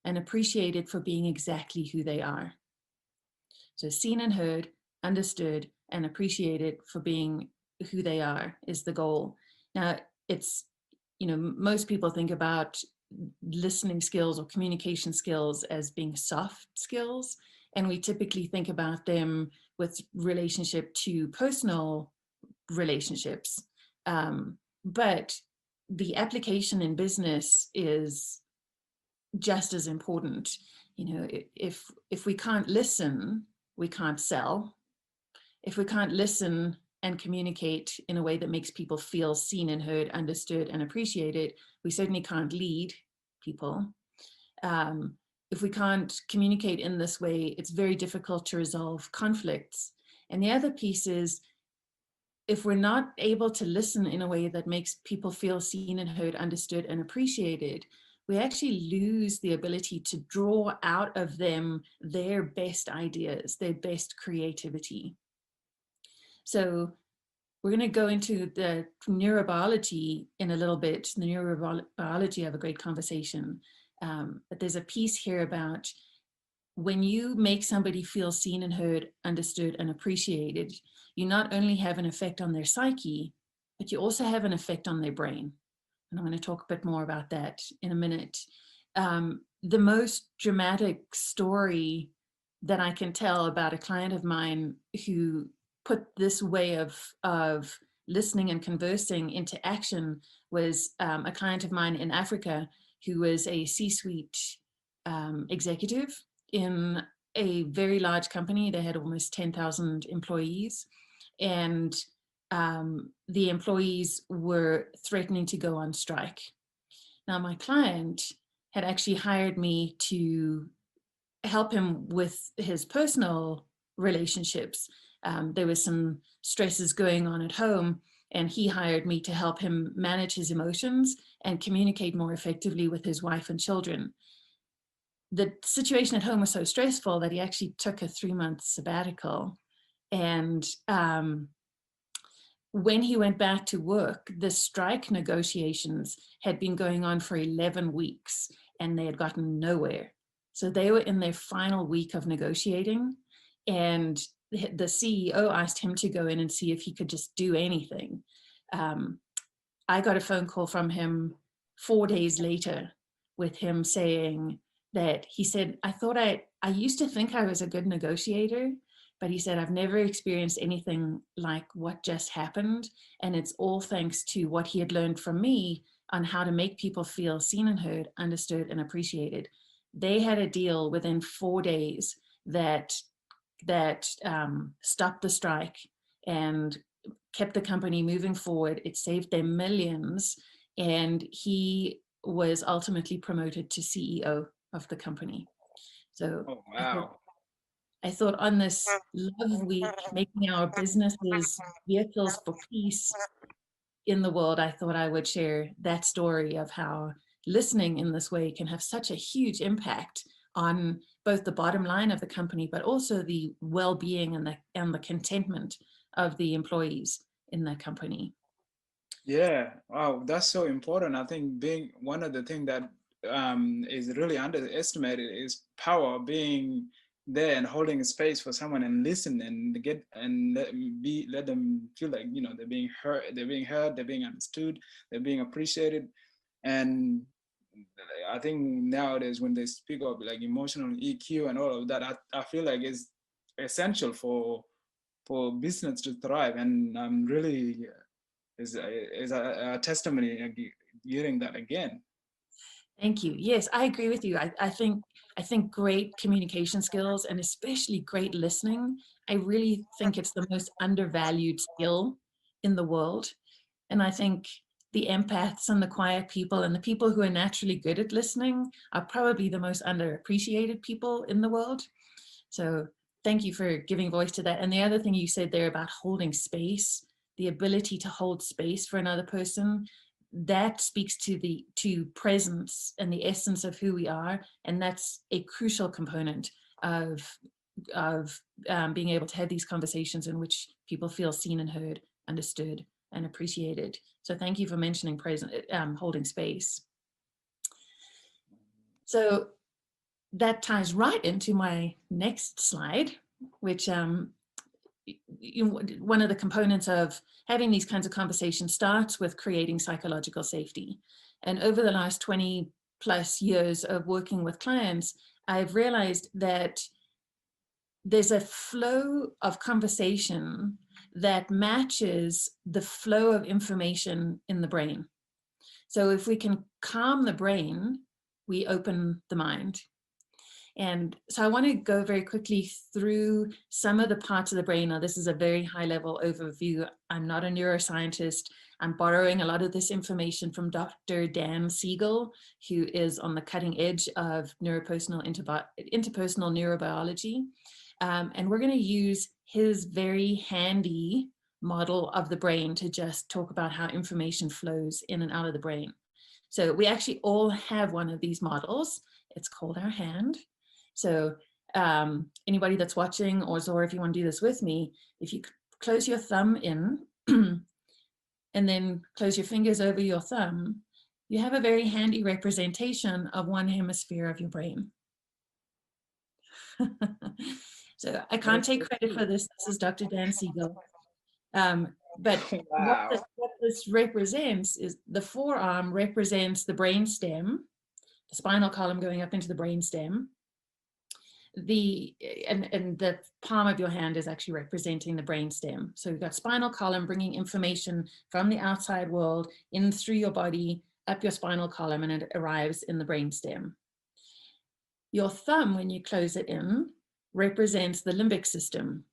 S4: and appreciated for being exactly who they are. So seen and heard, understood, and appreciated for being who they are is the goal. Now, it's, you know, most people think about listening skills or communication skills as being soft skills, and we typically think about them with relationship to personal relationships. But the application in business is just as important. You know, if we can't listen, we can't sell. If we can't listen and communicate in a way that makes people feel seen and heard, understood, and appreciated, we certainly can't lead people. If we can't communicate in this way, it's very difficult to resolve conflicts. And the other piece is, if we're not able to listen in a way that makes people feel seen and heard, understood, and appreciated, we actually lose the ability to draw out of them their best ideas, their best creativity. So we're going to go into the neurobiology in a little bit, the neurobiology of a great conversation. But there's a piece here about when you make somebody feel seen and heard, understood, and appreciated, you not only have an effect on their psyche, but you also have an effect on their brain. And I'm going to talk a bit more about that in a minute. The most dramatic story that I can tell about a client of mine who put this way of listening and conversing into action was a client of mine in Africa who was a C-suite executive in a very large company. They had almost 10,000 employees, and the employees were threatening to go on strike. Now, my client had actually hired me to help him with his personal relationships. There was some stresses going on at home, and he hired me to help him manage his emotions and communicate more effectively with his wife and children. The situation at home was so stressful that he actually took a 3-month sabbatical. And when he went back to work, the strike negotiations had been going on for 11 weeks and they had gotten nowhere. So they were in their final week of negotiating, and the CEO asked him to go in and see if he could just do anything. I got a phone call from him 4 days later with him saying that he said, I used to think I was a good negotiator, but he said, I've never experienced anything like what just happened. And it's all thanks to what he had learned from me on how to make people feel seen and heard, understood, and appreciated. They had a deal within 4 days that stopped the strike and kept the company moving forward. It saved them millions. And he was ultimately promoted to CEO of the company. So
S3: Oh, wow.
S4: I thought on this Love Week, making our businesses vehicles for peace in the world, I thought I would share that story of how listening in this way can have such a huge impact on both the bottom line of the company, but also the well-being and the contentment of the employees in the company.
S3: Yeah, wow, that's so important. I think being one of the things that is really underestimated is power, being there and holding space for someone and listen and let them feel like, you know, they're being heard, they're being understood, they're being appreciated. And I think nowadays when they speak of like emotional EQ and all of that, I feel like it's essential for business to thrive. And I'm really is a testimony hearing that again.
S4: Thank you. Yes, I agree with you. I think great communication skills and especially great listening, I really think it's the most undervalued skill in the world. And I think the empaths and the quiet people and the people who are naturally good at listening are probably the most underappreciated people in the world. So thank you for giving voice to that. And the other thing you said there about holding space, the ability to hold space for another person, that speaks to presence and the essence of who we are. And that's a crucial component of being able to have these conversations in which people feel seen and heard, understood and appreciated. So thank you for mentioning holding space. So that ties right into my next slide, which one of the components of having these kinds of conversations starts with creating psychological safety. And over the last 20 plus years of working with clients, I've realized that there's a flow of conversation that matches the flow of information in the brain. So if we can calm the brain, we open the mind. And so I want to go very quickly through some of the parts of the brain. Now, this is a very high level overview. I'm not a neuroscientist. I'm borrowing a lot of this information from Dr. Dan Siegel, who is on the cutting edge of interpersonal neurobiology. And we're going to use his very handy model of the brain to just talk about how information flows in and out of the brain. So we actually all have one of these models. It's called our hand. So anybody that's watching, or Zora, if you want to do this with me, if you close your thumb in and then close your fingers over your thumb, you have a very handy representation of one hemisphere of your brain. So I can't take credit for this. This is Dr. Dan Siegel. But
S3: Wow.
S4: what this represents is the forearm represents the brain stem, the spinal column going up into the brain stem. And the palm of your hand is actually representing the brain stem. So you've got spinal column bringing information from the outside world in through your body, up your spinal column, and it arrives in the brain stem. Your thumb, when you close it in, represents the limbic system.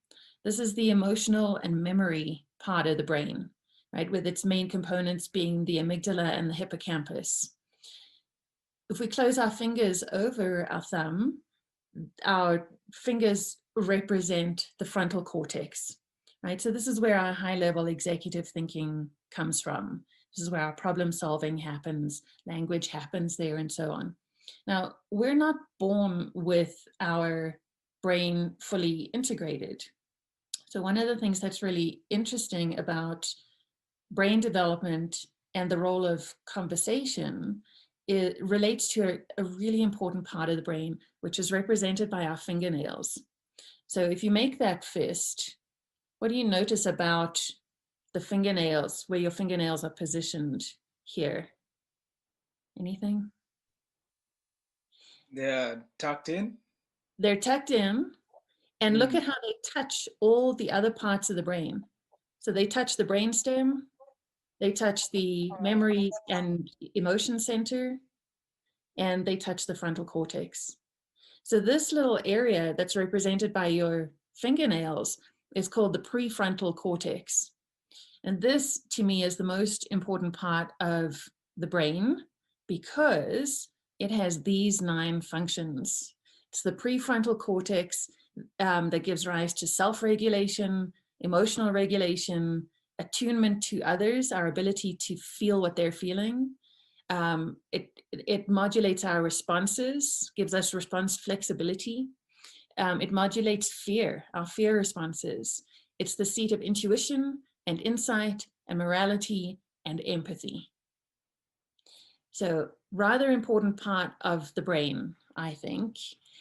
S4: This is the emotional and memory part of the brain, right? With its main components being the amygdala and the hippocampus. If we close our fingers over our thumb, our fingers represent the frontal cortex, right? So this is where our high-level executive thinking comes from. This is where our problem solving happens, language happens there, and so on. Now, we're not born with our brain fully integrated. So one of the things that's really interesting about brain development and the role of conversation, it relates to a really important part of the brain, which is represented by our fingernails. So if you make that fist, what do you notice about the fingernails, where your fingernails are positioned here? Anything?
S3: They're tucked in.
S4: They're tucked in, and look at how they touch all the other parts of the brain. So they touch the brainstem, they touch the memory and emotion center, and they touch the frontal cortex. So this little area that's represented by your fingernails is called the prefrontal cortex. And this, to me, is the most important part of the brain because it has these 9 functions. It's the prefrontal cortex that gives rise to self-regulation, emotional regulation, attunement to others, our ability to feel what they're feeling. It modulates our responses, gives us response flexibility. It modulates fear, our fear responses. It's the seat of intuition and insight and morality and empathy. So rather important part of the brain, I think.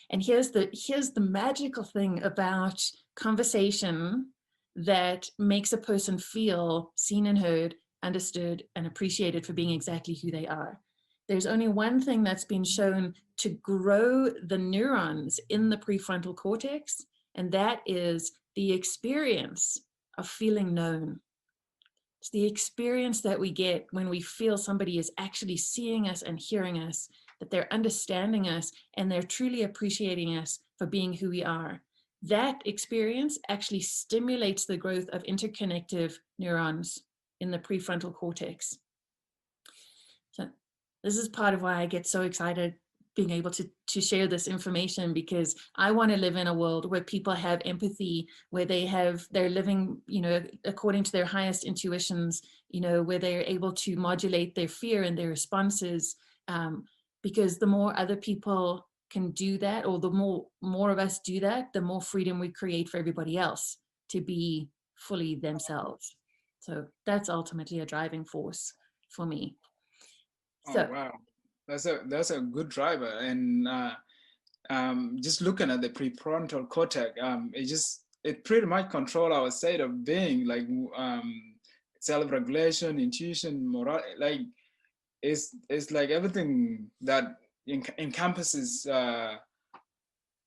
S4: And here's the magical thing about conversation that makes a person feel seen and heard, understood, and appreciated for being exactly who they are. There's only one thing that's been shown to grow the neurons in the prefrontal cortex, and that is the experience of feeling known. It's the experience that we get when we feel somebody is actually seeing us and hearing us, that they're understanding us, and they're truly appreciating us for being who we are. That experience actually stimulates the growth of interconnective neurons in the prefrontal cortex. This is part of why I get so excited being able to share this information, because I want to live in a world where people have empathy, where they're living, you know, according to their highest intuitions, you know, where they're able to modulate their fear and their responses. Because the more other people can do that, or the more of us do that, the more freedom we create for everybody else to be fully themselves. So that's ultimately a driving force for me.
S3: Oh
S4: So
S3: wow, that's a good driver. And just looking at the prefrontal cortex, it pretty much control our state of being, like self-regulation, intuition, moral. Like it's like everything that encompasses our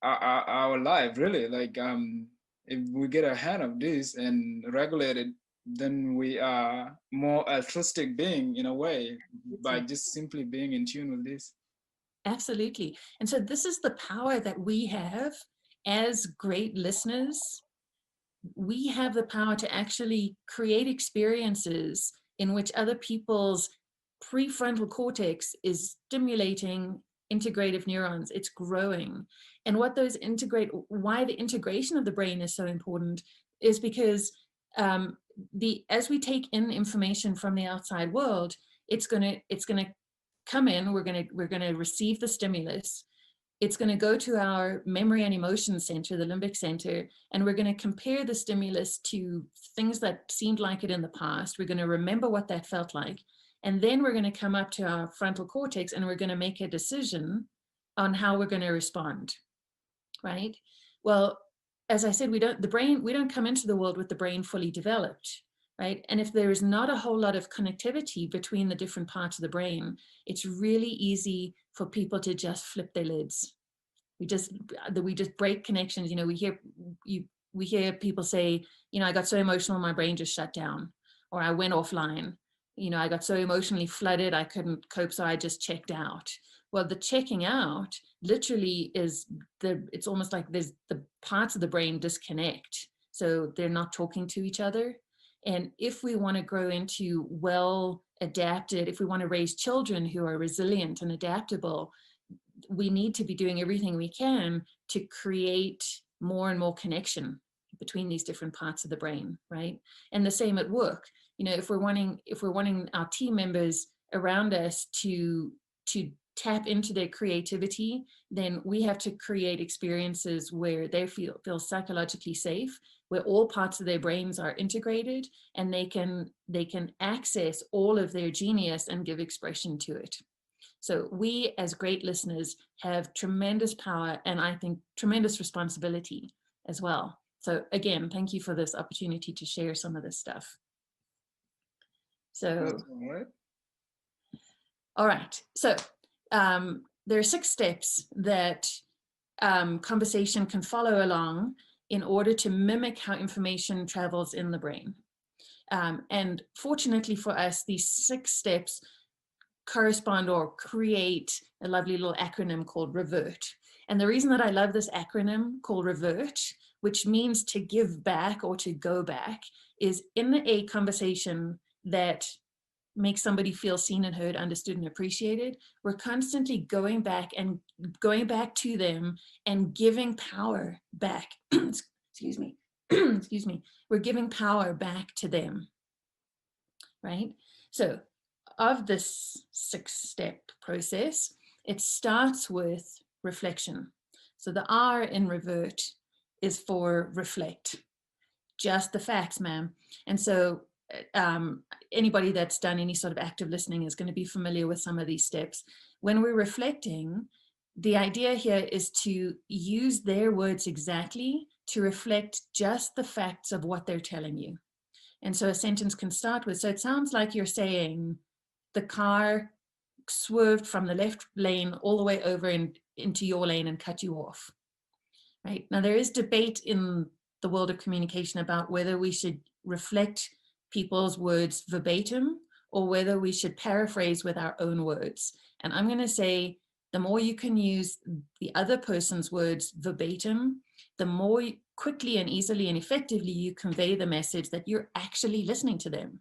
S3: life, really. Like if we get a hand of this and regulate it, then we are more altruistic being in a way, by just simply being in tune with this.
S4: absolutely. And so this is the power that we have as great listeners. We have the power to actually create experiences in which other people's prefrontal cortex is stimulating integrative neurons. It's growing. And why the integration of the brain is so important is because as we take in information from the outside world, it's gonna come in. We're gonna receive the stimulus. It's going to go to our memory and emotion center, the limbic center, and we're going to compare the stimulus to things that seemed like it in the past. We're going to remember what that felt like. And then we're going to come up to our frontal cortex and we're going to make a decision on how we're going to respond, right? Well, as I said, we don't come into the world with the brain fully developed, right? And if there is not a whole lot of connectivity between the different parts of the brain, it's really easy for people to just flip their lids. We just break connections. You know, we hear people say, you know, I got so emotional, my brain just shut down, or I went offline. You know, I got so emotionally flooded, I couldn't cope, so I just checked out. Well, the checking out literally it's almost like there's the parts of the brain disconnect. So they're not talking to each other. And if we want to grow into well adapted, if we want to raise children who are resilient and adaptable, we need to be doing everything we can to create more and more connection between these different parts of the brain, right? And the same at work. You know, if we're wanting our team members around us to tap into their creativity, then we have to create experiences where they feel psychologically safe, where all parts of their brains are integrated and they can access all of their genius and give expression to it. So we as great listeners have tremendous power, and I think tremendous responsibility as well. So again, thank you for this opportunity to share some of this stuff. So, all right. So there are 6 steps that conversation can follow along in order to mimic how information travels in the brain. And fortunately for us, these 6 steps correspond or create a lovely little acronym called REVERT. And the reason that I love this acronym called REVERT, which means to give back or to go back, is in a conversation that makes somebody feel seen and heard, understood and appreciated, we're constantly going back to them and giving power back. Excuse me. Excuse me. We're giving power back to them, right? So of this 6-step process, it starts with reflection. So the R in REVERT is for reflect. Just the facts, ma'am. And so anybody that's done any sort of active listening is going to be familiar with some of these steps. When we're reflecting, the idea here is to use their words exactly to reflect just the facts of what they're telling you. And so a sentence can start with, so it sounds like you're saying the car swerved from the left lane all the way over into your lane and cut you off. Right? Now, there is debate in the world of communication about whether we should reflect people's words verbatim or whether we should paraphrase with our own words. And I'm going to say the more you can use the other person's words verbatim, the more quickly and easily and effectively you convey the message that you're actually listening to them.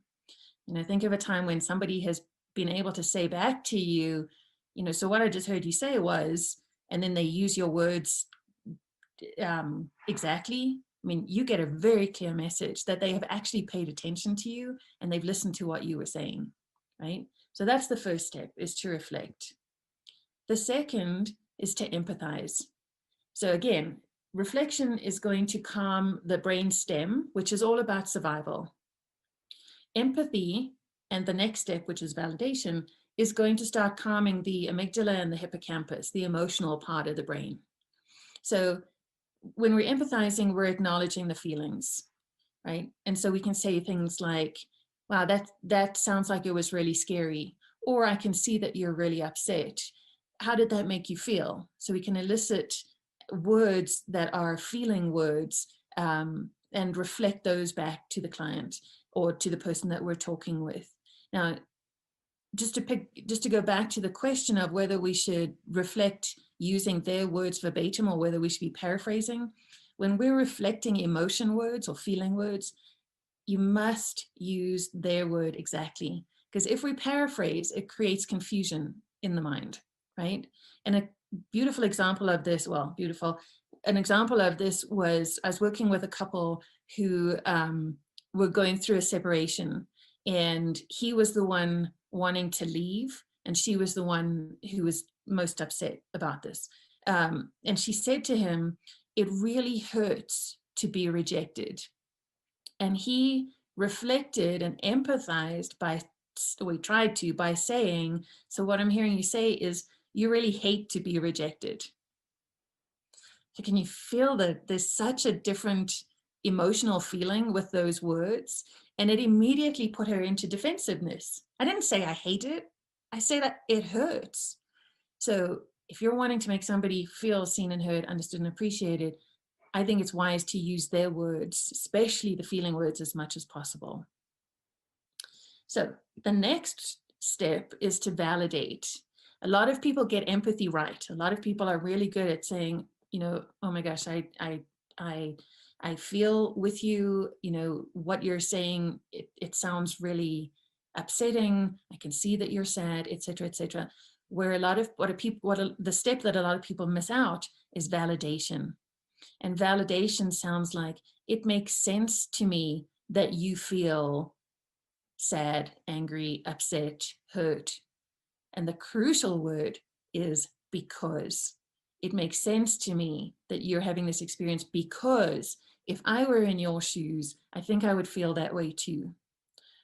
S4: You know, think of a time when somebody has being able to say back to you, you know, so what I just heard you say was, and then they use your words exactly. I mean, you get a very clear message that they have actually paid attention to you and they've listened to what you were saying, right? So that's the first step, is to reflect. The second is to empathize. So again, reflection is going to calm the brain stem, which is all about survival. Empathy, and the next step, which is validation, is going to start calming the amygdala and the hippocampus, the emotional part of the brain. So when we're empathizing, we're acknowledging the feelings, right? And so we can say things like, wow, that sounds like it was really scary, or I can see that you're really upset. How did that make you feel? So we can elicit words that are feeling words, and reflect those back to the client or to the person that we're talking with. Now, just to go back to the question of whether we should reflect using their words verbatim or whether we should be paraphrasing, when we're reflecting emotion words or feeling words, you must use their word exactly. Because if we paraphrase, it creates confusion in the mind, right? And a beautiful example of this, an example of this was, I was working with a couple who were going through a separation, and he was the one wanting to leave, and she was the one who was most upset about this. And she said to him, "It really hurts to be rejected." And he reflected and empathized by saying, "So what I'm hearing you say is you really hate to be rejected." So can you feel that there's such a different emotional feeling with those words? And it immediately put her into defensiveness. I didn't say I hate it. I say that it hurts. So if you're wanting to make somebody feel seen and heard, understood and appreciated, I think it's wise to use their words, especially the feeling words, as much as possible. So the next step is to validate. A lot of people get empathy right. A lot of people are really good at saying, you know, oh my gosh, I feel with you, you know, what you're saying, it sounds really upsetting. I can see that you're sad, etc., etc. Where a lot of the step that a lot of people miss out is validation. And validation sounds like, it makes sense to me that you feel sad, angry, upset, hurt. And the crucial word is because. It makes sense to me that you're having this experience because if I were in your shoes, I think I would feel that way too.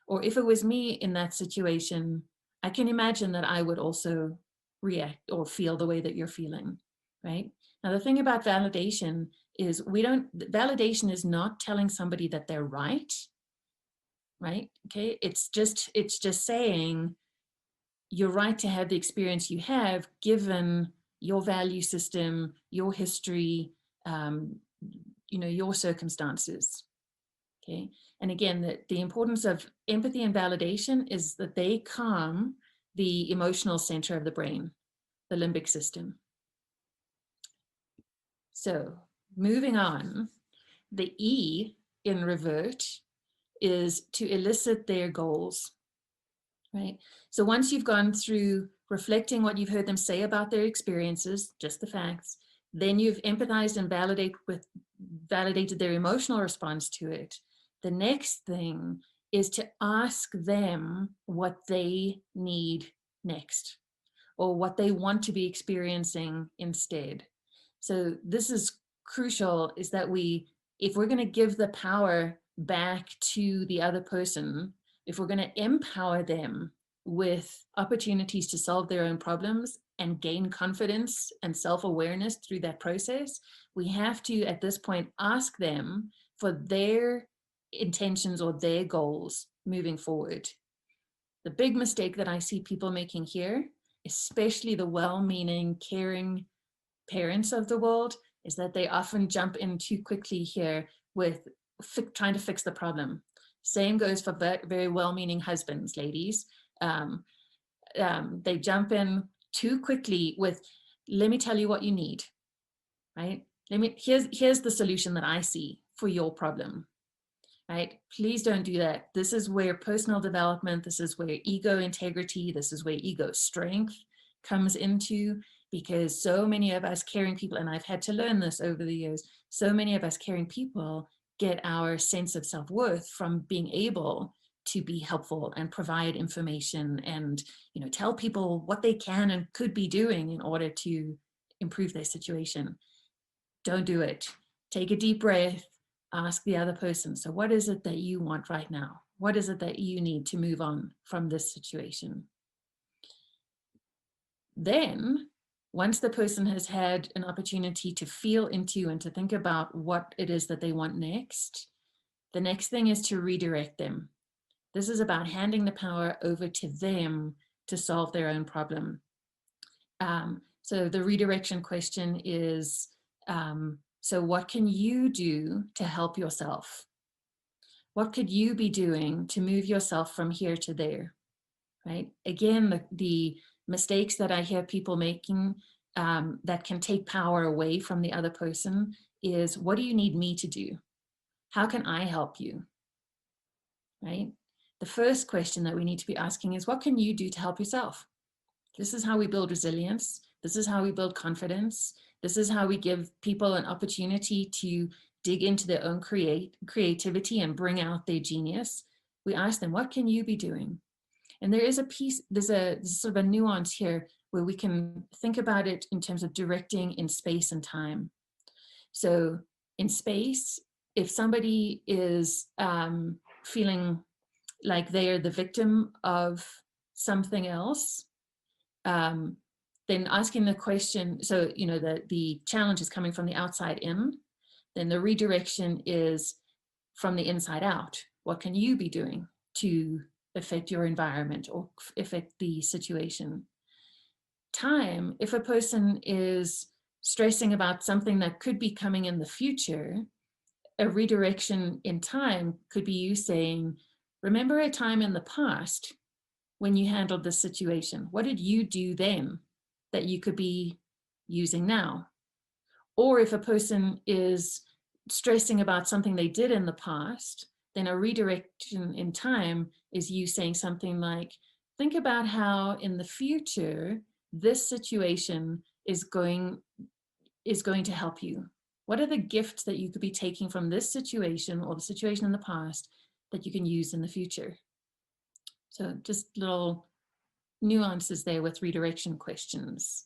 S4: Or if it was me in that situation, I can imagine that I would also react or feel the way that you're feeling, right? Now, the thing about validation is validation is not telling somebody that they're right? Okay, it's just saying you're right to have the experience you have given your value system, your history, you know, your circumstances. Okay, and again, the importance of empathy and validation is that they calm the emotional center of the brain, the limbic system. So moving on, the E in revert is to elicit their goals, right? So once you've gone through reflecting what you've heard them say about their experiences, just the facts, then you've empathized and validated their emotional response to it. The next thing is to ask them what they need next, or what they want to be experiencing instead. So this is crucial, is that if we're going to give the power back to the other person, if we're going to empower them with opportunities to solve their own problems and gain confidence and self-awareness through that process, we have to, at this point, ask them for their intentions or their goals moving forward. The big mistake that I see people making here, especially the well-meaning, caring parents of the world, is that they often jump in too quickly here with trying to fix the problem. Same goes for very well-meaning husbands, ladies. They jump in too quickly with, let me tell you what you need, right? Here's the solution that I see for your problem, right? Please don't do that. This is where personal development, this is where ego integrity, this is where ego strength comes into, because so many of us caring people, and I've had to learn this over the years, so many of us caring people get our sense of self-worth from being able to be helpful and provide information and, you know, tell people what they can and could be doing in order to improve their situation. Don't do it. Take a deep breath, ask the other person, so what is it that you want right now? What is it that you need to move on from this situation? Then, once the person has had an opportunity to feel into and to think about what it is that they want next, the next thing is to redirect them. This is about handing the power over to them to solve their own problem. So the redirection question is, so what can you do to help yourself? What could you be doing to move yourself from here to there, right? Again, the mistakes that I hear people making that can take power away from the other person is, what do you need me to do? How can I help you, right? The first question that we need to be asking is, what can you do to help yourself? This is how we build resilience. This is how we build confidence. This is how we give people an opportunity to dig into their own creativity and bring out their genius. We ask them, what can you be doing? And there is a piece, there's sort of a nuance here where we can think about it in terms of directing in space and time. So in space, if somebody is feeling like they are the victim of something else, then asking the question, so, you know, the challenge is coming from the outside in, then the redirection is from the inside out. What can you be doing to affect your environment or affect the situation? Time, if a person is stressing about something that could be coming in the future, a redirection in time could be you saying, remember a time in the past when you handled this situation? What did you do then that you could be using now? Or if a person is stressing about something they did in the past, then a redirection in time is you saying something like, think about how in the future, this situation is going to help you. What are the gifts that you could be taking from this situation or the situation in the past that you can use in the future? So just little nuances there with redirection questions.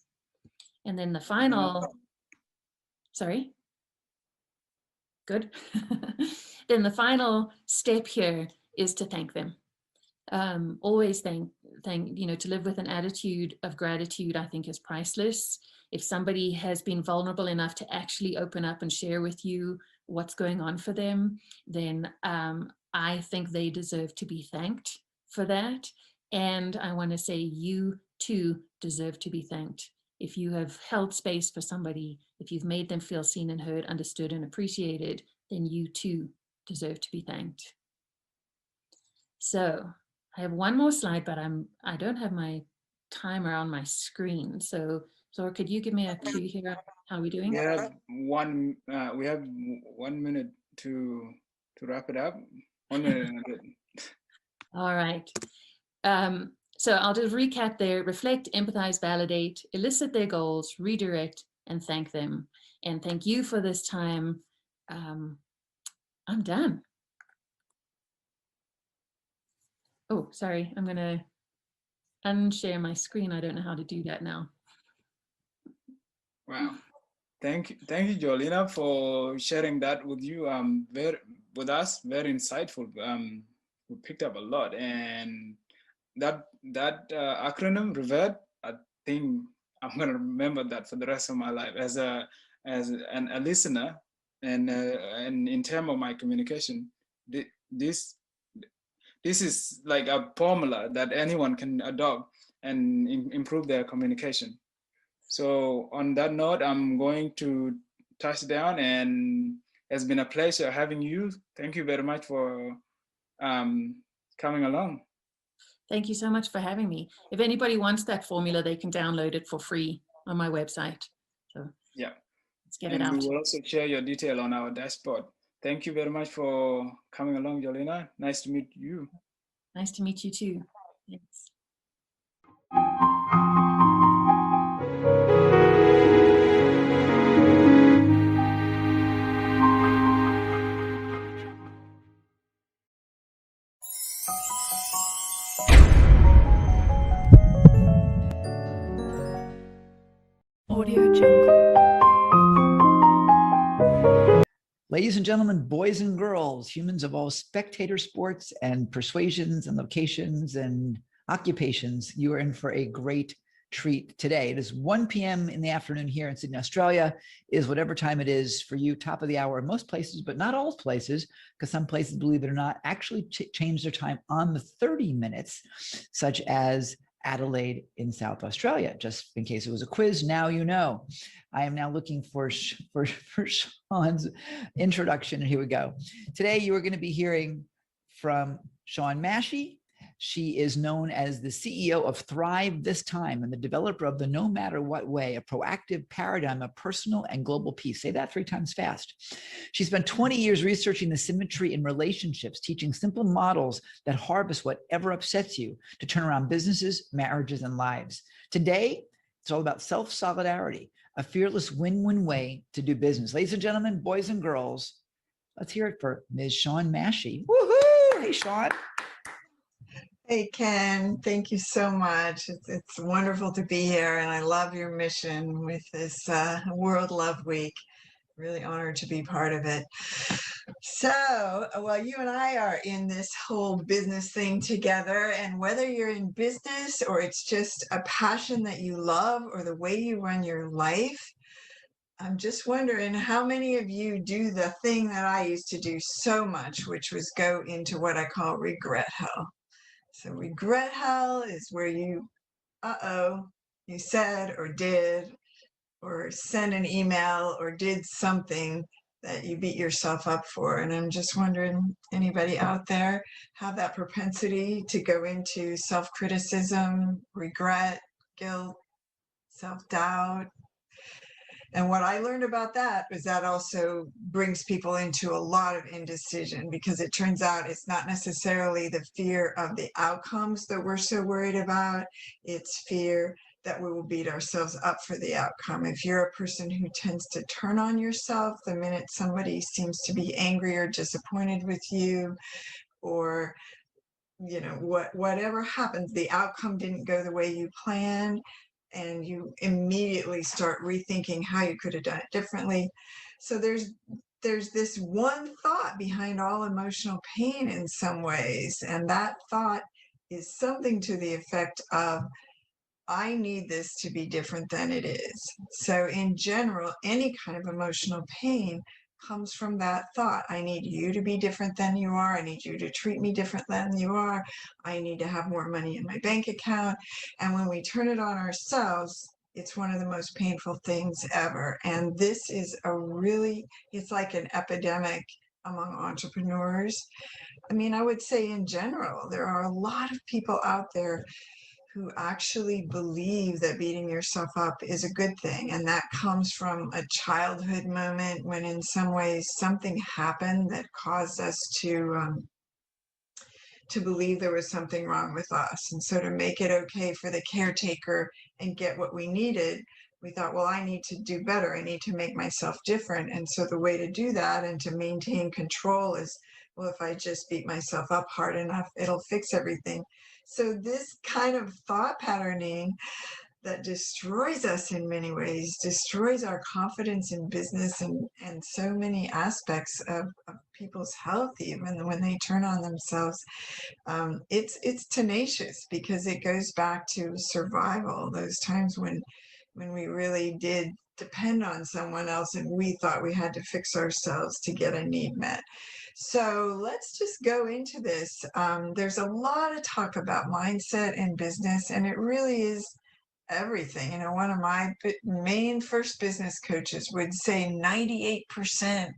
S4: And then the final, sorry, good. Then the final step here is to thank them. Always thank, you know, to live with an attitude of gratitude, I think is priceless. If somebody has been vulnerable enough to actually open up and share with you what's going on for them, then I think they deserve to be thanked for that. And I want to say you too deserve to be thanked. If you have held space for somebody, if you've made them feel seen and heard, understood and appreciated, then you too deserve to be thanked. So I have one more slide, but I don't have my timer on my screen. So Zora, could you give me a cue here? How are we doing?
S3: We have 1 minute to wrap it up. 1 minute and a bit.
S4: All right. So I'll just recap there: reflect, empathize, validate, elicit their goals, redirect, and thank them. And thank you for this time. I'm done. Oh, sorry, I'm gonna unshare my screen. I don't know how to do that now.
S3: Wow. Thank you, Jolina, for sharing that with you. With us, very insightful. We picked up a lot, and that acronym REVERT, I think I'm gonna remember that for the rest of my life as a listener, and in terms of my communication. This is like a formula that anyone can adopt and improve their communication. So on that note, I'm going to touch down, and it's been a pleasure having you. Thank you very much for coming along.
S4: Thank you so much for having me. If anybody wants that formula, they can download it for free on my website. So
S3: yeah,
S4: let's get it out.
S3: And we will also share your detail on our dashboard. Thank you very much for coming along, Jolina. Nice to meet you.
S4: Nice to meet you too. Thanks.
S5: Audio Jungle.
S1: Ladies and gentlemen, boys and girls, humans of all spectator sports and persuasions and locations and occupations, you are in for a great treat today. It is 1 p.m. in the afternoon here in Sydney, Australia. It is whatever time it is for you, top of the hour in most places, but not all places, because some places, believe it or not, actually change their time on the 30 minutes, such as Adelaide in South Australia. Just in case it was a quiz, now you know. I am now looking for Sean's introduction, and here we go. Today, you are going to be hearing from Sean Massey. She is known as the CEO of Thrive This Time and the developer of the No Matter What Way, a proactive paradigm of personal and global peace. Say that 3 times fast. She spent 20 years researching the symmetry in relationships, teaching simple models that harvest whatever upsets you to turn around businesses, marriages, and lives. Today, it's all about self-solidarity, a fearless win-win way to do business. Ladies and gentlemen, boys and girls, let's hear it for Ms. Sean Massey. Woohoo! Hey, Sean.
S6: Hey, Ken, thank you so much. It's wonderful to be here, and I love your mission with this World Love Week. Really honored to be part of it. So, well, you and I are in this whole business thing together, and whether you're in business or it's just a passion that you love or the way you run your life, I'm just wondering how many of you do the thing that I used to do so much, which was go into what I call regret hell. So regret hell is where you said or did or sent an email or did something that you beat yourself up for. And I'm just wondering, anybody out there have that propensity to go into self-criticism, regret, guilt, self-doubt? And what I learned about that is that also brings people into a lot of indecision, because it turns out it's not necessarily the fear of the outcomes that we're so worried about. It's fear that we will beat ourselves up for the outcome. If you're a person who tends to turn on yourself the minute somebody seems to be angry or disappointed with you, or whatever happens, the outcome didn't go the way you planned, and you immediately start rethinking how you could have done it differently. So there's this one thought behind all emotional pain in some ways, and that thought is something to the effect of, I need this to be different than it is. So in general, any kind of emotional pain comes from that thought. I need you to be different than you are. I need you to treat me different than you are. I need to have more money in my bank account. And when we turn it on ourselves, it's one of the most painful things ever. And this is it's like an epidemic among entrepreneurs. I mean, I would say in general, there are a lot of people out there who actually believe that beating yourself up is a good thing. And that comes from a childhood moment when in some ways something happened that caused us to believe there was something wrong with us. And so to make it okay for the caretaker and get what we needed, we thought, well, I need to do better. I need to make myself different. And so the way to do that and to maintain control is, well, if I just beat myself up hard enough, it'll fix everything. So this kind of thought patterning that destroys us in many ways, destroys our confidence in business and so many aspects of people's health, even when they turn on themselves. It's tenacious because it goes back to survival, those times when we really did depend on someone else and we thought we had to fix ourselves to get a need met. So let's just go into this. There's a lot of talk about mindset in business, and it really is everything. One of my main first business coaches would say 98%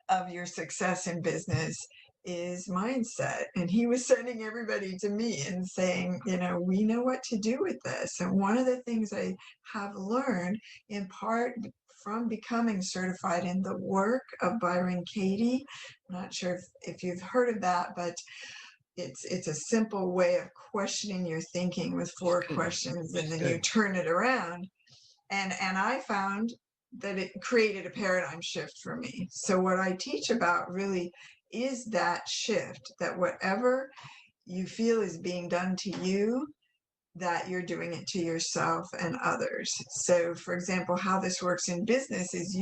S6: of your success in business is mindset. And he was sending everybody to me and saying, we know what to do with this. And one of the things I have learned in part from becoming certified in the work of Byron Katie, I'm not sure if you've heard of that, but it's a simple way of questioning your thinking with 4 questions, and then you turn it around. And I found that it created a paradigm shift for me. So what I teach about really is that shift, that whatever you feel is being done to you, that you're doing it to yourself and others. So for example, how this works in business is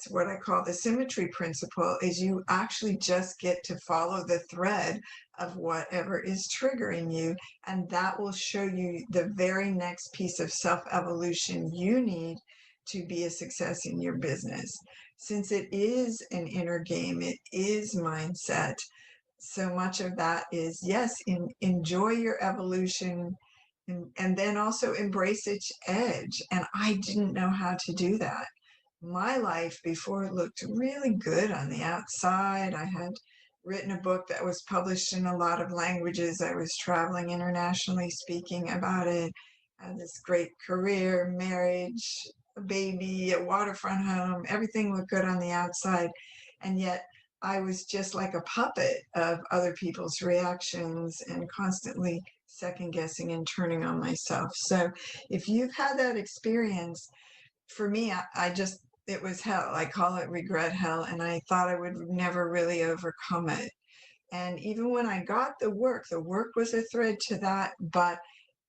S6: what I call the symmetry principle is you actually just get to follow the thread of whatever is triggering you, and that will show you the very next piece of self-evolution you need to be a success in your business. Since it is an inner game, it is mindset. So much of that is, yes, enjoy your evolution, and then also embrace its edge. And I didn't know how to do that. My life before looked really good on the outside. I had written a book that was published in a lot of languages. I was traveling internationally speaking about it. I had this great career, marriage, a baby, a waterfront home. Everything looked good on the outside. And yet I was just like a puppet of other people's reactions and constantly second guessing and turning on myself. So if you've had that experience, for me, it was hell. I call it regret hell. And I thought I would never really overcome it. And even when I got the work was a thread to that. But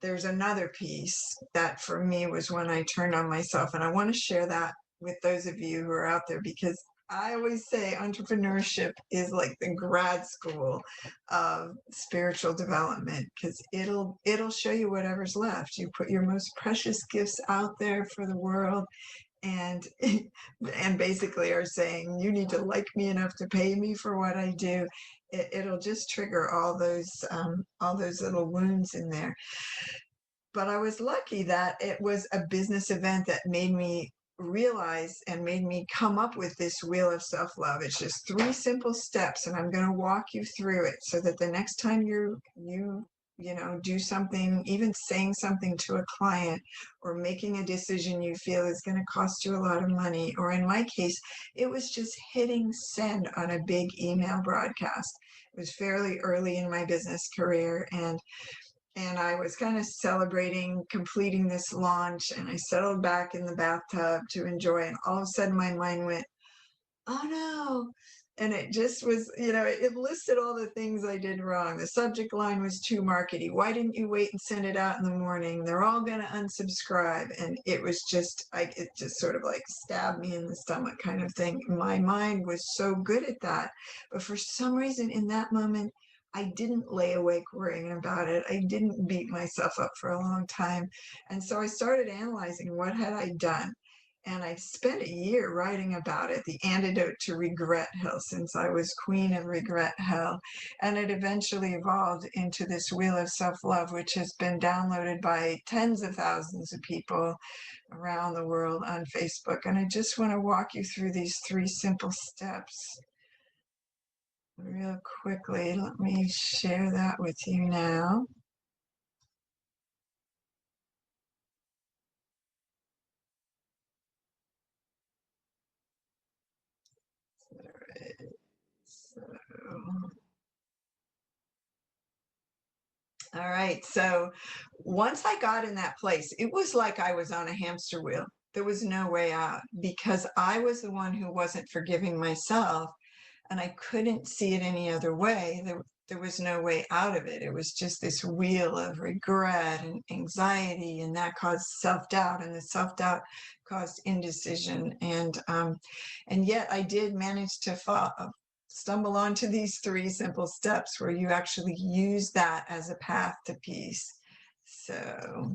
S6: there's another piece that for me was when I turned on myself. And I want to share that with those of you who are out there, because I always say entrepreneurship is like the grad school of spiritual development, because it'll show you whatever's left. You put your most precious gifts out there for the world, and basically are saying you need to like me enough to pay me for what I do. It'll just trigger all those little wounds in there. But I was lucky that it was a business event that made me realize and made me come up with this wheel of self-love. It's just 3 simple steps, and I'm going to walk you through it so that the next time you do something, even saying something to a client or making a decision you feel is going to cost you a lot of money, or in my case, it was just hitting send on a big email broadcast. It was fairly early in my business career, and I was kind of celebrating completing this launch, and I settled back in the bathtub to enjoy, and all of a sudden my mind went, oh no. And it just was, it listed all the things I did wrong. The subject line was too markety. Why didn't you wait and send it out in the morning? They're all going to unsubscribe. And it was just, it just sort of like stabbed me in the stomach kind of thing. My mind was so good at that. But for some reason in that moment, I didn't lay awake worrying about it. I didn't beat myself up for a long time. And so I started analyzing what had I done. And I spent a year writing about it, the antidote to regret hell, since I was queen of regret hell. And it eventually evolved into this wheel of self-love, which has been downloaded by tens of thousands of people around the world on Facebook. And I just want to walk you through these 3 simple steps real quickly. Let me share that with you now. All right. So once I got in that place, it was like I was on a hamster wheel. There was no way out, because I was the one who wasn't forgiving myself, and I couldn't see it any other way. There was no way out of it. It was just this wheel of regret and anxiety, and that caused self-doubt, and the self-doubt caused indecision. And yet I did manage to stumble onto these 3 simple steps where you actually use that as a path to peace. So,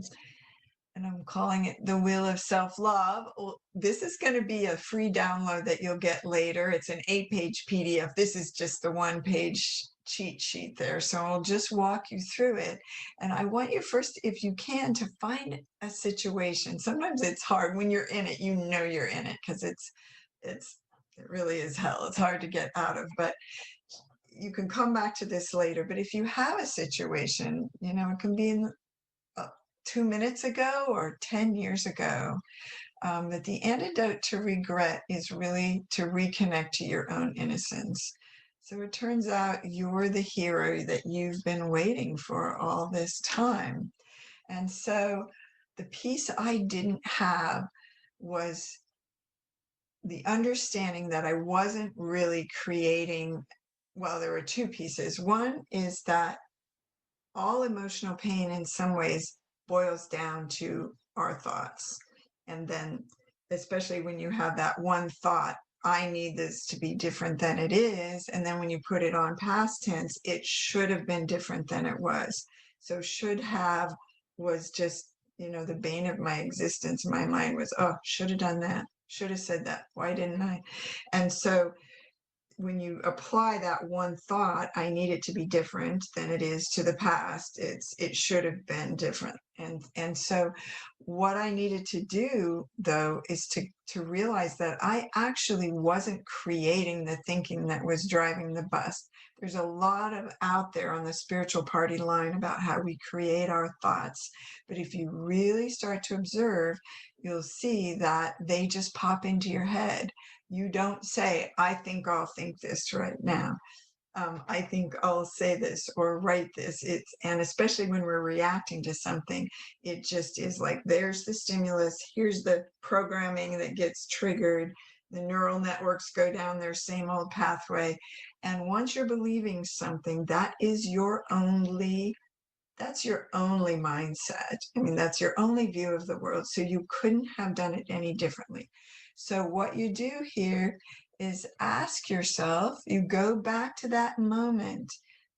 S6: and I'm calling it the Wheel of Self-Love. This is going to be a free download that you'll get later. It's an 8-page PDF. This is just the 1-page cheat sheet there. So I'll just walk you through it. And I want you first, if you can, to find a situation. Sometimes it's hard when you're in it, you're in it, because it really is hell. It's hard to get out of, but you can come back to this later, but if you have a situation, you know, it can be in 2 minutes ago or 10 years ago, that the antidote to regret is really to reconnect to your own innocence. So it turns out you're the hero that you've been waiting for all this time. And so the piece I didn't have was the understanding that I wasn't really creating. Well, there were two pieces. One is that all emotional pain in some ways boils down to our thoughts. And then, especially when you have that one thought, I need this to be different than it is. And then when you put it on past tense, it should have been different than it was. So should have was just, you know, the bane of my existence. My mind was, oh, should have done that. Should have said that. Why didn't I? And so when you apply that one thought, I need it to be different than it is to the past. It should have been different. And so what I needed to do though is to realize that I actually wasn't creating the thinking that was driving the bus. There's a lot of out there on the spiritual party line about how we create our thoughts. But if you really start to observe, you'll see that they just pop into your head. You don't say, I think I'll think this right now. I think I'll say this or write this. And especially when we're reacting to something, it just is like, there's the stimulus, here's the programming that gets triggered. The neural networks go down their same old pathway. And once you're believing something, that's your only mindset. I mean, that's your only view of the world. So you couldn't have done it any differently. So what you do here is ask yourself, you go back to that moment.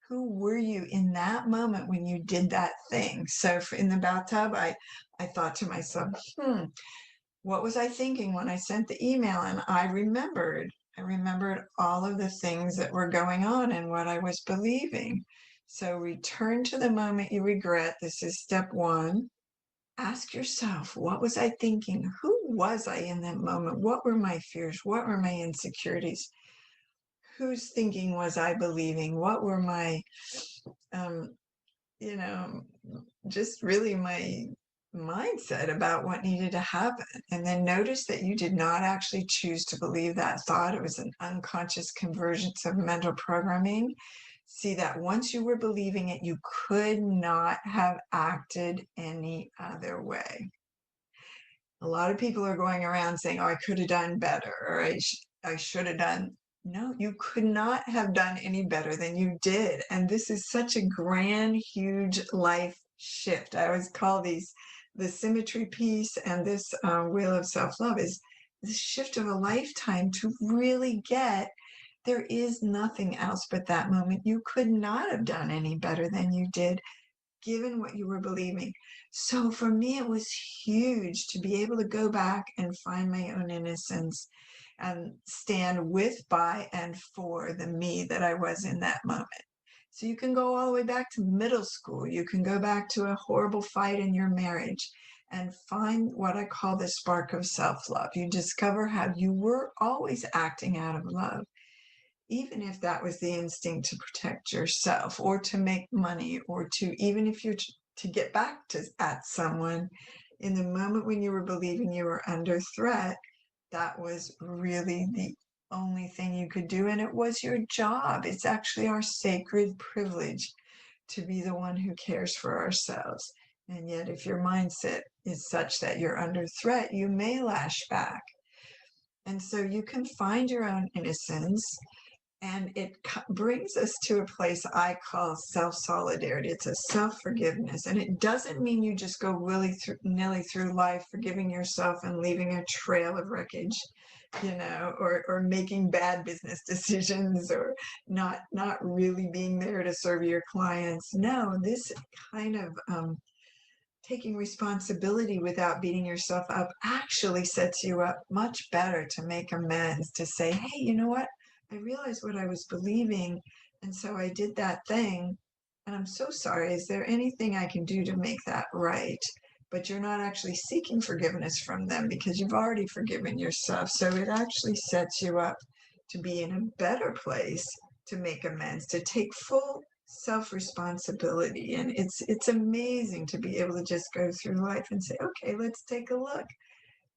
S6: Who were you in that moment when you did that thing? So in the bathtub, I thought to myself, what was I thinking when I sent the email? And I remembered all of the things that were going on and what I was believing. So return to the moment you regret. This is step one. Ask yourself, what was I thinking? Who was I in that moment? What were my fears? What were my insecurities? Whose thinking was I believing? What were my, just really my mindset about what needed to happen? And then notice that you did not actually choose to believe that thought. It was an unconscious convergence of mental programming. See that once you were believing it, you could not have acted any other way. A lot of people are going around saying, oh, I could have done better, or I should have done. No, you could not have done any better than you did. And this is such a grand, huge life shift. I always call these the symmetry piece, and this wheel of self-love is the shift of a lifetime to really get there is nothing else but that moment. You could not have done any better than you did, given what you were believing. So for me, it was huge to be able to go back and find my own innocence and stand with, by, and for the me that I was in that moment. So you can go all the way back to middle school. You can go back to a horrible fight in your marriage and find what I call the spark of self-love. You discover how you were always acting out of love, even if that was the instinct to protect yourself or to make money, or to, even if you're to get back at someone in the moment when you were believing you were under threat, that was really the only thing you could do. And it was your job. It's actually our sacred privilege to be the one who cares for ourselves. And yet, if your mindset is such that you're under threat, you may lash back. And so you can find your own innocence. And it brings us to a place I call self-solidarity. It's a self-forgiveness. And it doesn't mean you just go willy-nilly through life forgiving yourself and leaving a trail of wreckage, or making bad business decisions, or not really being there to serve your clients. No, this kind of taking responsibility without beating yourself up actually sets you up much better to make amends, to say, hey, you know what? I realized what I was believing, and so I did that thing, and I'm so sorry. Is there anything I can do to make that right? But you're not actually seeking forgiveness from them because you've already forgiven yourself. So it actually sets you up to be in a better place to make amends, to take full self-responsibility. And it's amazing to be able to just go through life and say, okay, let's take a look.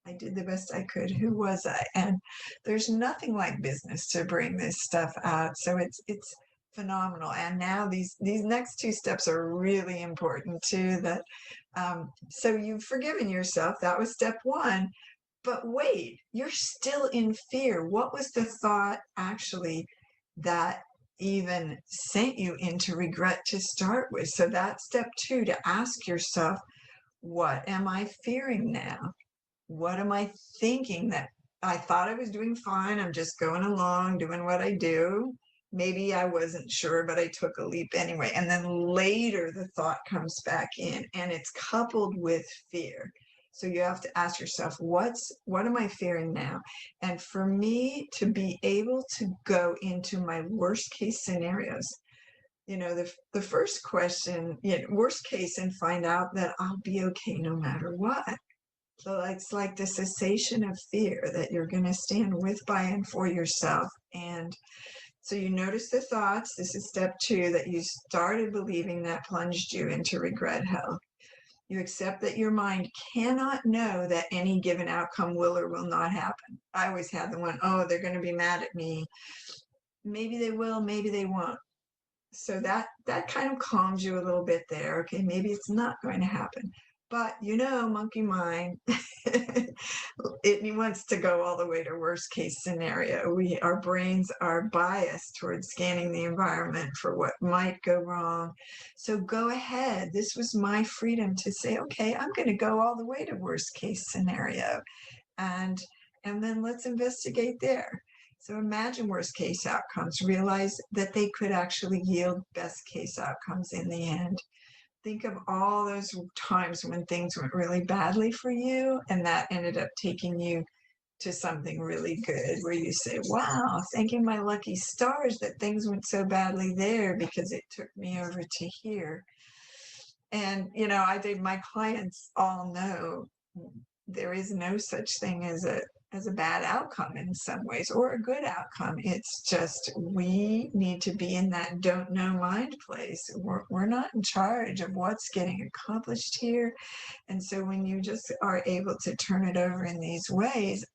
S6: I did the best I could. Who was I? And there's nothing like business to bring this stuff out. So it's phenomenal. And now these next two steps are really important too. That so you've forgiven yourself. That was step one. But wait, you're still in fear. What was the thought actually that even sent you into regret to start with? So that's step two, to ask yourself, what am I fearing now? What am I thinking that I thought I was doing fine? I'm just going along, doing what I do. Maybe I wasn't sure, but I took a leap anyway. And then later the thought comes back in and it's coupled with fear. So you have to ask yourself, what am I fearing now? And for me to be able to go into my worst case scenarios, the first question, worst case, and find out that I'll be okay no matter what. So it's like the cessation of fear that you're going to stand with, by, and for yourself. And so you notice the thoughts. This is step two, that you started believing that plunged you into regret hell. You accept that your mind cannot know that any given outcome will or will not happen. I always had the one, oh, they're going to be mad at me. Maybe they will, maybe they won't. So that kind of calms you a little bit there. Okay, maybe it's not going to happen. But monkey mind, it wants to go all the way to worst case scenario. Our brains are biased towards scanning the environment for what might go wrong. So go ahead. This was my freedom to say, okay, I'm going to go all the way to worst case scenario. And then let's investigate there. So imagine worst case outcomes. Realize that they could actually yield best case outcomes in the end. Think of all those times when things went really badly for you and that ended up taking you to something really good, where you say, wow, thanking my lucky stars that things went so badly there, because it took me over to here. And, I think my clients all know there is no such thing as a bad outcome in some ways, or a good outcome. It's just we need to be in that don't know mind place. We're not in charge of what's getting accomplished here. And so when you just are able to turn it over in these ways,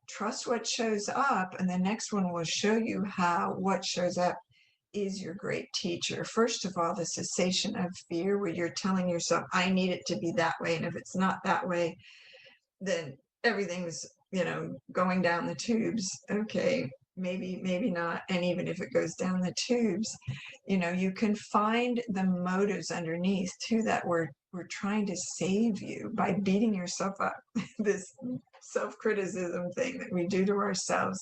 S6: trust what shows up, and the next one will show you how what shows up is your great teacher. First of all, the cessation of fear, where you're telling yourself, I need it to be that way. And if it's not that way, then everything's going down the tubes. Okay, maybe not. And even if it goes down the tubes, you can find the motives underneath too, that we're trying to save you by beating yourself up. This self-criticism thing that we do to ourselves,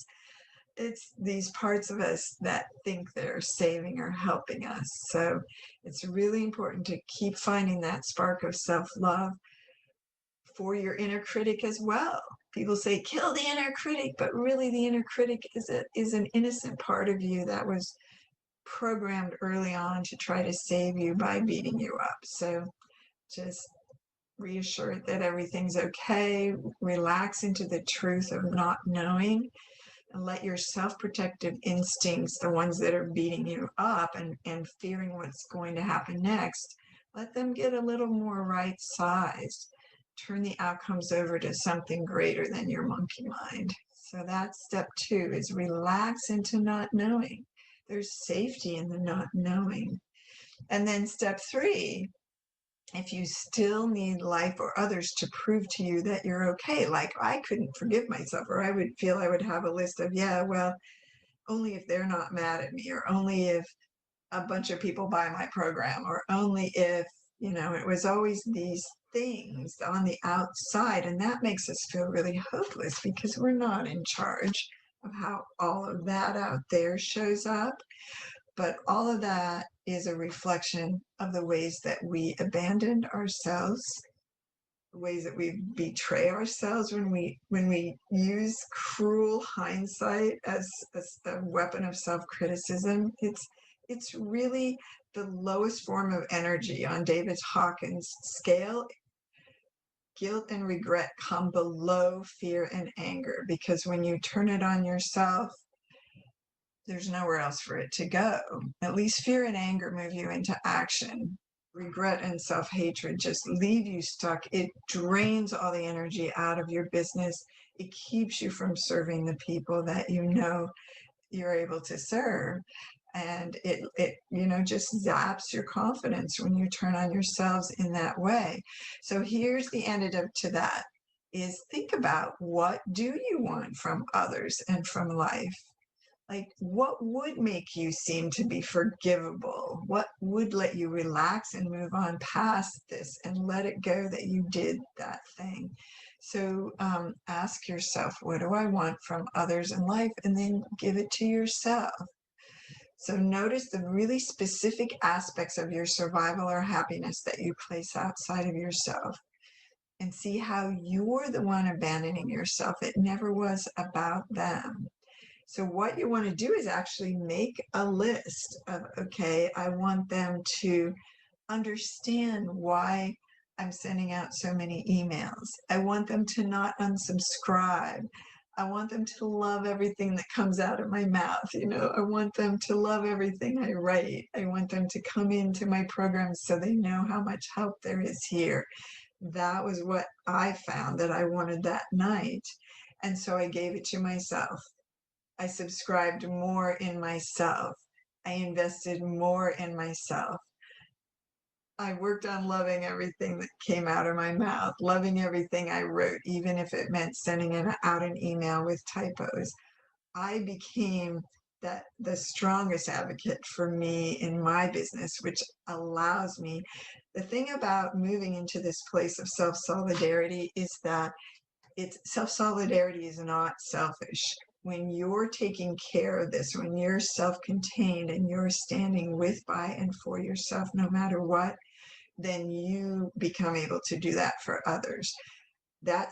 S6: it's these parts of us that think they're saving or helping us. So it's really important to keep finding that spark of self-love for your inner critic as well. People say, kill the inner critic, but really the inner critic is an innocent part of you that was programmed early on to try to save you by beating you up. So just reassure it that everything's okay, relax into the truth of not knowing, and let your self-protective instincts, the ones that are beating you up and fearing what's going to happen next, let them get a little more right-sized. Turn the outcomes over to something greater than your monkey mind. So that's step two, is relax into not knowing. There's safety in the not knowing. And then step three, if you still need life or others to prove to you that you're okay, like I couldn't forgive myself, or I would feel I would have a list of, yeah, well, only if they're not mad at me, or only if a bunch of people buy my program, or only if, it was always these things on the outside. And that makes us feel really hopeless, because we're not in charge of how all of that out there shows up. But all of that is a reflection of the ways that we abandoned ourselves, the ways that we betray ourselves when we use cruel hindsight as a weapon of self-criticism. It's really the lowest form of energy on David Hawkins' scale. Guilt and regret come below fear and anger, because when you turn it on yourself, there's nowhere else for it to go. At least fear and anger move you into action. Regret and self-hatred just leave you stuck. It drains all the energy out of your business. It keeps you from serving the people that you know you're able to serve. And it just zaps your confidence when you turn on yourselves in that way. So here's the antidote to that, is think about, what do you want from others and from life? Like, what would make you seem to be forgivable? What would let you relax and move on past this and let it go that you did that thing? So ask yourself, what do I want from others in life? And then give it to yourself. So notice the really specific aspects of your survival or happiness that you place outside of yourself, and see how you're the one abandoning yourself. It never was about them. So what you want to do is actually make a list of, okay, I want them to understand why I'm sending out so many emails. I want them to not unsubscribe. I want them to love everything that comes out of my mouth. I want them to love everything I write. I want them to come into my programs so they know how much help there is here. That was what I found that I wanted that night. And so I gave it to myself. I subscribed more in myself. I invested more in myself. I worked on loving everything that came out of my mouth, loving everything I wrote, even if it meant sending out an email with typos. I became the strongest advocate for me in my business, which allows me. The thing about moving into this place of self-solidarity is that self-solidarity is not selfish. When you're taking care of this, when you're self-contained and you're standing with, by, and for yourself, no matter what, then you become able to do that for others. That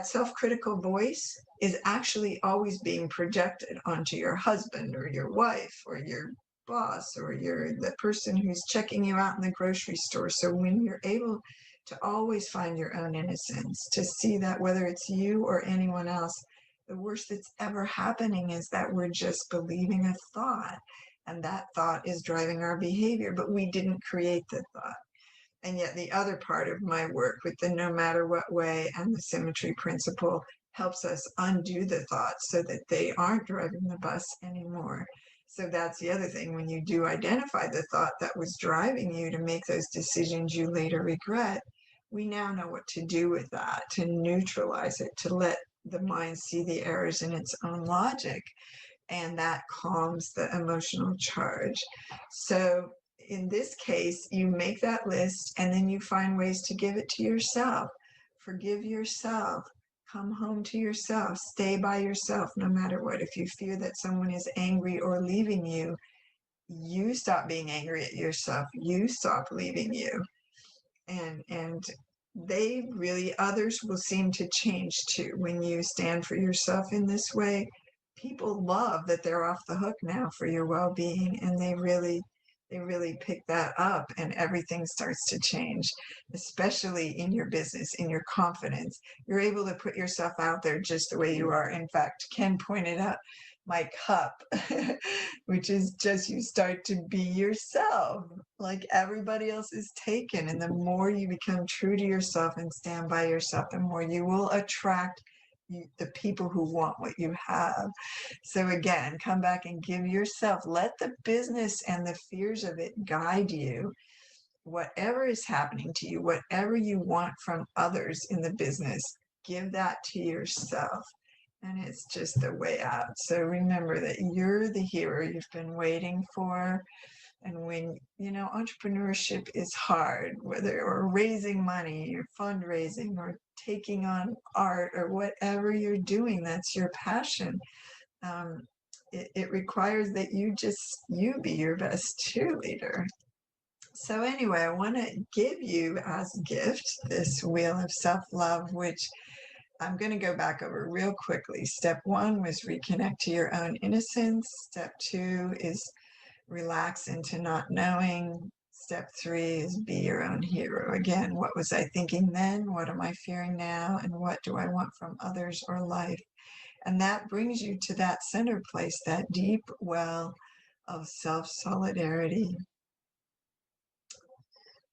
S6: self-critical voice is actually always being projected onto your husband or your wife or your boss or the person who's checking you out in the grocery store. So when you're able to always find your own innocence, to see that whether it's you or anyone else, the worst that's ever happening is that we're just believing a thought, and that thought is driving our behavior, but we didn't create the thought. And yet the other part of my work with the no matter what way and the symmetry principle helps us undo the thoughts so that they aren't driving the bus anymore. So that's the other thing. When you do identify the thought that was driving you to make those decisions you later regret, we now know what to do with that, to neutralize it, to let the mind see the errors in its own logic. And that calms the emotional charge. So in this case, you make that list and then you find ways to give it to yourself. Forgive yourself. Come home to yourself. Stay by yourself no matter what. If you fear that someone is angry or leaving you, you stop being angry at yourself. You stop leaving you. And they really, others will seem to change too. When you stand for yourself in this way, people love that they're off the hook now for your well-being, and they really pick that up, and everything starts to change, especially in your business, in your confidence. You're able to put yourself out there just the way you are. In fact, Ken pointed out my cup, which is just, you start to be yourself, like everybody else is taken. And the more you become true to yourself and stand by yourself, the more you will attract the people who want what you have. So again, come back and give yourself, let the business and the fears of it guide you. Whatever is happening to you, whatever you want from others in the business, give that to yourself. And it's just the way out. So remember that you're the hero you've been waiting for. And when, entrepreneurship is hard, whether or raising money or fundraising or taking on art or whatever you're doing, that's your passion. It requires that you be your best cheerleader. So anyway, I want to give you as a gift this Wheel of Self-Love, which I'm going to go back over real quickly. Step 1 was reconnect to your own innocence. Step 2 is relax into not knowing. Step 3 is be your own hero. Again, what was I thinking then? What am I fearing now? And what do I want from others or life? And that brings you to that center place, that deep well of self-solidarity.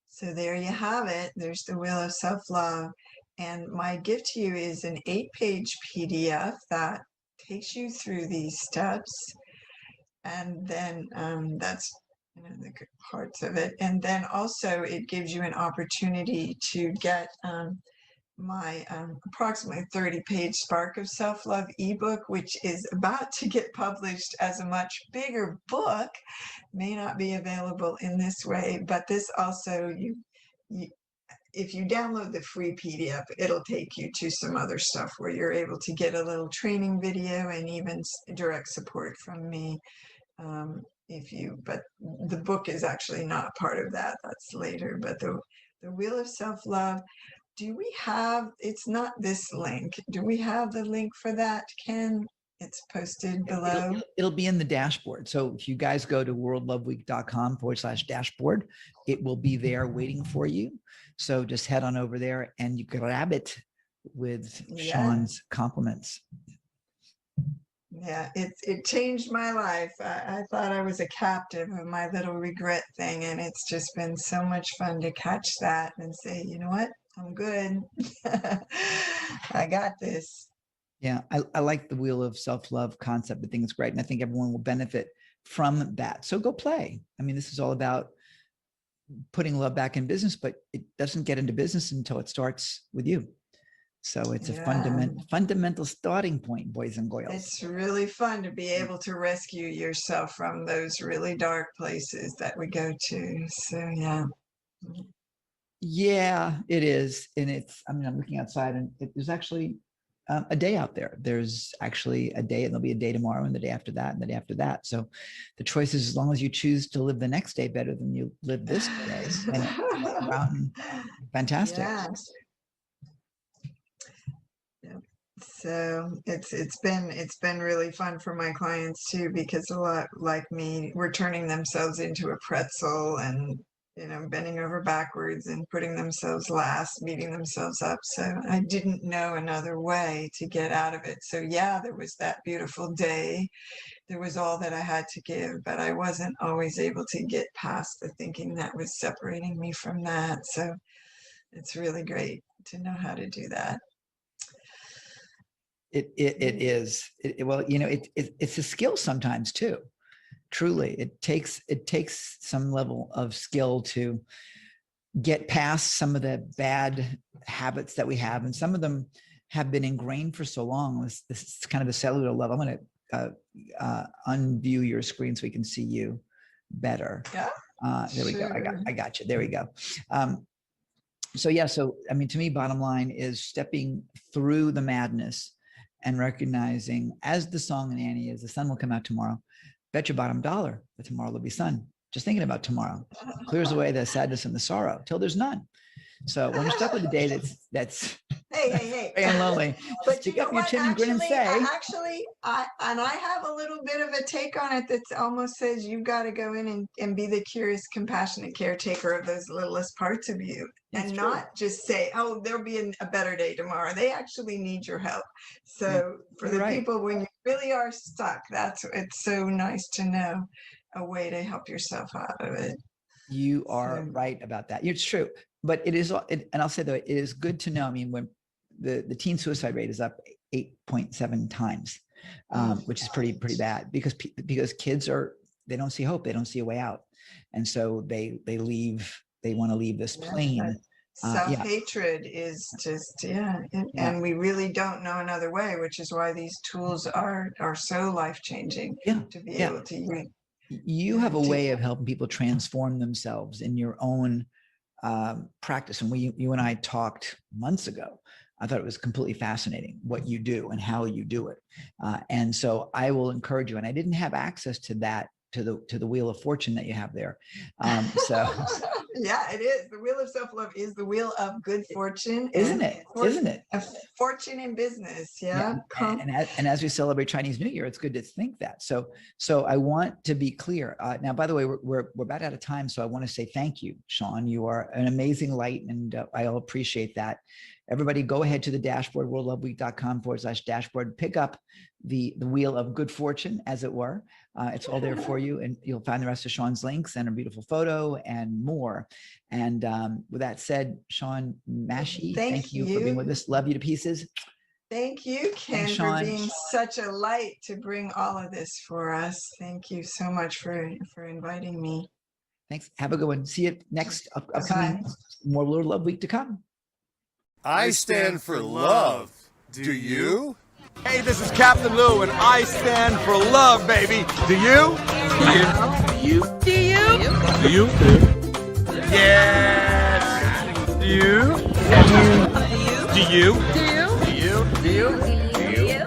S6: So there you have it. There's the Wheel of Self-Love. And my gift to you is an 8-page PDF that takes you through these steps. And then that's the good parts of it. And then also it gives you an opportunity to get my approximately 30-page Spark of Self-Love ebook, which is about to get published as a much bigger book. May not be available in this way, but this also, if you download the free PDF, it'll take you to some other stuff where you're able to get a little training video and even direct support from me. But the book is actually not part of that. That's later. But the Wheel of Self-Love, do we have, it's not this link. Do we have the link for that, Ken? It's posted below.
S1: It'll be in the dashboard. So if you guys go to worldloveweek.com/dashboard, it will be there waiting for you. So just head on over there and you grab it with Sean's compliments.
S6: Yeah, it changed my life. I thought I was a captive of my little regret thing, and it's just been so much fun to catch that and say, you know what, I'm good. I got this.
S1: Yeah, I like the Wheel of Self-Love concept. I think it's great. And I think everyone will benefit from that. So go play. I mean, this is all about putting love back in business, but it doesn't get into business until it starts with you. So it's a fundamental starting point, boys and girls.
S6: It's really fun to be able to rescue yourself from those really dark places that we go to. So yeah.
S1: Yeah, it is. And I'm looking outside and there's actually a day out there. There's actually a day, and there'll be a day tomorrow and the day after that and the day after that. So the choice is, as long as you choose to live the next day better than you live this day, and fantastic.
S6: Yes. So it's been really fun for my clients too, because a lot like me were turning themselves into a pretzel and bending over backwards and putting themselves last, beating themselves up. So I didn't know another way to get out of it. So yeah, there was that beautiful day. There was all that I had to give, but I wasn't always able to get past the thinking that was separating me from that. So it's really great to know how to do that.
S1: It is. Well, it's a skill sometimes too. Truly, it takes some level of skill to get past some of the bad habits that we have, and some of them have been ingrained for so long. This is kind of a cellular level. I'm going to unview your screen so we can see you better.
S6: Yeah.
S1: There we go. I got you. There we go. So yeah. So I mean, to me, bottom line is stepping through the madness and recognizing, as the song in Annie is, the sun will come out tomorrow. Bet your bottom dollar that tomorrow there'll be sun. Just thinking about tomorrow clears away the sadness and the sorrow till there's none. So when you're stuck with a day that's
S6: hey
S1: and lonely,
S6: but
S1: stick up your chin and grin and say,
S6: I have a little bit of a take on it that almost says you've got to go in and be the curious, compassionate caretaker of those littlest parts of you, and not just say, oh, there'll be a better day tomorrow. They actually need your help. So for the people, when you really are stuck, it's so nice to know a way to help yourself out of it.
S1: You are right about that. It's true. But it is, and I'll say though, it is good to know. I mean, when the teen suicide rate is up 8.7 times, which is pretty bad, because kids they don't see hope, they don't see a way out, and so they leave. They want to leave this plane.
S6: Self-hatred is just and we really don't know another way, which is why these tools are so life-changing. To be able to use.
S1: You have a way of helping people transform themselves in your own practice. And you and I talked months ago. I thought it was completely fascinating what you do and how you do it. And so I will encourage you. And I didn't have access to that, to the Wheel of Fortune that you have there.
S6: Yeah, it is. The Wheel of Self-Love is the wheel of good fortune.
S1: Isn't it? Isn't it?
S6: A fortune in business. Yeah.
S1: And as we celebrate Chinese New Year, it's good to think that. So I want to be clear. Now, by the way, we're about out of time. So I want to say thank you, Sean. You are an amazing light, and I'll appreciate that. Everybody go ahead to the dashboard, worldloveweek.com/dashboard, pick up the wheel of good fortune, as it were. It's all there for you, and you'll find the rest of Sean's links and a beautiful photo and more. And with that said, Sean Mashi, thank you for being with us. Love you to pieces.
S6: Thank you, Ken,
S1: Thanks,
S6: for
S1: Sean.
S6: being such a light to bring all of this for us. Thank you so much for inviting me.
S1: Thanks. Have a good one. See you next upcoming more World Love Week to come.
S7: I stand for love. Do you?
S8: Hey, this is Captain Lou, and I stand for love, baby. Do you? Do you? Do you? Do you? Yes. Do you? Do you? Do you? Do you?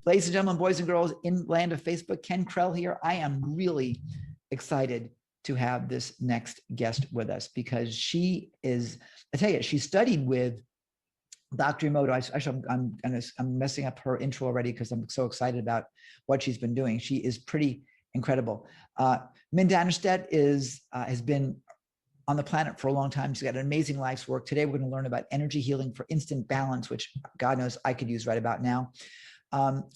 S1: Ladies and gentlemen, boys and girls in land of Facebook, Ken Krell here. I am really excited to have this next guest with us because she is, I tell you, she studied with Dr. Emoto. Actually, I'm messing up her intro already because I'm so excited about what she's been doing. She is pretty incredible. Min Dannerstedt has been on the planet for a long time. She's got an amazing life's work. Today, we're going to learn about energy healing for instant balance, which God knows I could use right about now.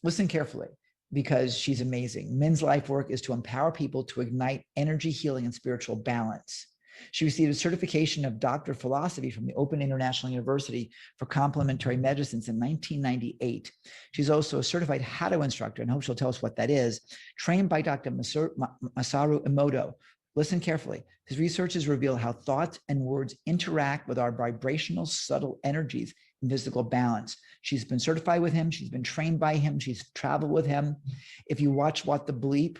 S1: Listen carefully because she's amazing. Min's life work is to empower people to ignite energy healing and spiritual balance. She received a certification of Doctor of Philosophy from the Open International University for Complementary Medicines in 1998. She's also a certified Hatha instructor, and I hope she'll tell us what that is, trained by Dr. Masaru Emoto. Listen carefully. His researches reveal how thoughts and words interact with our vibrational, subtle energies in physical balance. She's been certified with him. She's been trained by him. She's traveled with him. If you watch What the Bleep,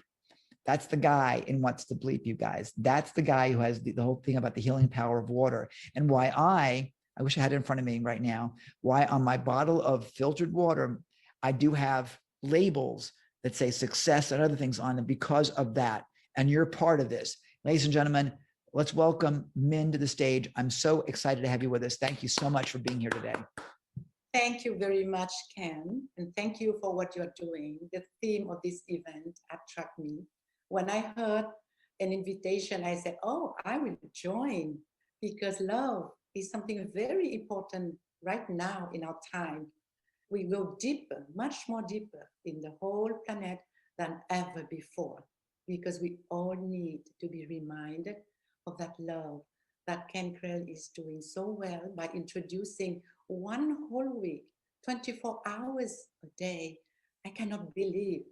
S1: that's the guy in What's the Bleep, you guys. That's the guy who has the whole thing about the healing power of water. And why I wish I had it in front of me right now, why on my bottle of filtered water, I do have labels that say success and other things on them because of that. And you're part of this. Ladies and gentlemen, let's welcome Min to the stage. I'm so excited to have you with us. Thank you so much for being here today.
S9: Thank you very much, Ken, and thank you for what you're doing. The theme of this event attracted me. When I heard an invitation, I said, oh, I will join because love is something very important right now in our time. We go deeper, much more deeper in the whole planet than ever before because we all need to be reminded of that love that Ken Krell is doing so well by introducing one whole week, 24 hours a day. I cannot believe.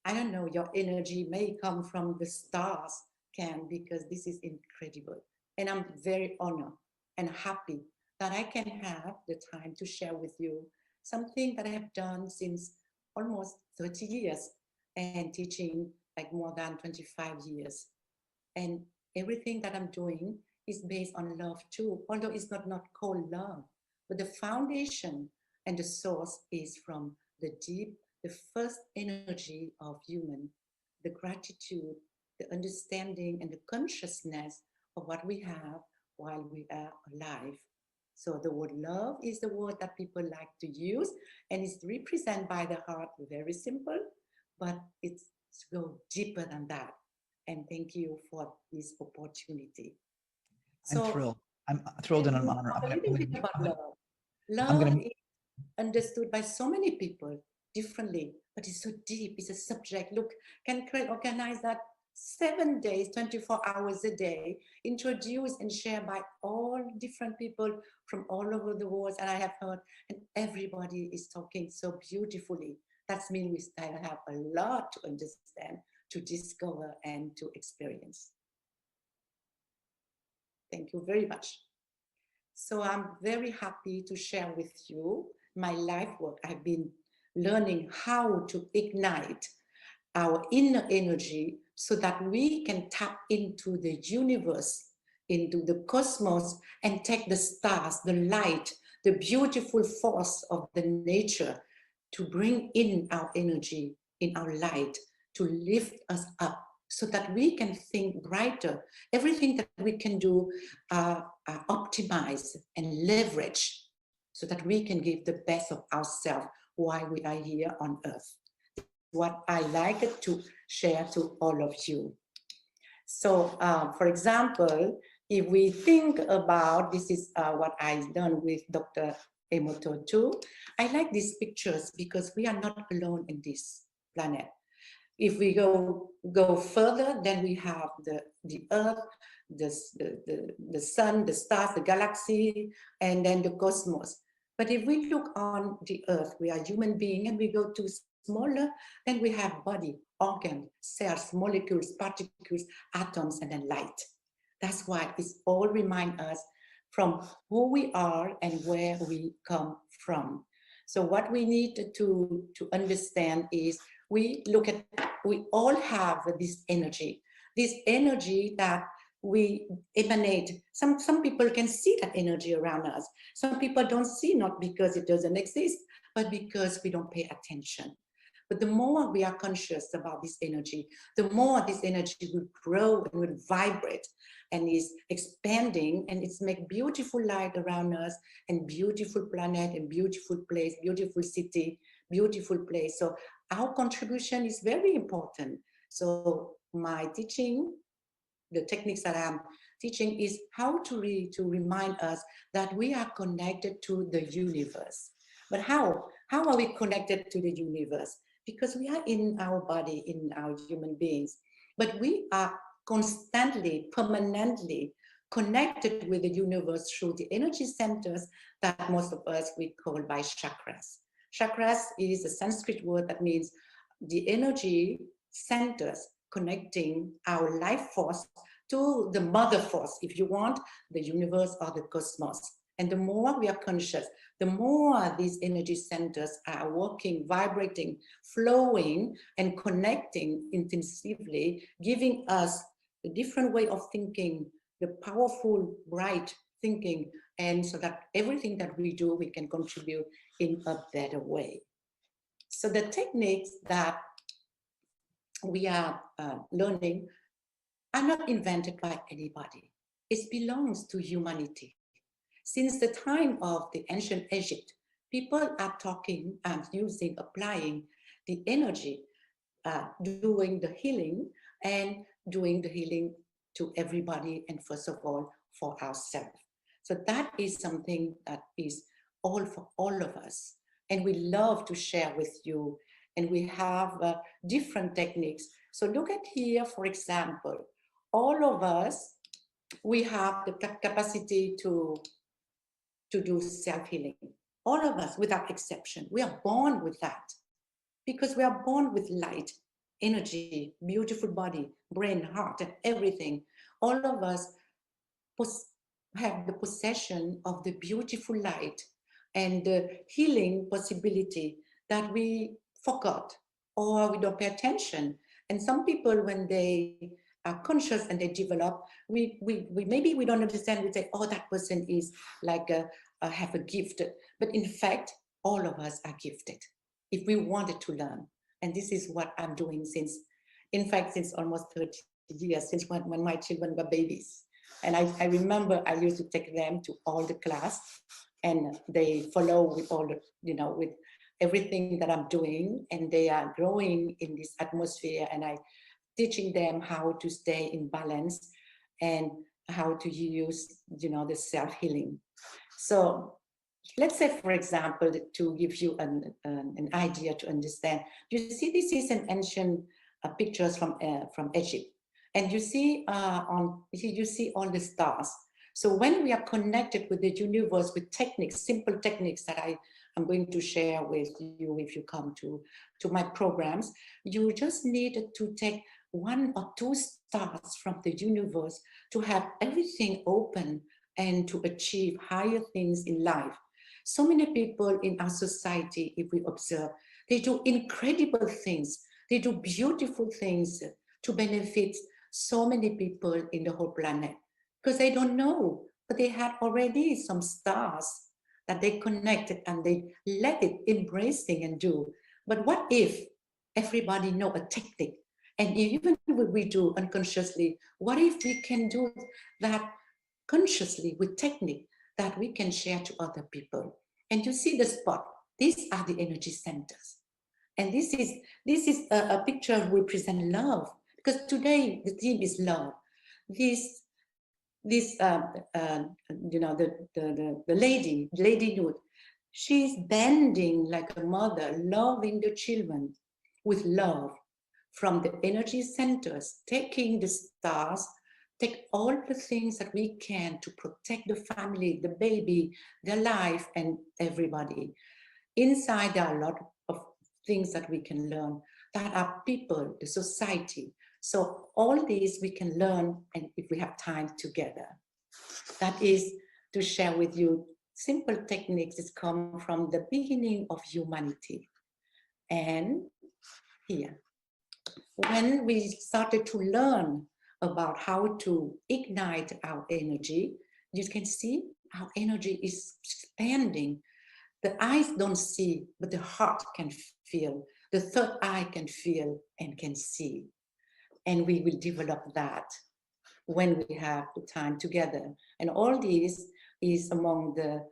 S9: I don't know, your energy may come from the stars, Ken, because this is incredible. And I'm very honored and happy that I can have the time to share with you something that I have done since almost 30 years and teaching like more than 25 years. And everything that I'm doing is based on love too, although it's not called love, but the foundation and the source is from the deep, the first energy of human, the gratitude, the understanding and the consciousness of what we have while we are alive. So the word love is the word that people like to use and it's represented by the heart, very simple, but it's to go deeper than that. And thank you for this opportunity.
S1: I'm thrilled. I'm thrilled and I'm honored.
S9: A little bit about love. Love is understood by so many people differently, but it's so deep. It's a subject. Look, Ken Krell organize that 7 days, 24 hours a day, introduced and shared by all different people from all over the world. And I have heard, and everybody is talking so beautifully. That means we still have a lot to understand, to discover, and to experience. Thank you very much. So I'm very happy to share with you my life work. I've been learning how to ignite our inner energy so that we can tap into the universe, into the cosmos, and take the stars, the light, the beautiful force of the nature to bring in our energy, in our light, to lift us up so that we can think brighter. Everything that we can do, optimize and leverage so that we can give the best of ourselves while we are here on earth. What I like to share to all of you. So, for example, if we think about, this is what I've done with Dr. Emoto too. I like these pictures because we are not alone in this planet. If we go further, then we have the Earth, the Sun, the stars, the galaxy, and then the cosmos. But if we look on the Earth, we are human beings, and we go to smaller, then we have body, organ, cells, molecules, particles, atoms, and then light. That's why it's all remind us from who we are and where we come from. So what we need to understand is we all have this energy that we emanate. Some people can see that energy around us. Some people don't see, not because it doesn't exist, but because we don't pay attention. But the more we are conscious about this energy, the more this energy will grow and will vibrate and is expanding, and it's make beautiful light around us and beautiful planet and beautiful place, beautiful city, beautiful place. So our contribution is very important. So my teaching, the techniques that I'm teaching is how to remind us that we are connected to the universe. But how are we connected to the universe? Because we are in our body, in our human beings, but we are constantly, permanently connected with the universe through the energy centers that most of us we call by chakras. Chakras is a Sanskrit word that means the energy centers connecting our life force to the mother force, if you want, the universe or the cosmos. And the more we are conscious, the more these energy centers are working, vibrating, flowing, and connecting intensively, giving us a different way of thinking, the powerful, bright thinking, and so that everything that we do, we can contribute in a better way. So the techniques that we are learning are not invented by anybody. It belongs to humanity. Since the time of the ancient Egypt, people are talking and using, applying the energy, doing the healing and doing the healing to everybody, and first of all, for ourselves. So that is something that is all for all of us. And we love to share with you. And we have different techniques. So look at here, for example, all of us, we have the capacity to do self-healing. All of us, without exception, we are born with that because we are born with light, energy, beautiful body, brain, heart, and everything. All of us have the possession of the beautiful light and the healing possibility that we forgot or we don't pay attention. And some people, when they are conscious and they develop, we maybe we don't understand, we say, oh, that person is like have a gift. But in fact, all of us are gifted if we wanted to learn. And this is what I'm doing since almost 30 years, since when my children were babies. And I remember I used to take them to all the class, and they follow with all the, with everything that I'm doing, and they are growing in this atmosphere, and I teaching them how to stay in balance and how to use, the self-healing. So let's say, for example, to give you an idea to understand, you see, this is an ancient pictures from Egypt, and you see you see all the stars. So when we are connected with the universe with techniques, simple techniques that I'm going to share with you if you come to my programs, you just need to take 1 or 2 stars from the universe to have everything open and to achieve higher things in life. So many people in our society, if we observe, they do incredible things. They do beautiful things to benefit so many people in the whole planet, because they don't know, but they had already some stars that they connected and they let it embracing and do. But what if everybody know a technique? And even what we do unconsciously, what if we can do that consciously with technique that we can share to other people? And you see the spot, these are the energy centers. And this is a picture represent love, because today the theme is love. This this, you know, the lady nude, she's bending like a mother, loving the children with love from the energy centers, taking the stars, take all the things that we can to protect the family, the baby, their life, and everybody. Inside, there are a lot of things that we can learn, that are people, the society. So all these we can learn, and if we have time together. That is to share with you simple techniques that come from the beginning of humanity. And here, when we started to learn about how to ignite our energy, you can see our energy is expanding. The eyes don't see, but the heart can feel. The third eye can feel and can see. And we will develop that when we have the time together. And all these is among the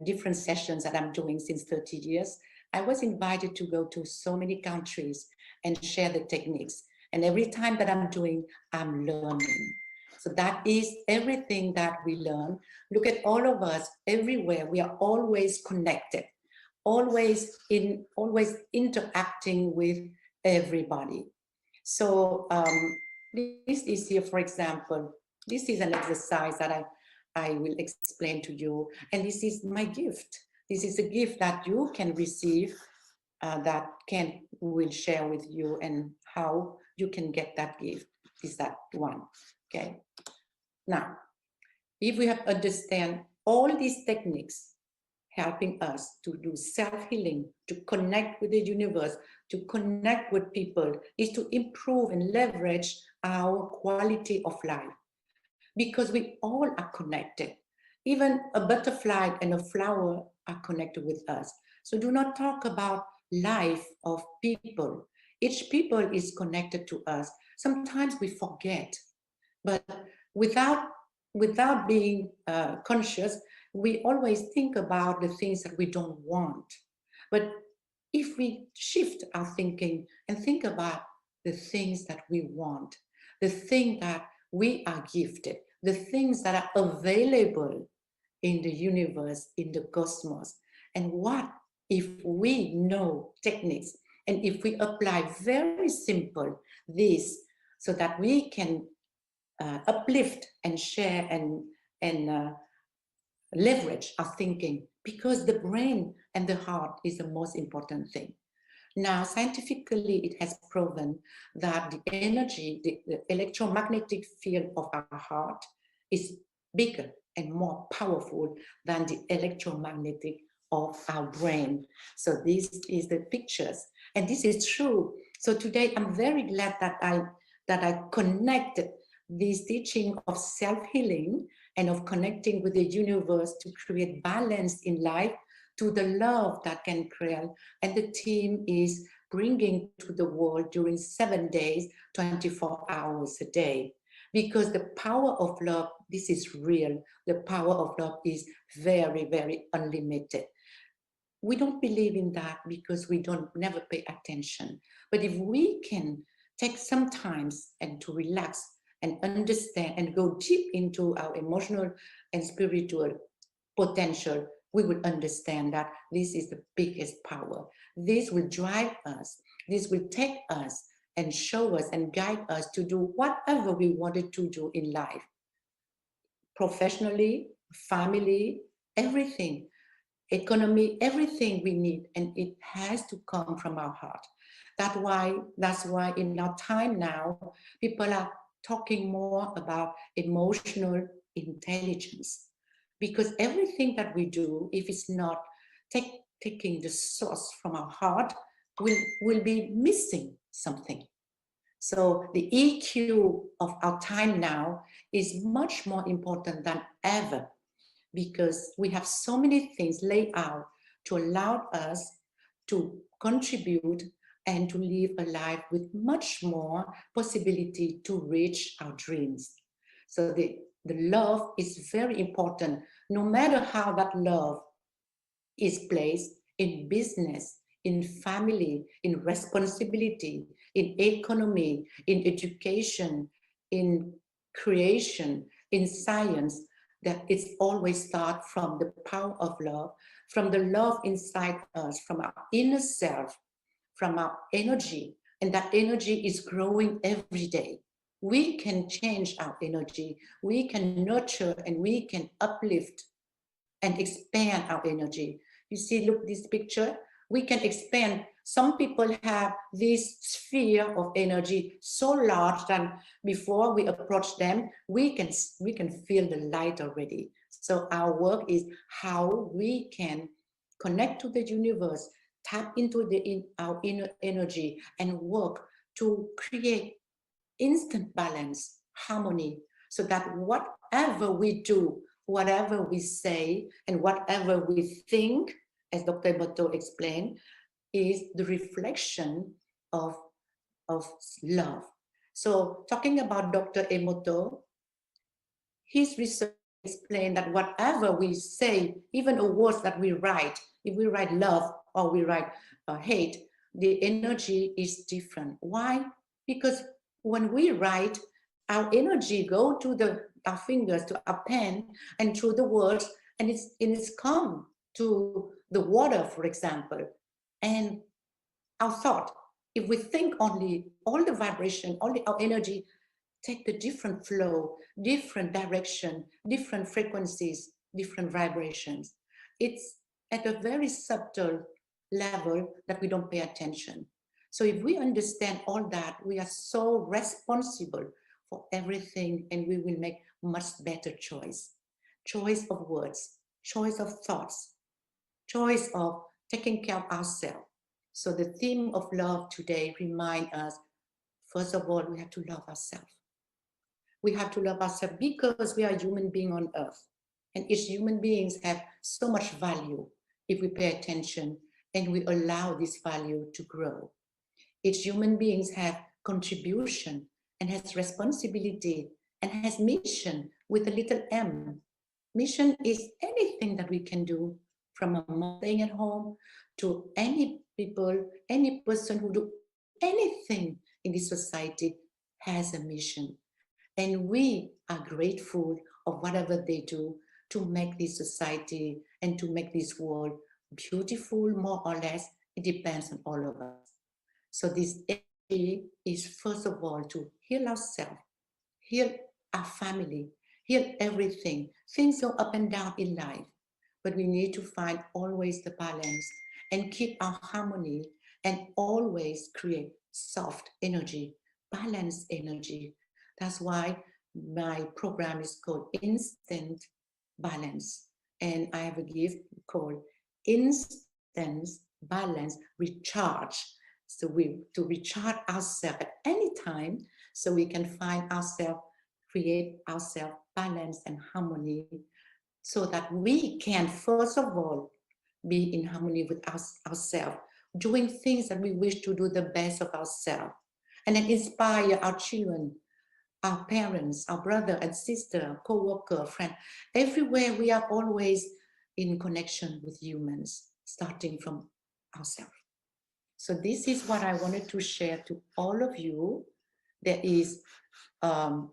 S9: different sessions that I'm doing since 30 years. I was invited to go to so many countries and share the techniques. And every time that I'm doing, I'm learning. So that is everything that we learn. Look at all of us everywhere. We are always connected, always interacting with everybody. So this is here, for example, this is an exercise that I will explain to you. And this is my gift. This is a gift that you can receive, that Ken will share with you, and how you can get that gift is that one, okay? Now, if we have understand all these techniques helping us to do self-healing, to connect with the universe, to connect with people, is to improve and leverage our quality of life. Because we all are connected. Even a butterfly and a flower are connected with us. So do not talk about life of people. Each people is connected to us. Sometimes we forget, but without being conscious, we always think about the things that we don't want. But if we shift our thinking and think about the things that we want, the thing that we are gifted, the things that are available in the universe, in the cosmos, and what if we know techniques, and if we apply very simple this, so that we can uplift and share and leverage our thinking, because the brain and the heart is the most important thing. Now, scientifically, it has proven that the energy, the electromagnetic field of our heart is bigger and more powerful than the electromagnetic of our brain. So this is the pictures, and this is true. So today, I'm very glad that I connected this teaching of self-healing and of connecting with the universe to create balance in life, to the love that can create. And the team is bringing to the world during 7 days, 24 hours a day. Because the power of love, this is real. The power of love is very, very unlimited. We don't believe in that because we don't never pay attention. But if we can take some time and to relax and understand and go deep into our emotional and spiritual potential, we will understand that this is the biggest power. This will drive us. This will take us and show us and guide us to do whatever we wanted to do in life. Professionally, family, everything, economy, everything we need, and it has to come from our heart. That's why in our time now, people are talking more about emotional intelligence, because everything that we do, if it's not taking the source from our heart, will be missing something. So the EQ of our time now is much more important than ever, because we have so many things laid out to allow us to contribute and to live a life with much more possibility to reach our dreams. So the love is very important, no matter how that love is placed in business, in family, in responsibility, in economy, in education, in creation. in science that it's always start from the power of love, from the love inside us, from our inner self, from our energy, and that energy is growing every day. We can change our energy, we can nurture, and we can uplift and expand our energy. You see, look this picture, we can expand. Some people have this sphere of energy so large that before we approach them, we can feel the light already. So our work is how we can connect to the universe, tap into our inner energy, and work to create instant balance, harmony, so that whatever we do, whatever we say, and whatever we think, as Dr. Emoto explained, is the reflection of love. So talking about Dr. Emoto, his research explained that whatever we say, even the words that we write, if we write love or we write hate, the energy is different. Why? Because when we write, our energy go to our fingers, to our pen, and through the words, and it's come to the water, for example, and our thought. If we think only, all the vibration, our energy take the different flow, different direction, different frequencies, different vibrations. It's at a very subtle level that we don't pay attention. So if we understand all that, we are so responsible for everything, and we will make much better choice. Choice of words, choice of thoughts, choice of taking care of ourselves. So the theme of love today reminds us, first of all, we have to love ourselves. We have to love ourselves because we are human beings on earth. And each human beings have so much value if we pay attention and we allow this value to grow. Each human beings have contribution and has responsibility and has mission with a little m. Mission is anything that we can do, from a mom staying at home to any people, any person who do anything in this society has a mission. And we are grateful of whatever they do to make this society and to make this world beautiful, more or less. It depends on all of us. So this energy is first of all to heal ourselves, heal our family, heal everything. Things go up and down in life, but we need to find always the balance and keep our harmony and always create soft energy, balanced energy. That's why my program is called Instant Balance. And I have a gift called Instant Balance Recharge. So to recharge ourselves at any time, so we can find ourselves, create ourselves balance and harmony, so that we can, first of all, be in harmony with ourselves, doing things that we wish to do the best of ourselves, and then inspire our children, our parents, our brother and sister, co-worker, friend. Everywhere we are always in connection with humans, starting from ourselves. So this is what I wanted to share to all of you. There is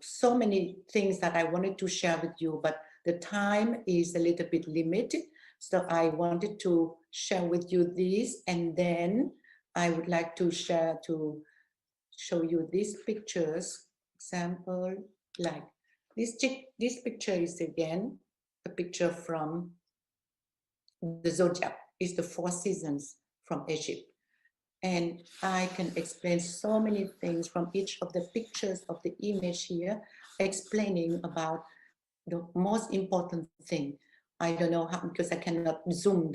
S9: so many things that I wanted to share with you, but the time is a little bit limited. So I wanted to share with you this, and then I would like to share, to show you these pictures. Example, like this picture is again a picture from the zodiac. It's the 4 seasons from Egypt. And I can explain so many things from each of the pictures of the image here, explaining about the most important thing. I don't know how, because I cannot zoom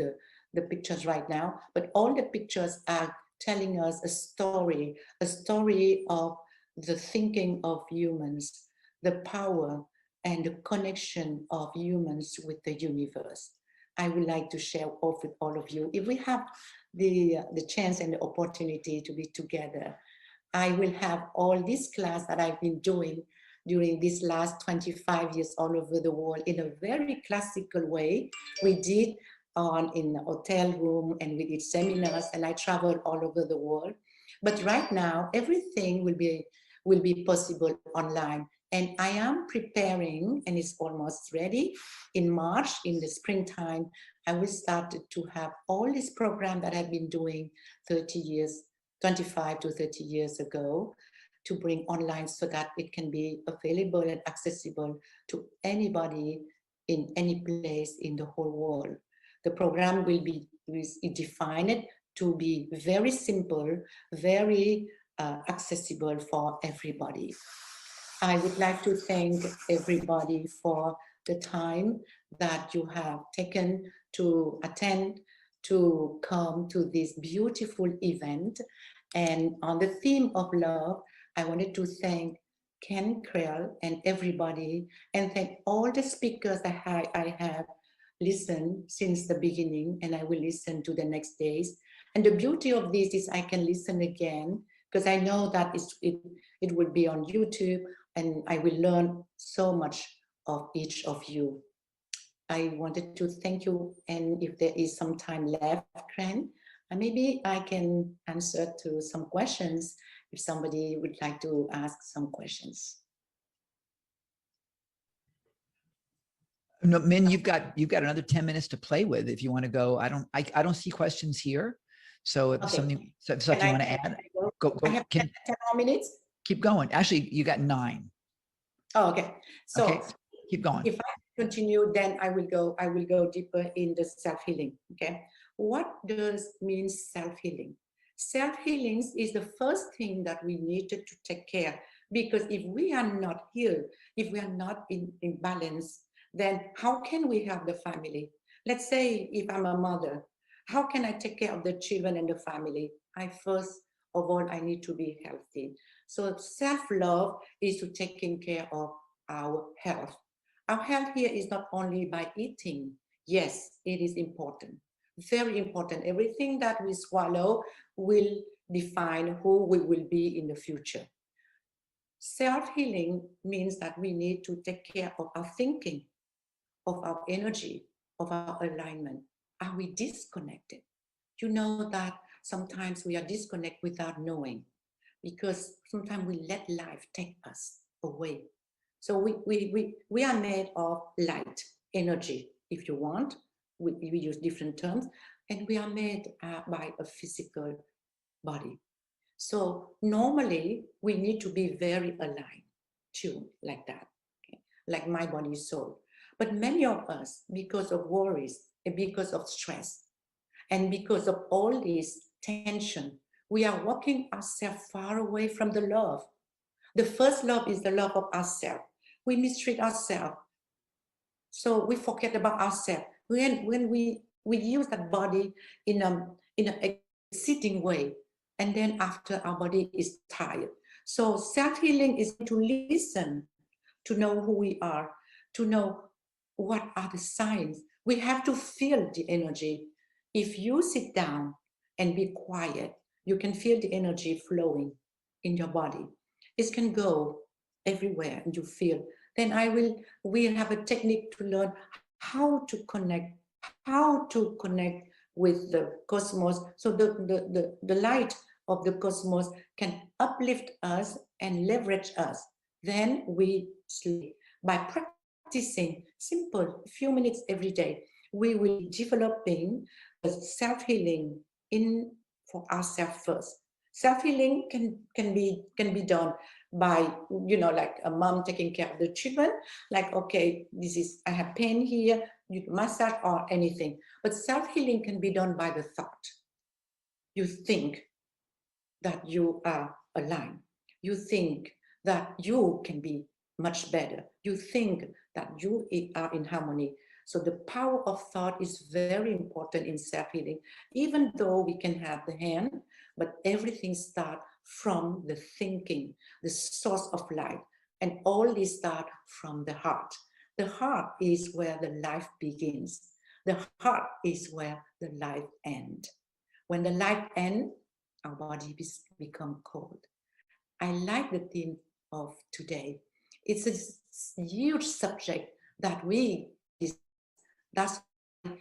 S9: the pictures right now, but all the pictures are telling us a story of the thinking of humans, the power and the connection of humans with the universe. I would like to share off with all of you. If we have the chance and the opportunity to be together, I will have all this class that I've been doing during these last 25 years all over the world in a very classical way. We did in a hotel room, and we did seminars, and I traveled all over the world. But right now, everything will be possible online. And I am preparing, and it's almost ready. In March, in the springtime, I will start to have all this program that I've been doing 25 to 30 years ago, to bring online so that it can be available and accessible to anybody in any place in the whole world. The program will be defined to be very simple, very accessible for everybody. I would like to thank everybody for the time that you have taken to attend, to come to this beautiful event. And on the theme of love, I wanted to thank Ken Krell and everybody, and thank all the speakers that I have listened since the beginning, and I will listen to the next days. And the beauty of this is I can listen again, because I know that it will be on YouTube, and I will learn so much of each of you. I wanted to thank you, and if there is some time left, Kren, maybe I can answer to some questions if somebody would like to ask some questions.
S1: No, Min, you've got another 10 minutes to play with if you want to go. I don't see questions here. So if
S9: Okay.
S1: something you want to add, go.
S9: I have 10 more minutes.
S1: Keep going. Actually, you got 9.
S9: Oh, okay. So
S1: okay, keep going.
S9: If I continue, then I will go deeper in the self-healing. Okay. What does mean self-healing? Self-healing is the first thing that we need to take care, because if we are not healed, if we are not in balance, then how can we help the family? Let's say if I'm a mother, how can I take care of the children and the family? First of all, I need to be healthy. So self-love is to taking care of our health. Our health here is not only by eating. Yes, it is important, very important. Everything that we swallow will define who we will be in the future. Self-healing means that we need to take care of our thinking, of our energy, of our alignment. Are we disconnected? You know that sometimes we are disconnected without knowing, because sometimes we let life take us away. So we are made of light, energy, if you want. We use different terms, and we are made by a physical body. So normally we need to be very aligned, tuned like that, okay? Like my body, soul. But many of us, because of worries and because of stress and because of all this tension, we are walking ourselves far away from the love. The first love is the love of ourselves. We mistreat ourselves. So we forget about ourselves. When we use that body in a sitting way, and then after our body is tired. So self-healing is to listen, to know who we are, to know what are the signs. We have to feel the energy. If you sit down and be quiet, you can feel the energy flowing in your body. It can go everywhere and you feel. Then we'll have a technique to learn how to connect with the cosmos. So the light of the cosmos can uplift us and leverage us. Then we sleep. By practicing simple, a few minutes every day, we will be developing self-healing for ourselves first. Self-healing can be done by, like a mom taking care of the children, like, okay, I have pain here, you massage or anything. But self-healing can be done by the thought. You think that you are aligned. You think that you can be much better. You think that you are in harmony. So the power of thought is very important in self-healing, even though we can have the hand, but everything starts from the thinking, the source of life. And all this starts from the heart. The heart is where the life begins. The heart is where the life ends. When the life ends, our body become cold. I like the theme of today. It's a huge subject that that's why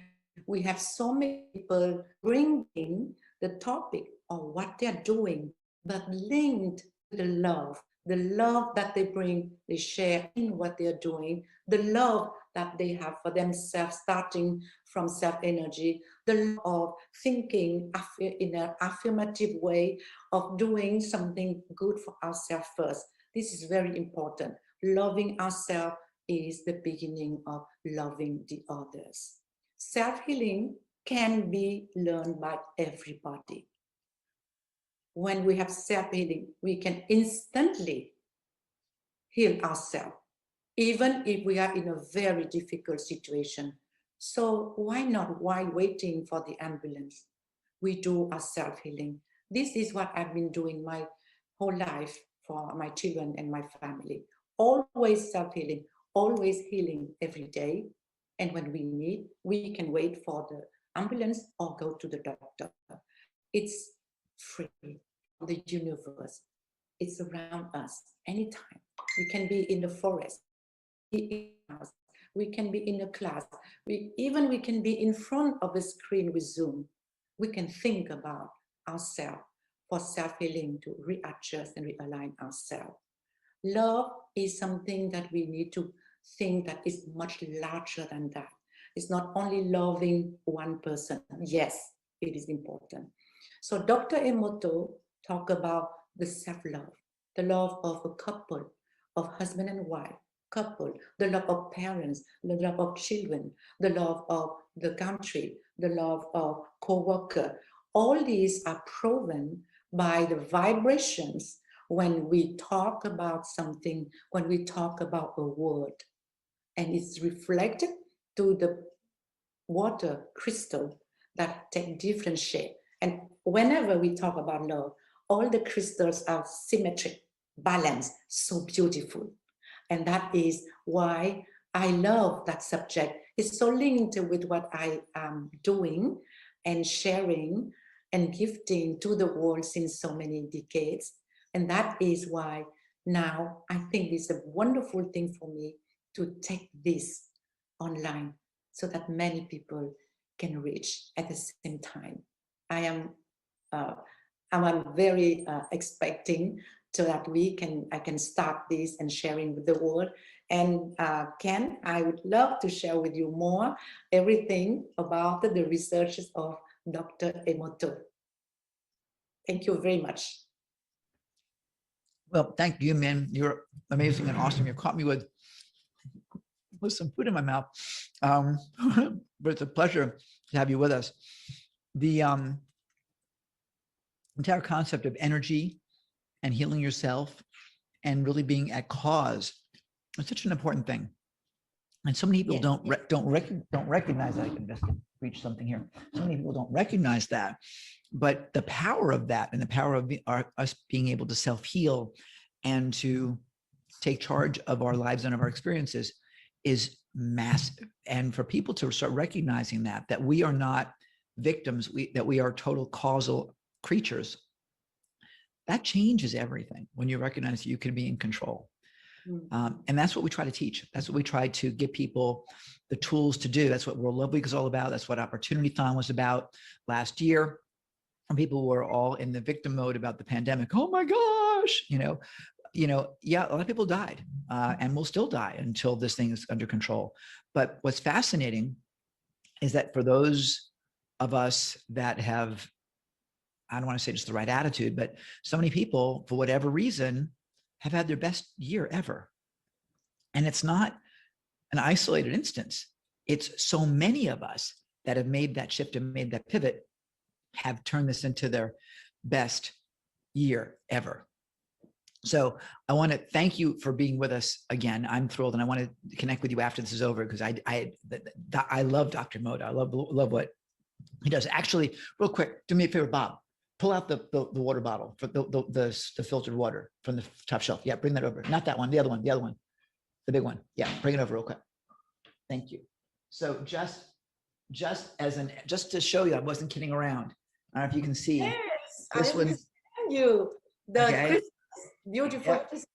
S9: we have so many people bringing the topic of what they're doing, but linked to the love, the love that they bring, they share in what they're doing, the love that they have for themselves, starting from self-energy, the love of thinking in an affirmative way, of doing something good for ourselves first. This is very important. Loving ourselves is the beginning of loving the others. Self-healing can be learned by everybody. When we have self-healing, we can instantly heal ourselves, even if we are in a very difficult situation. So why not, while waiting for the ambulance, we do our self-healing? This is what I've been doing my whole life for my children and my family. Always self-healing, always healing every day. And when we need, we can wait for the ambulance or go to the doctor. It's free from the universe. It's around us anytime. We can be in the forest, we can be in a class, we can be in front of a screen with Zoom. We can think about ourselves for self-healing, to readjust and realign ourselves. Love is something that we need to think that is much larger than that. It's not only loving one person. Yes, it is important. So Dr. Emoto talked about the self-love, the love of a couple, of husband and wife, couple, the love of parents, the love of children, the love of the country, the love of co-worker. All these are proven by the vibrations when we talk about something, when we talk about a word, and it's reflected to the water crystal that take different shape. And whenever we talk about love, all the crystals are symmetric, balanced, so beautiful. And that is why I love that subject. It's so linked with what I am doing and sharing and gifting to the world since so many decades. And that is why now I think it's a wonderful thing for me to take this online so that many people can reach at the same time. I'm very expecting so that I can start this and sharing with the world. And Ken, I would love to share with you more everything about the researches of Dr. Emoto. Thank you very much.
S1: Well, thank you, man. You're amazing and awesome. You caught me with some food in my mouth. But it's a pleasure to have you with us. The entire concept of energy and healing yourself and really being at cause is such an important thing. And so many people don't recognize that. I can just reach something here. So many people don't recognize that. But the power of that and the power of us being able to self-heal and to take charge of our lives and of our experiences is massive. And for people to start recognizing that we are not victims, that we are total causal creatures, that changes everything when you recognize that you can be in control. And that's what we try to teach. That's what we try to give people the tools to do. That's what World Love Week is all about. That's what Opportunitython was about last year. And people were all in the victim mode about the pandemic. Oh my gosh, yeah, a lot of people died and will still die until this thing is under control. But what's fascinating is that for those of us that have, I don't want to say just the right attitude, but so many people, for whatever reason, have had their best year ever. And it's not an isolated instance. It's so many of us that have made that shift and made that pivot have turned this into their best year ever. So I want to thank you for being with us again. I'm thrilled, and I want to connect with you after this is over because I love Dr. Emoto. I love what he does. Actually, real quick, do me a favor, Bob. Pull out the water bottle for the filtered water from the top shelf. Yeah, bring that over. Not that one, the other one, the big one. Yeah, bring it over real quick. Thank you. So just to show you, I wasn't kidding around. I don't know if you can see.
S9: Yes,
S1: this
S9: I
S1: one.
S9: understand you. The
S1: Okay.
S9: Christmas, beautiful.
S1: Yeah.
S9: Christmas.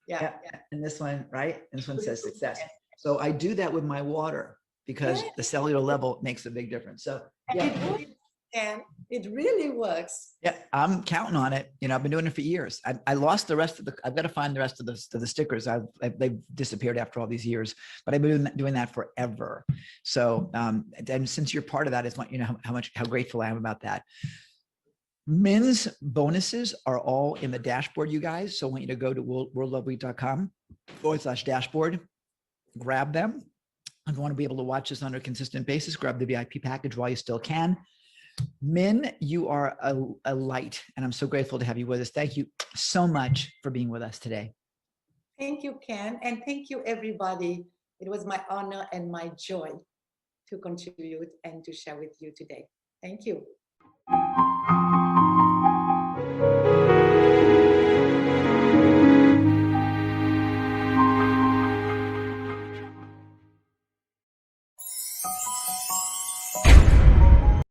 S9: Yeah.
S1: And this one, right? And this one says success. So I do that with my water because the cellular level makes a big difference. So
S9: And
S1: yeah.
S9: Ken. It really works.
S1: Yeah, I'm counting on it. You know, I've been doing it for years. I lost the rest of the. I've got to find the rest of the stickers. They've disappeared after all these years, but I've been doing that forever. So, and since you're part of that, I just want you to know how grateful I am about that. Min's bonuses are all in the dashboard, you guys. So I want you to go to worldloveweek.com/dashboard, grab them. If you want to be able to watch this on a consistent basis, grab the VIP package while you still can. Min, you are a light, and I'm so grateful to have you with us. Thank you so much for being with us today.
S9: Thank you, Ken, and thank you, everybody. It was my honor and my joy to contribute and to share with you today. Thank you.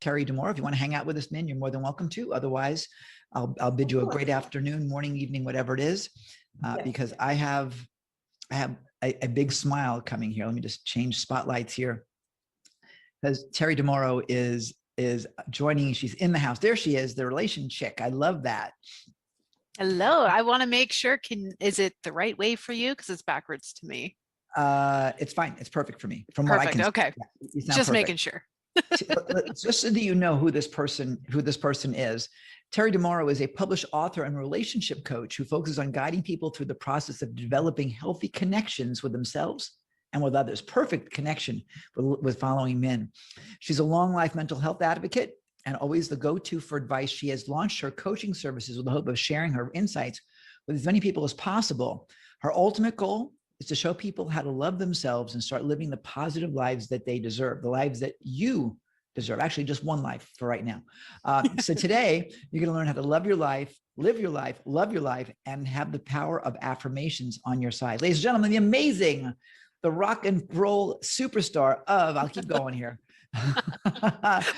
S1: Terry DeMoro, if you want to hang out with us, Min, you're more than welcome to. Otherwise, I'll bid you a great afternoon, morning, evening, whatever it is, because I have a big smile coming here. Let me just change spotlights here, because Terry DeMoro is joining. She's in the house. There she is, the relation chick. I love that.
S10: Hello. I want to make sure. Is it the right way for you? Because it's backwards to me.
S1: It's fine. It's perfect for me. From what I can.
S10: Okay.
S1: Yeah,
S10: just making sure.
S1: Just so that you know who this person is. Terry DeMoro is a published author and relationship coach who focuses on guiding people through the process of developing healthy connections with themselves and with others. Perfect connection with following Min. She's a long life mental health advocate and always the go-to for advice. She has launched her coaching services with the hope of sharing her insights with as many people as possible. Her ultimate goal is to show people how to love themselves and start living the positive lives that they deserve, the lives that you deserve. Actually, just one life for right now. So today, you're going to learn how to love your life, live your life, love your life, and have the power of affirmations on your side. Ladies and gentlemen, the amazing, the rock and roll superstar of, I'll keep going here.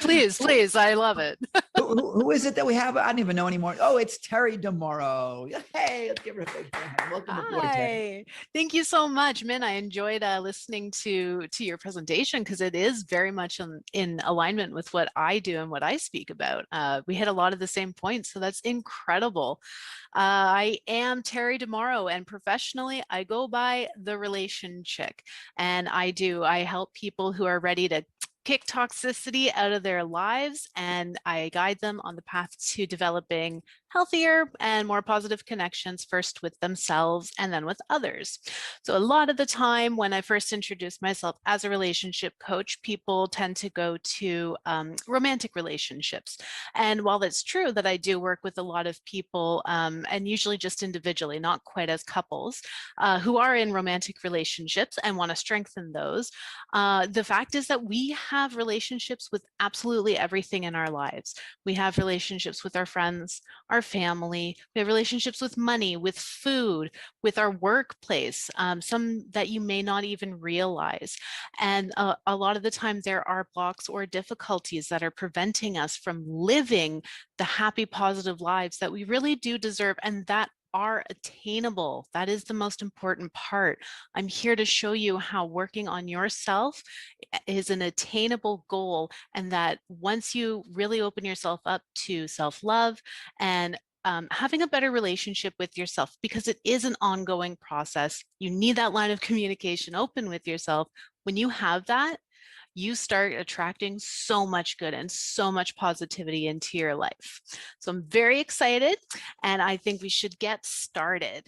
S10: Please, I love it.
S1: Who is it that we have? I don't even know anymore. Oh, it's Terry DeMoro. Hey, let's give her a big hand. Welcome aboard, Terry.
S10: Thank you so much, Min. I enjoyed listening to your presentation because it is very much in alignment with what I do and what I speak about. We hit a lot of the same points, so that's incredible. I am Terry DeMoro, and professionally, I go by the Relation Chick, and I help people who are ready to kick toxicity out of their lives, and I guide them on the path to developing healthier and more positive connections, first with themselves and then with others. So a lot of the time when I first introduce myself as a relationship coach, people tend to go to romantic relationships. And while it's true that I do work with a lot of people, and usually just individually, not quite as couples, who are in romantic relationships and want to strengthen those, the fact is that we have relationships with absolutely everything in our lives. We have relationships with our friends, our family, we have relationships with money, with food, with our workplace, some that you may not even realize. And a lot of the time there are blocks or difficulties that are preventing us from living the happy, positive lives that we really do deserve and that are attainable. That is the most important part. I'm here to show you how working on yourself is an attainable goal, and that once you really open yourself up to self-love and having a better relationship with yourself, because it is an ongoing process, you need that line of communication open with yourself. When you have that, you start attracting so much good and so much positivity into your life. So I'm very excited, and I think we should get started.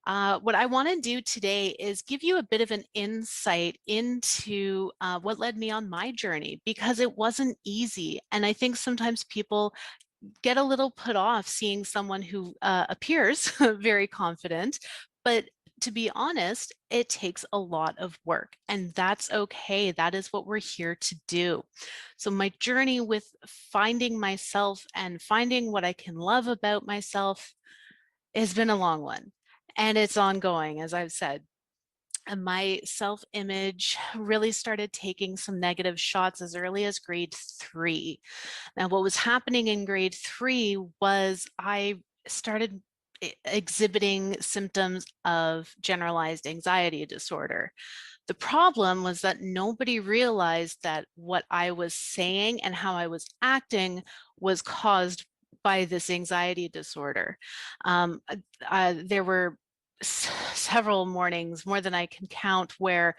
S10: What I want to do today is give you a bit of an insight into what led me on my journey, because it wasn't easy. And I think sometimes people get a little put off seeing someone who appears very confident, but to be honest, it takes a lot of work, and that's okay. That is what we're here to do. So my journey with finding myself and finding what I can love about myself has been a long one, and it's ongoing, as I've said. And my self-image really started taking some negative shots as early as grade 3. Now, what was happening in grade 3 was I started exhibiting symptoms of generalized anxiety disorder. The problem was that nobody realized that what I was saying and how I was acting was caused by this anxiety disorder. There were several mornings, more than I can count, where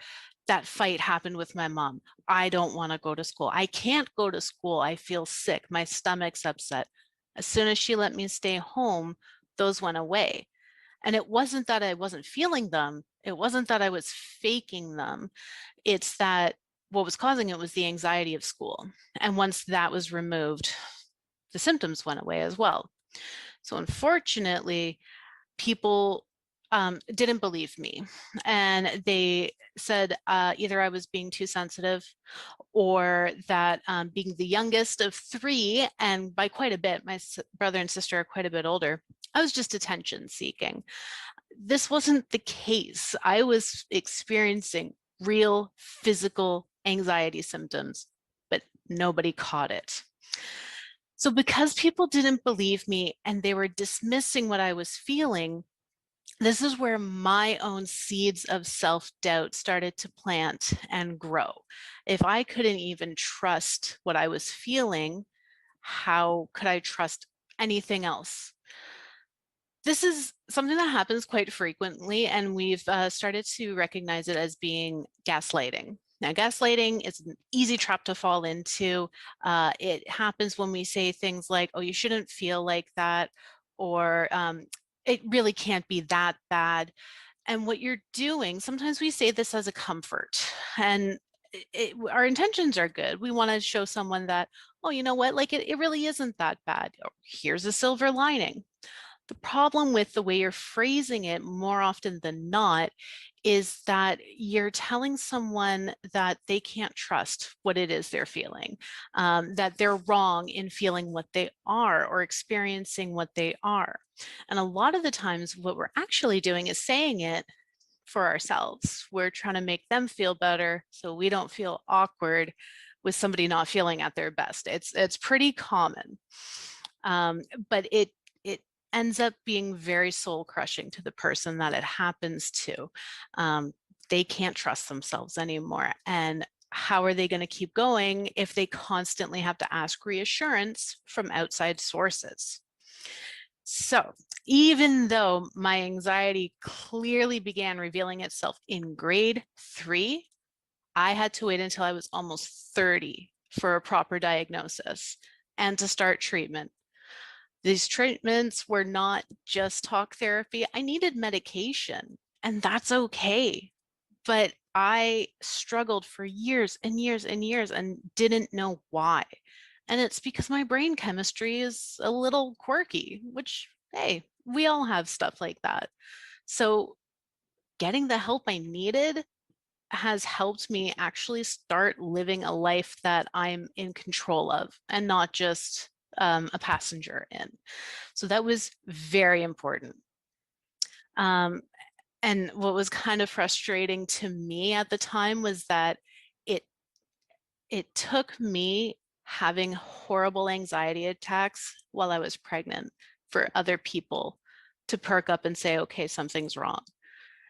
S10: that fight happened with my mom. I don't want to go to school. I can't go to school. I feel sick. My stomach's upset. As soon as she let me stay home, those went away. And it wasn't that I wasn't feeling them. It wasn't that I was faking them. It's that what was causing it was the anxiety of school. And once that was removed, the symptoms went away as well. So unfortunately, people didn't believe me, and they said either I was being too sensitive, or that being the youngest of 3, and by quite a bit, my brother and sister are quite a bit older, I was just attention seeking. This wasn't the case. I was experiencing real physical anxiety symptoms, but nobody caught it. So because people didn't believe me and they were dismissing what I was feeling, this is where my own seeds of self-doubt started to plant and grow. If I couldn't even trust what I was feeling, how could I trust anything else? This is something that happens quite frequently, and we've started to recognize it as being gaslighting. Now, gaslighting is an easy trap to fall into. It happens when we say things like, oh, you shouldn't feel like that, or it really can't be that bad. And what you're doing, sometimes we say this as a comfort, and our intentions are good. We want to show someone that, oh, you know what, like it really isn't that bad. Or, here's a silver lining. The problem with the way you're phrasing it more often than not is that you're telling someone that they can't trust what it is they're feeling, that they're wrong in feeling what they are or experiencing what they are. And a lot of the times what we're actually doing is saying it for ourselves. We're trying to make them feel better so we don't feel awkward with somebody not feeling at their best. It's pretty common, but it ends up being very soul crushing to the person that it happens to. They can't trust themselves anymore. And how are they going to keep going if they constantly have to ask reassurance from outside sources? So even though my anxiety clearly began revealing itself in grade 3, I had to wait until I was almost 30 for a proper diagnosis and to start treatment. These treatments were not just talk therapy. I needed medication, and that's okay. But I struggled for years and years and years and didn't know why. And it's because my brain chemistry is a little quirky, which, hey, we all have stuff like that. So getting the help I needed has helped me actually start living a life that I'm in control of and not just a passenger in. So that was very important. And what was kind of frustrating to me at the time was that it took me having horrible anxiety attacks while I was pregnant for other people to perk up and say, okay, something's wrong.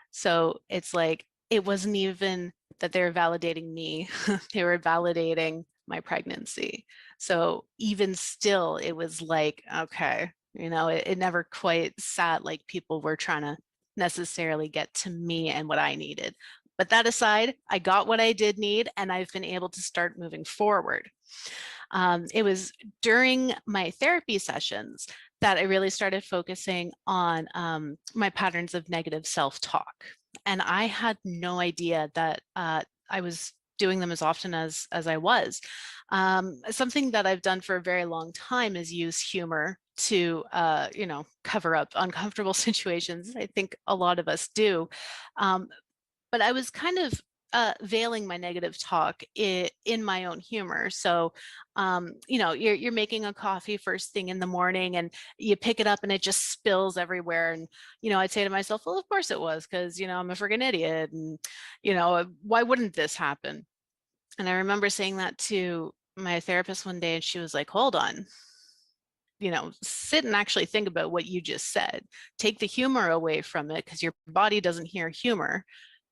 S10: So it's like, it wasn't even that they were validating me, they were validating my pregnancy. So even still, it was like, okay, you know, it never quite sat like people were trying to necessarily get to me and what I needed. But that aside, I got what I did need, and I've been able to start moving forward. It was during my therapy sessions that I really started focusing on my patterns of negative self-talk. And I had no idea that I was doing them as often as I was. Something that I've done for a very long time is use humor to, you know, cover up uncomfortable situations. I think a lot of us do. But I was kind of veiling my negative talk in my own humor. So, you know, you're making a coffee first thing in the morning and you pick it up and it just spills everywhere. And, you know, I'd say to myself, well, of course it was, because, you know, I'm a friggin' idiot. And, you know, why wouldn't this happen? And I remember saying that to my therapist one day, and she was like, hold on, you know, sit and actually think about what you just said. Take the humor away from it, because your body doesn't hear humor.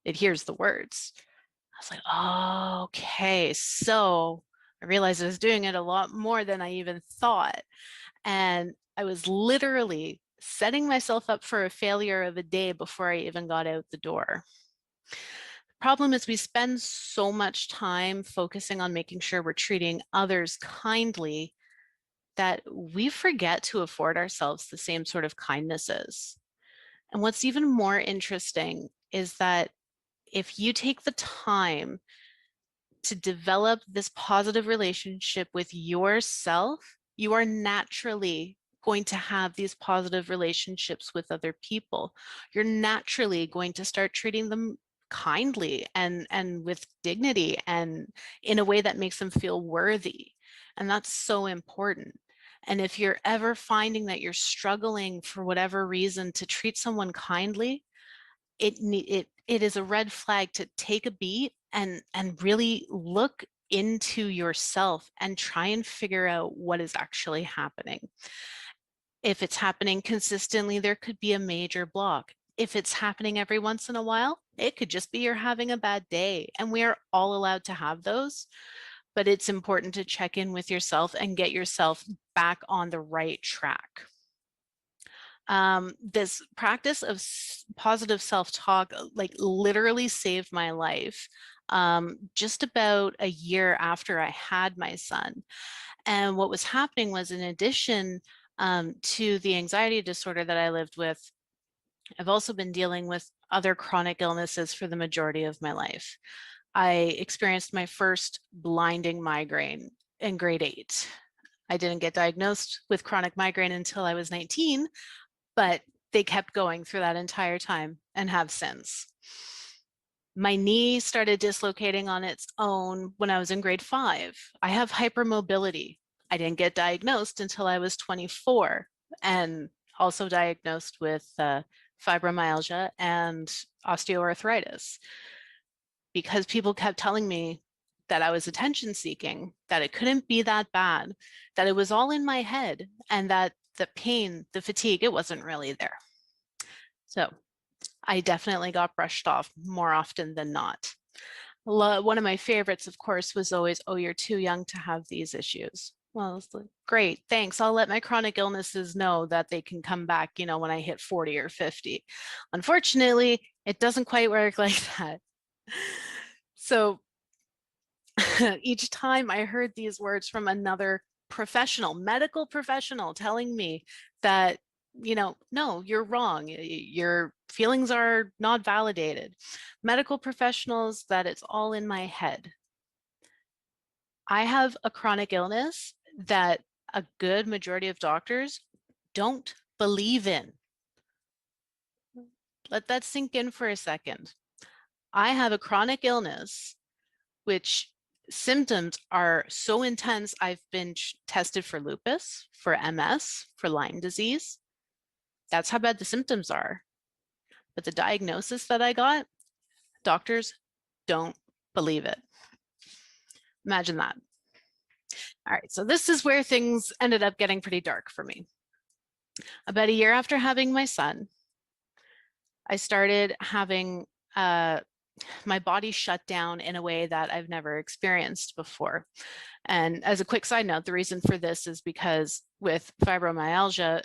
S10: It hears the words. I was like, oh, okay. So I realized I was doing it a lot more than I even thought. And I was literally setting myself up for a failure of a day before I even got out the door. The problem is we spend so much time focusing on making sure we're treating others kindly that we forget to afford ourselves the same sort of kindnesses. And what's even more interesting is that if you take the time to develop this positive relationship with yourself, you are naturally going to have these positive relationships with other people. You're naturally going to start treating them kindly and with dignity and in a way that makes them feel worthy. And that's so important. And if you're ever finding that you're struggling for whatever reason to treat someone kindly, it is a red flag to take a beat and really look into yourself and try and figure out what is actually happening. If it's happening consistently, there could be a major block. If it's happening every once in a while, it could just be you're having a bad day, and we are all allowed to have those. But it's important to check in with yourself and get yourself back on the right track. This practice of positive self-talk like literally saved my life just about a year after I had my son. And what was happening was, in addition to the anxiety disorder that I lived with, I've also been dealing with other chronic illnesses for the majority of my life. I experienced my first blinding migraine in grade 8. I didn't get diagnosed with chronic migraine until I was 19, but they kept going through that entire time and have since. My knee started dislocating on its own when I was in grade 5. I have hypermobility. I didn't get diagnosed until I was 24, and also diagnosed with fibromyalgia and osteoarthritis, because people kept telling me that I was attention seeking, that it couldn't be that bad, that it was all in my head, and that the pain, the fatigue, it wasn't really there. So I definitely got brushed off more often than not. One of my favorites, of course, was always, oh, you're too young to have these issues. Well, it's like, great, thanks. I'll let my chronic illnesses know that they can come back, you know, when I hit 40 or 50. Unfortunately, it doesn't quite work like that. So each time I heard these words from another professional, medical professional, telling me that, you know, no, you're wrong. Your feelings are not validated. Medical professionals, that it's all in my head. I have a chronic illness that a good majority of doctors don't believe in. Let that sink in for a second. I have a chronic illness which symptoms are so intense. I've been tested for lupus, for MS, for Lyme disease. That's how bad the symptoms are. But the diagnosis that I got, doctors don't believe it. Imagine that. All right, so this is where things ended up getting pretty dark for me. About a year after having my son, I started having my body shut down in a way that I've never experienced before. And as a quick side note, the reason for this is because with fibromyalgia,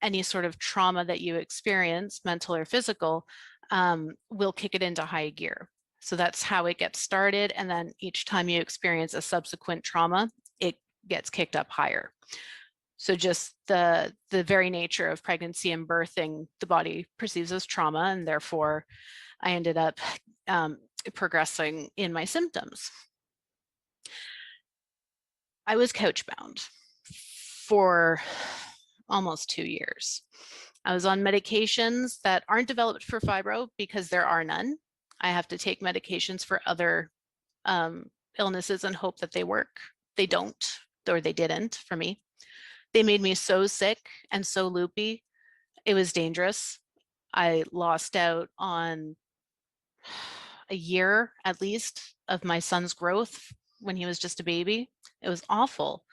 S10: any sort of trauma that you experience, mental or physical, will kick it into high gear. So that's how it gets started. And then each time you experience a subsequent trauma, it gets kicked up higher. So just the very nature of pregnancy and birthing, the body perceives as trauma, and therefore I ended up progressing in my symptoms. I was couch-bound for almost 2 years. I was on medications that aren't developed for fibro because there are none. I have to take medications for other illnesses and hope that they work. They don't, or they didn't for me. They made me so sick and so loopy. It was dangerous. I lost out on a year at least of my son's growth when he was just a baby. It was awful.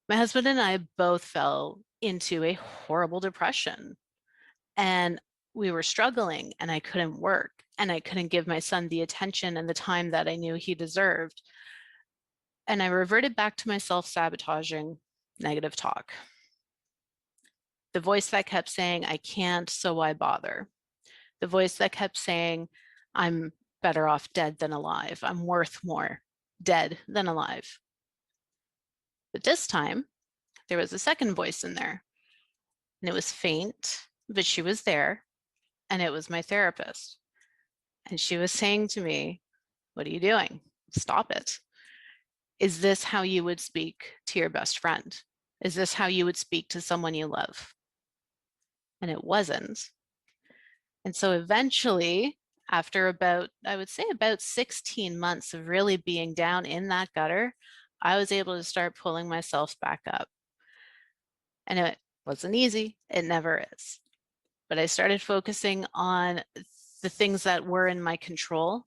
S10: My husband and I both fell into a horrible depression. And we were struggling and I couldn't work and I couldn't give my son the attention and the time that I knew he deserved. And I reverted back to my self-sabotaging negative talk. The voice that kept saying, I can't, so why bother? The voice that kept saying, I'm better off dead than alive. I'm worth more dead than alive. But this time, there was a second voice in there. And it was faint, but she was there. And it was my therapist. And she was saying to me, what are you doing? Stop it. Is this how you would speak to your best friend? Is this how you would speak to someone you love? And it wasn't. And so eventually, after about, I would say about 16 months of really being down in that gutter, I was able to start pulling myself back up. And it wasn't easy. It never is. But I started focusing on the things that were in my control.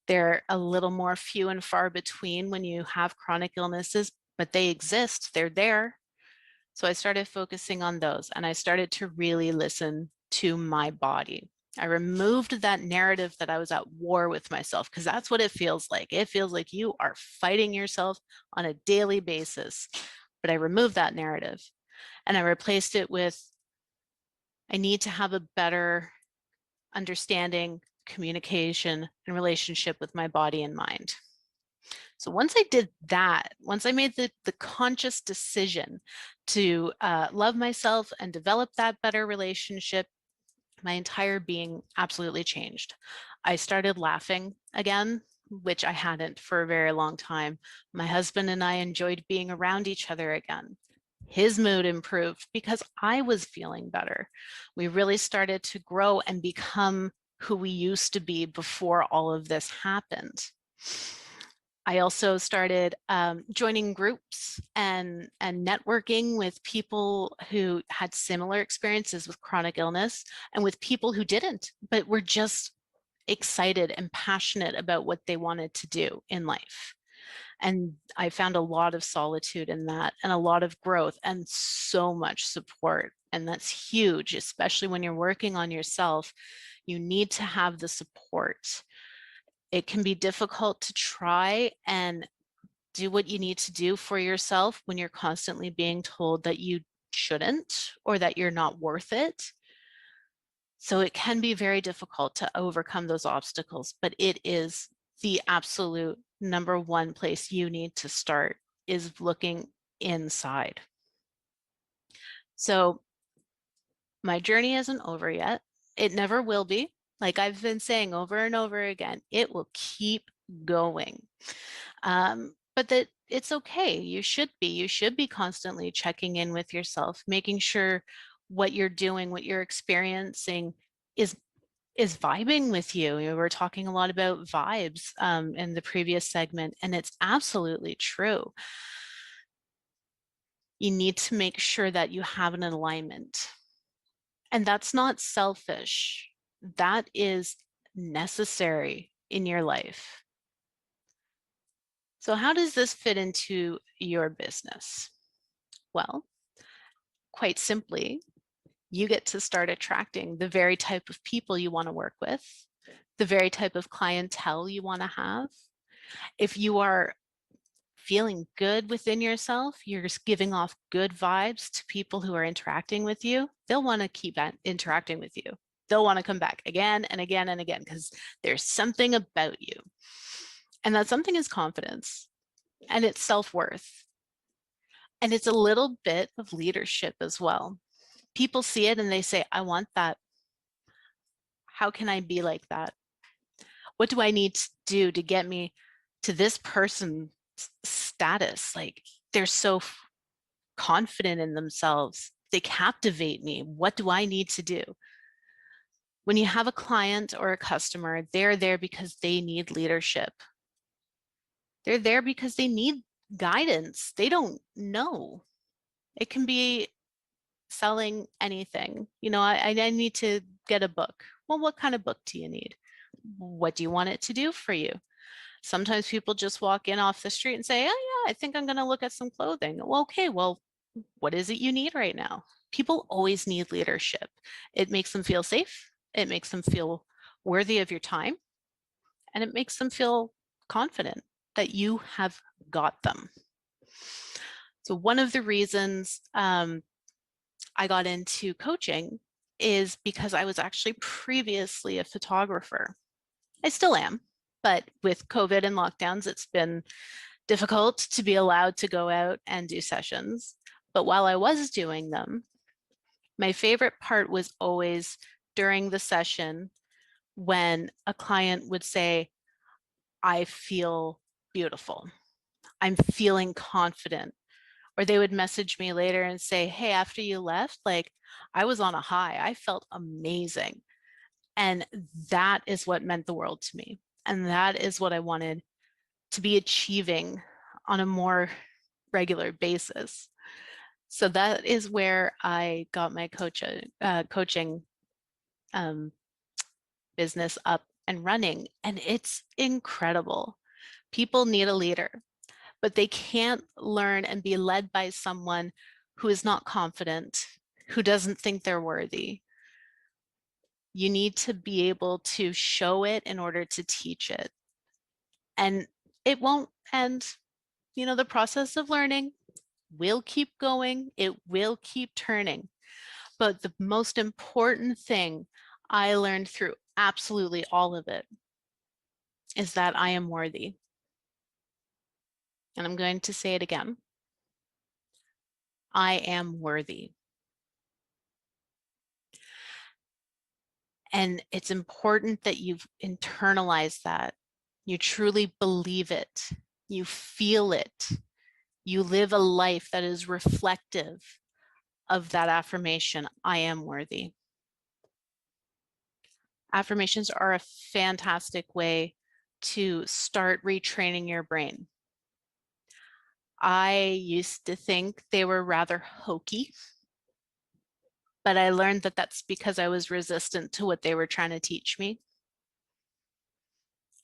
S10: They're a little more few and far between when you have chronic illnesses, but they exist, they're there. So I started focusing on those and I started to really listen to my body. I removed that narrative that I was at war with myself, because that's what it feels like. It feels like you are fighting yourself on a daily basis. But I removed that narrative and I replaced it with, I need to have a better understanding, communication, and relationship with my body and mind. So once I did that, once I made the conscious decision to love myself and develop that better relationship, my entire being absolutely changed. I started laughing again, which I hadn't for a very long time. My husband and I enjoyed being around each other again. His mood improved because I was feeling better. We really started to grow and become who we used to be before all of this happened. I also started joining groups and networking with people who had similar experiences with chronic illness and with people who didn't, but were just excited and passionate about what they wanted to do in life. And I found a lot of solitude in that and a lot of growth and so much support. And that's huge, especially when you're working on yourself. You need to have the support. It can be difficult to try and do what you need to do for yourself when you're constantly being told that you shouldn't or that you're not worth it. So it can be very difficult to overcome those obstacles, but it is the absolute number one place you need to start, is looking inside. So my journey isn't over yet. It never will be. Like I've been saying over and over again, it will keep going. But that it's okay. You should be constantly checking in with yourself, making sure what you're doing, what you're experiencing is vibing with you. We were talking a lot about vibes in the previous segment, and it's absolutely true. You need to make sure that you have an alignment. And that's not selfish. That is necessary in your life. So how does this fit into your business? Well, quite simply, you get to start attracting the very type of people you want to work with, the very type of clientele you want to have. If you are feeling good within yourself, you're just giving off good vibes to people who are interacting with you, they'll want to keep interacting with you. They'll want to come back again and again and again because there's something about you. And that something is confidence, and it's self-worth. And it's a little bit of leadership as well. People see it and they say, I want that. How can I be like that? What do I need to do to get me to this person's status? Like, they're so confident in themselves. They captivate me. What do I need to do? When you have a client or a customer, they're there because they need leadership. They're there because they need guidance. They don't know. It can be selling anything. You know, I need to get a book. Well, what kind of book do you need? What do you want it to do for you? Sometimes people just walk in off the street and say, oh yeah, I think I'm going to look at some clothing. Well, okay, well, what is it you need right now? People always need leadership. It makes them feel safe. It makes them feel worthy of your time. And it makes them feel confident that you have got them. So one of the reasons I got into coaching is because I was actually previously a photographer. I still am, but with COVID and lockdowns, it's been difficult to be allowed to go out and do sessions. But while I was doing them, my favorite part was always during the session when a client would say, I feel beautiful. I'm feeling confident. Or they would message me later and say, hey, after you left, like I was on a high, I felt amazing. And that is what meant the world to me. And that is what I wanted to be achieving on a more regular basis. So that is where I got my coaching business up and running. And it's incredible. People need a leader, but they can't learn and be led by someone who is not confident, who doesn't think they're worthy. You need to be able to show it in order to teach it. And it won't end. You know, the process of learning will keep going. It will keep turning. But the most important thing I learned through absolutely all of it is that I am worthy. And I'm going to say it again. I am worthy. And it's important that you've internalized that. You truly believe it. You feel it. You live a life that is reflective of that affirmation, I am worthy. Affirmations are a fantastic way to start retraining your brain. I used to think they were rather hokey, but I learned that that's because I was resistant to what they were trying to teach me.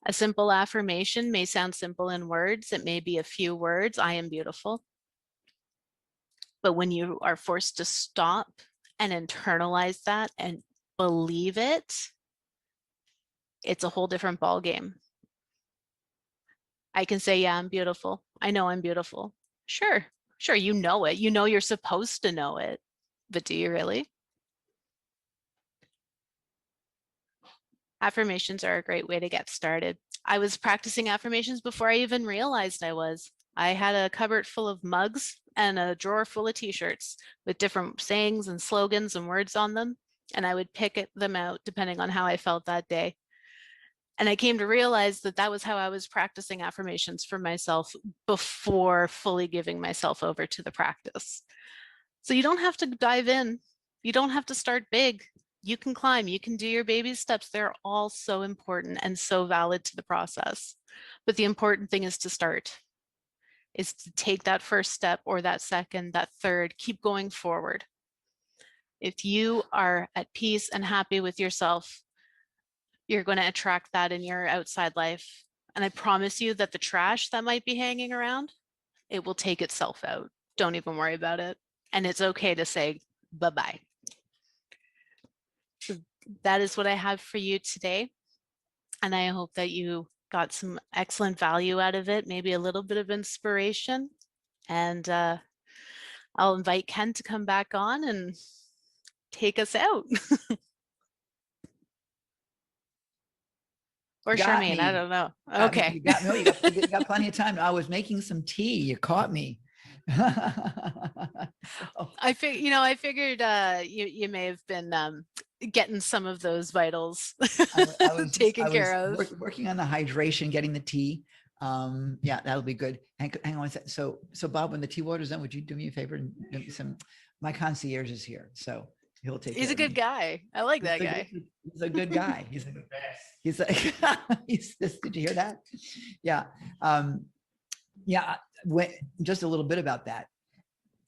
S10: A simple affirmation may sound simple in words. It may be a few words, I am beautiful. But when you are forced to stop and internalize that and believe it, it's a whole different ballgame. I can say, yeah, I'm beautiful. I know I'm beautiful. Sure, you know it. You know you're supposed to know it, but do you really? Affirmations are a great way to get started. I was practicing affirmations before I even realized I was. I had a cupboard full of mugs and a drawer full of t-shirts with different sayings and slogans and words on them. And I would pick them out depending on how I felt that day. And I came to realize that that was how I was practicing affirmations for myself before fully giving myself over to the practice. So you don't have to dive in. You don't have to start big. You can climb, you can do your baby steps. They're all so important and so valid to the process. But the important thing is to start, is to take that first step or that second, that third, keep going forward. If you are at peace and happy with yourself, you're going to attract that in your outside life. And I promise you that the trash that might be hanging around, it will take itself out. Don't even worry about it. And it's okay to say bye-bye. So that is what I have for you today. And I hope that you got some excellent value out of it, maybe a little bit of inspiration. And I'll invite Ken to come back on and take us out. Or Charmaine, I don't know. Okay.
S1: You got plenty of time. I was making some tea. You caught me.
S10: I figured you may have been getting some of those vitals taken care of.
S1: Working on the hydration, getting the tea. Yeah, that'll be good. Hang on a second. So Bob, when the tea water's done, would you do me a favor and give me my concierge is here, so he'll take.
S10: He's a good guy. I like that guy.
S1: He's a good guy. He's the best. He's like, did you hear that? Yeah. Yeah. Just a little bit about that.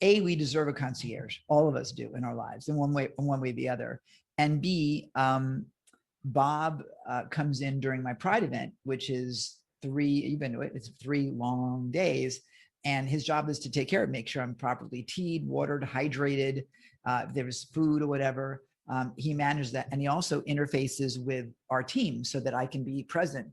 S1: We deserve a concierge. All of us do in our lives in one way or the other. And B, Bob comes in during my Pride event, which is 3 long days. And his job is to take care of, make sure I'm properly teed, watered, hydrated, if there was food or whatever. He manages that. And he also interfaces with our team so that I can be present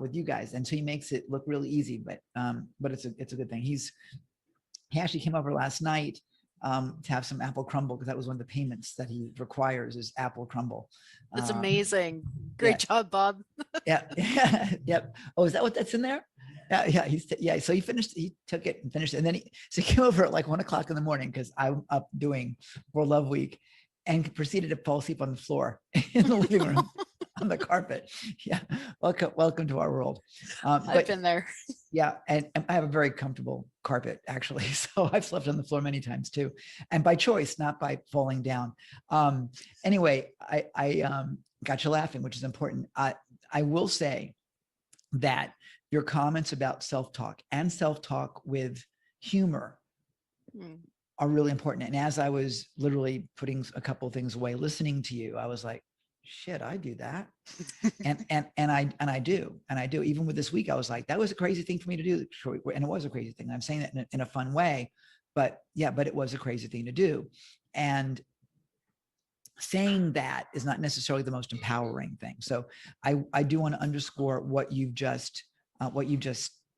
S1: with you guys. And so he makes it look really easy, but it's a good thing. He actually came over last night to have some apple crumble, because that was one of the payments that he requires is apple crumble.
S10: That's amazing. Great job, Bob.
S1: Yeah. Yep. Oh, is that what that's in there? Yeah. So he took it and finished it. And then he came over at like 1 o'clock in the morning, because I'm up doing World Love Week, and proceeded to fall asleep on the floor in the living room on the carpet. Yeah. Welcome to our world.
S10: I've been there.
S1: Yeah. And I have a very comfortable carpet, actually. So I've slept on the floor many times too. And by choice, not by falling down. Anyway, I got you laughing, which is important. I will say that your comments about self-talk and self-talk with humor are really important. And as I was literally putting a couple of things away, listening to you, I was like, shit, I do that. and I do. Even with this week, I was like, that was a crazy thing for me to do. And it was a crazy thing. I'm saying that in a fun way, but it was a crazy thing to do. And saying that is not necessarily the most empowering thing. So I do want to underscore what you've just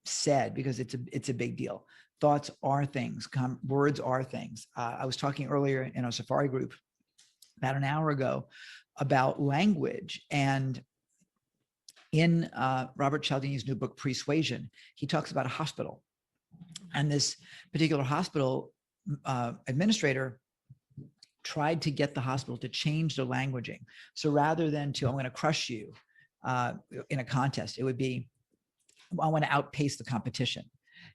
S1: said, because it's a big deal. Thoughts are things, words are things. I was talking earlier in our Safari group about an hour ago about language, and in Robert Cialdini's new book, Persuasion, he talks about a hospital, and this particular hospital administrator tried to get the hospital to change their languaging. So rather than I'm going to crush you in a contest, it would be, I want to outpace the competition.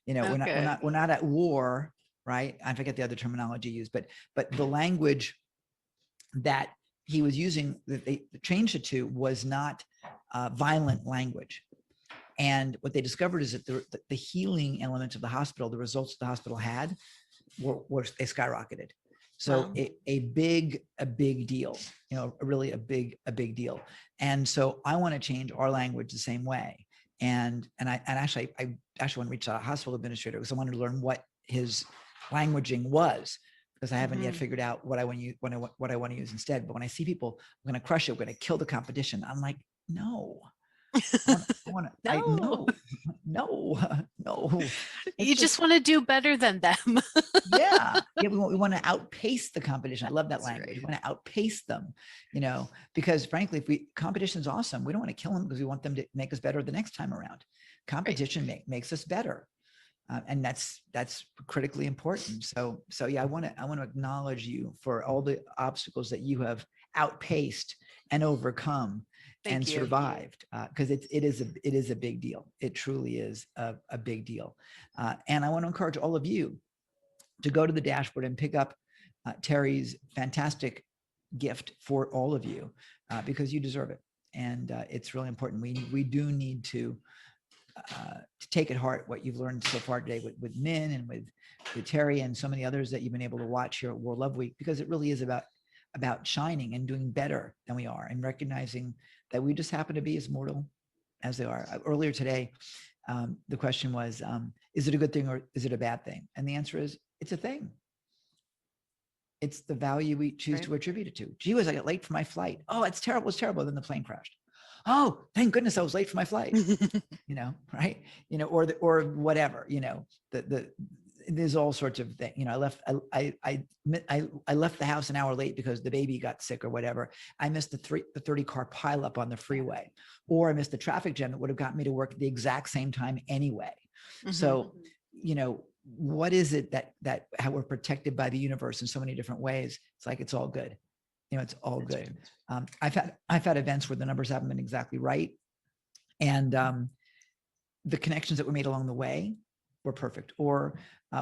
S1: We're not at war, right? I forget the other terminology used, but the language that he was using, that they changed it to, was not violent language. And what they discovered is that the healing elements of the hospital, the results the hospital had, they skyrocketed. So wow. a big deal, really a big deal. And so I want to change our language the same way. And I actually want to reach out to a hospital administrator, because I wanted to learn what his languaging was, because I haven't yet figured out what I want to use instead. But when I see people, I'm going to crush it, we're going to kill the competition, I'm like, no. No.
S10: You just want to do better than them.
S1: yeah, we want to outpace the competition. I love that language. Right. We want to outpace them, because frankly, if competition is awesome, we don't want to kill them, because we want them to make us better the next time around. Competition makes us better. And that's critically important. So yeah, I want to acknowledge you for all the obstacles that you have outpaced and overcome. Thank you. Survived, because it is a big deal. It truly is a big deal. And I want to encourage all of you to go to the dashboard and pick up Terry's fantastic gift for all of you, because you deserve it. And it's really important. We do need to take at heart what you've learned so far today with Min and with Terry and so many others that you've been able to watch here at World Love Week, because it really is about shining and doing better than we are, and recognizing that we just happen to be as mortal as they are. Earlier today, the question was, is it a good thing or is it a bad thing? And the answer is, it's a thing. It's the value we choose to attribute it to. Gee whiz, I got late for my flight. Oh, it's terrible. It's terrible. Then the plane crashed. Oh, thank goodness I was late for my flight. Right? Or whatever, there's all sorts of things. I left the house an hour late because the baby got sick or whatever. I missed the 30 car pileup on the freeway, or I missed the traffic jam that would have gotten me to work at the exact same time anyway. So, what is it that how we're protected by the universe in so many different ways? It's like, it's all good. It's all good. I've had events where the numbers haven't been exactly right. And the connections that were made along the way were perfect, or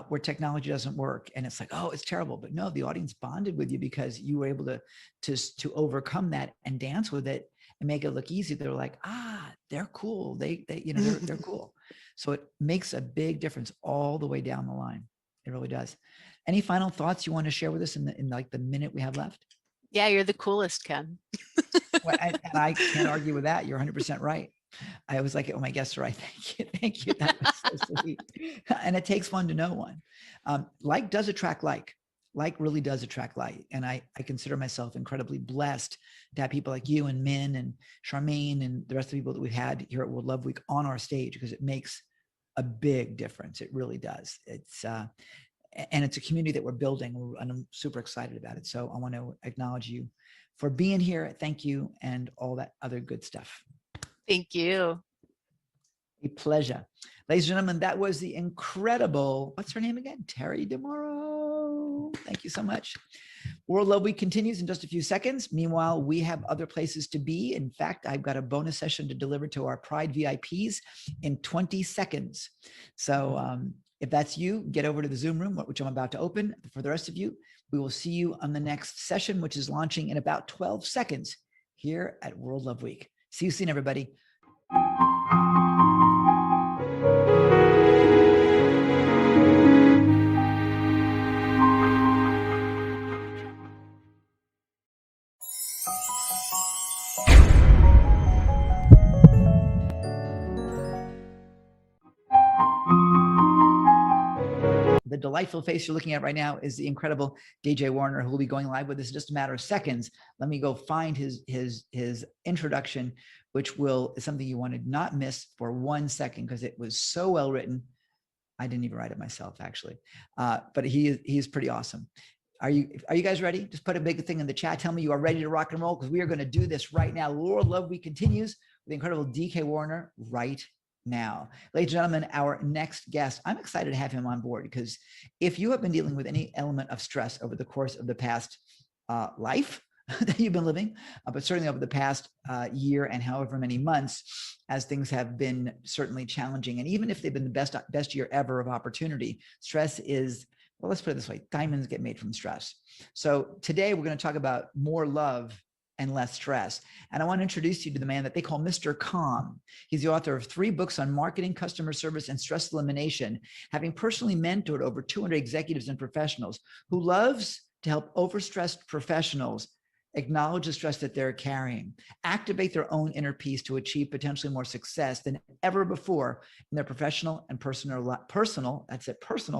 S1: where technology doesn't work and it's like, oh, it's terrible. But no, the audience bonded with you because you were able to overcome that and dance with it and make it look easy. They're like, they're cool. They're cool. So it makes a big difference all the way down the line. It really does. Any final thoughts you want to share with us in like the minute we have left?
S10: Yeah, you're the coolest, Ken.
S1: And I can't argue with that. You're 100% right. I was like, oh, my guests are right. Thank you. That was So sweet. And it takes one to know one. Like does attract like. Like really does attract like. And I consider myself incredibly blessed to have people like you and Min and Charmaine and the rest of the people that we've had here at World Love Week on our stage, because it makes a big difference. It really does. It's and it's a community that we're building, and I'm super excited about it. So I want to acknowledge you for being here. Thank you, and all that other good stuff.
S10: Thank you.
S1: A pleasure. Ladies and gentlemen, that was the incredible, what's her name again? Terry DeMoro. Thank you so much. World Love Week continues in just a few seconds. Meanwhile, we have other places to be. In fact, I've got a bonus session to deliver to our Pride VIPs in 20 seconds. So if that's you, get over to the Zoom room, which I'm about to open. For the rest of you, we will see you on the next session, which is launching in about 12 seconds here at World Love Week. See you soon, everybody. The delightful face you're looking at right now is the incredible DJ Warner, who will be going live with us in just a matter of seconds. Let me go find his introduction, which is something you want to not miss for 1 second, because it was so well written. I didn't even write it myself, actually, but he is pretty awesome. Are you guys ready? Just put a big thing in the chat. Tell me you are ready to rock and roll, because we are going to do this right now. World Love Week continues with the incredible DK Warner right now. Ladies and gentlemen, our next guest, I'm excited to have him on board, because if you have been dealing with any element of stress over the course of the past life that you've been living, but certainly over the past year and however many months, as things have been certainly challenging, and even if they've been the best year ever of opportunity, stress is, well, let's put it this way, diamonds get made from stress. So today we're going to talk about more love and less stress. And I want to introduce you to the man that they call Mr. Calm. He's the author of 3 books on marketing, customer service, and stress elimination, having personally mentored over 200 executives and professionals, who loves to help overstressed professionals acknowledge the stress that they're carrying, activate their own inner peace to achieve potentially more success than ever before in their professional and personal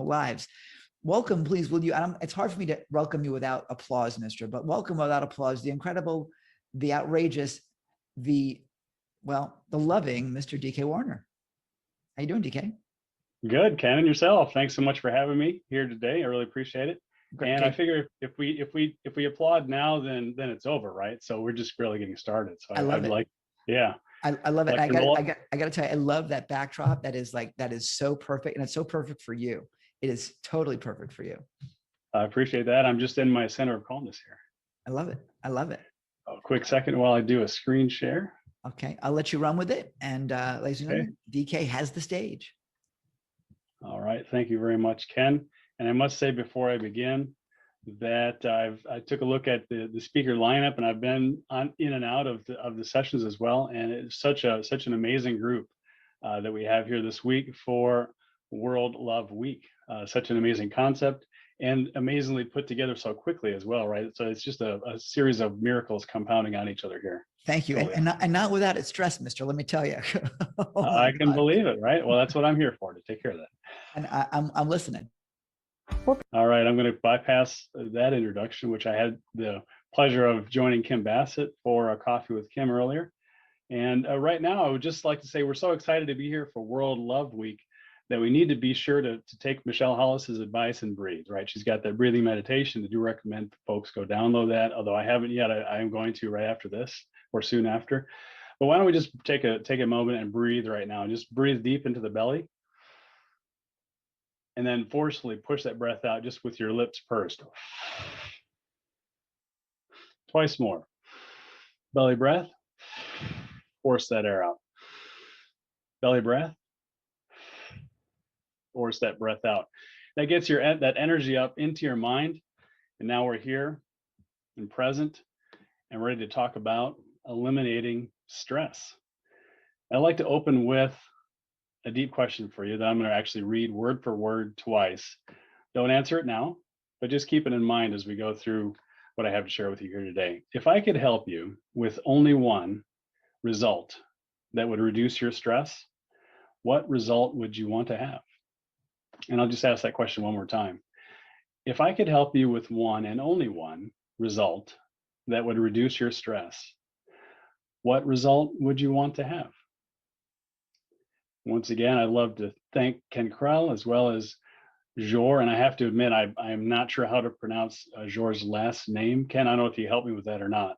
S1: lives. Welcome, please, will you? It's hard for me to welcome you without applause, mister, but welcome without applause, the incredible, the outrageous, the loving Mr. DK Warner. How you doing, DK?
S11: Good, Ken, and yourself. Thanks so much for having me here today. I really appreciate it. Great. And I figure if we applaud now, then it's over, right? So we're just really getting started. So I love it. Yeah.
S1: I love it. I got to tell you, I love that backdrop. That is so perfect, and it's so perfect for you. It is totally perfect for you.
S11: I appreciate that. I'm just in my center of calmness here.
S1: I love it. I love it.
S11: A quick second while I do a screen share.
S1: Okay, I'll let you run with it. And ladies and gentlemen, DK has the stage.
S11: All right. Thank you very much, Ken. And I must say before I begin that I took a look at the speaker lineup, and I've been in and out of the sessions as well. And it's such an amazing group that we have here this week for World Love Week. Such an amazing concept, and amazingly put together so quickly as well, right? So it's just a series of miracles compounding on each other here.
S1: Thank you.
S11: So,
S1: and not without its stress, mister, let me tell you.
S11: I can believe it, right? Well, that's what I'm here for, to take care of that.
S1: And I'm listening.
S11: All right, I'm going to bypass that introduction, which I had the pleasure of joining Kim Bassett for a coffee with Kim earlier. And right now, I would just like to say we're so excited to be here for World Love Week that we need to be sure to take Michelle Hollis's advice and breathe, right? She's got that breathing meditation. I do recommend folks go download that, although I haven't yet. I am going to right after this or soon after. But why don't we just take a moment and breathe right now, and just breathe deep into the belly. And then forcefully push that breath out just with your lips pursed. Twice more. Belly breath. Force that air out. Belly breath. Force that breath out. That gets that energy up into your mind. And now we're here and present and ready to talk about eliminating stress. I'd like to open with a deep question for you that I'm going to actually read word for word twice. Don't answer it now, but just keep it in mind as we go through what I have to share with you here today. If I could help you with only one result that would reduce your stress, what result would you want to have? And I'll just ask that question one more time. If I could help you with one and only one result that would reduce your stress, what result would you want to have? Once again, I'd love to thank Ken Krell as well as Jor, and I have to admit, I am not sure how to pronounce Jor's last name. Ken, I don't know if you help me with that or not.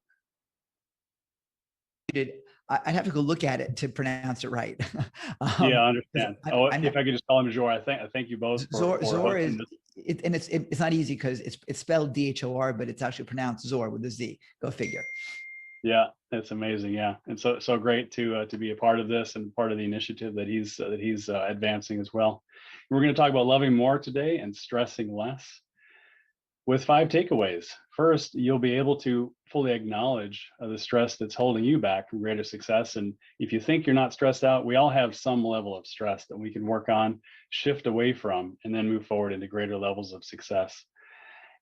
S1: I'd have to go look at it to pronounce it right.
S11: Yeah, I understand. If I could just call him Jor, I thank you both.
S1: Zor is, and it's not easy because it's spelled D-H-O-R, but it's actually pronounced Zor with a Z. Go figure.
S11: Yeah, that's amazing. Yeah, and so great to be a part of this and part of the initiative that he's advancing as well. We're going to talk about loving more today and stressing less, with 5 takeaways. First, you'll be able to fully acknowledge the stress that's holding you back from greater success. And if you think you're not stressed out, we all have some level of stress that we can work on, shift away from, and then move forward into greater levels of success.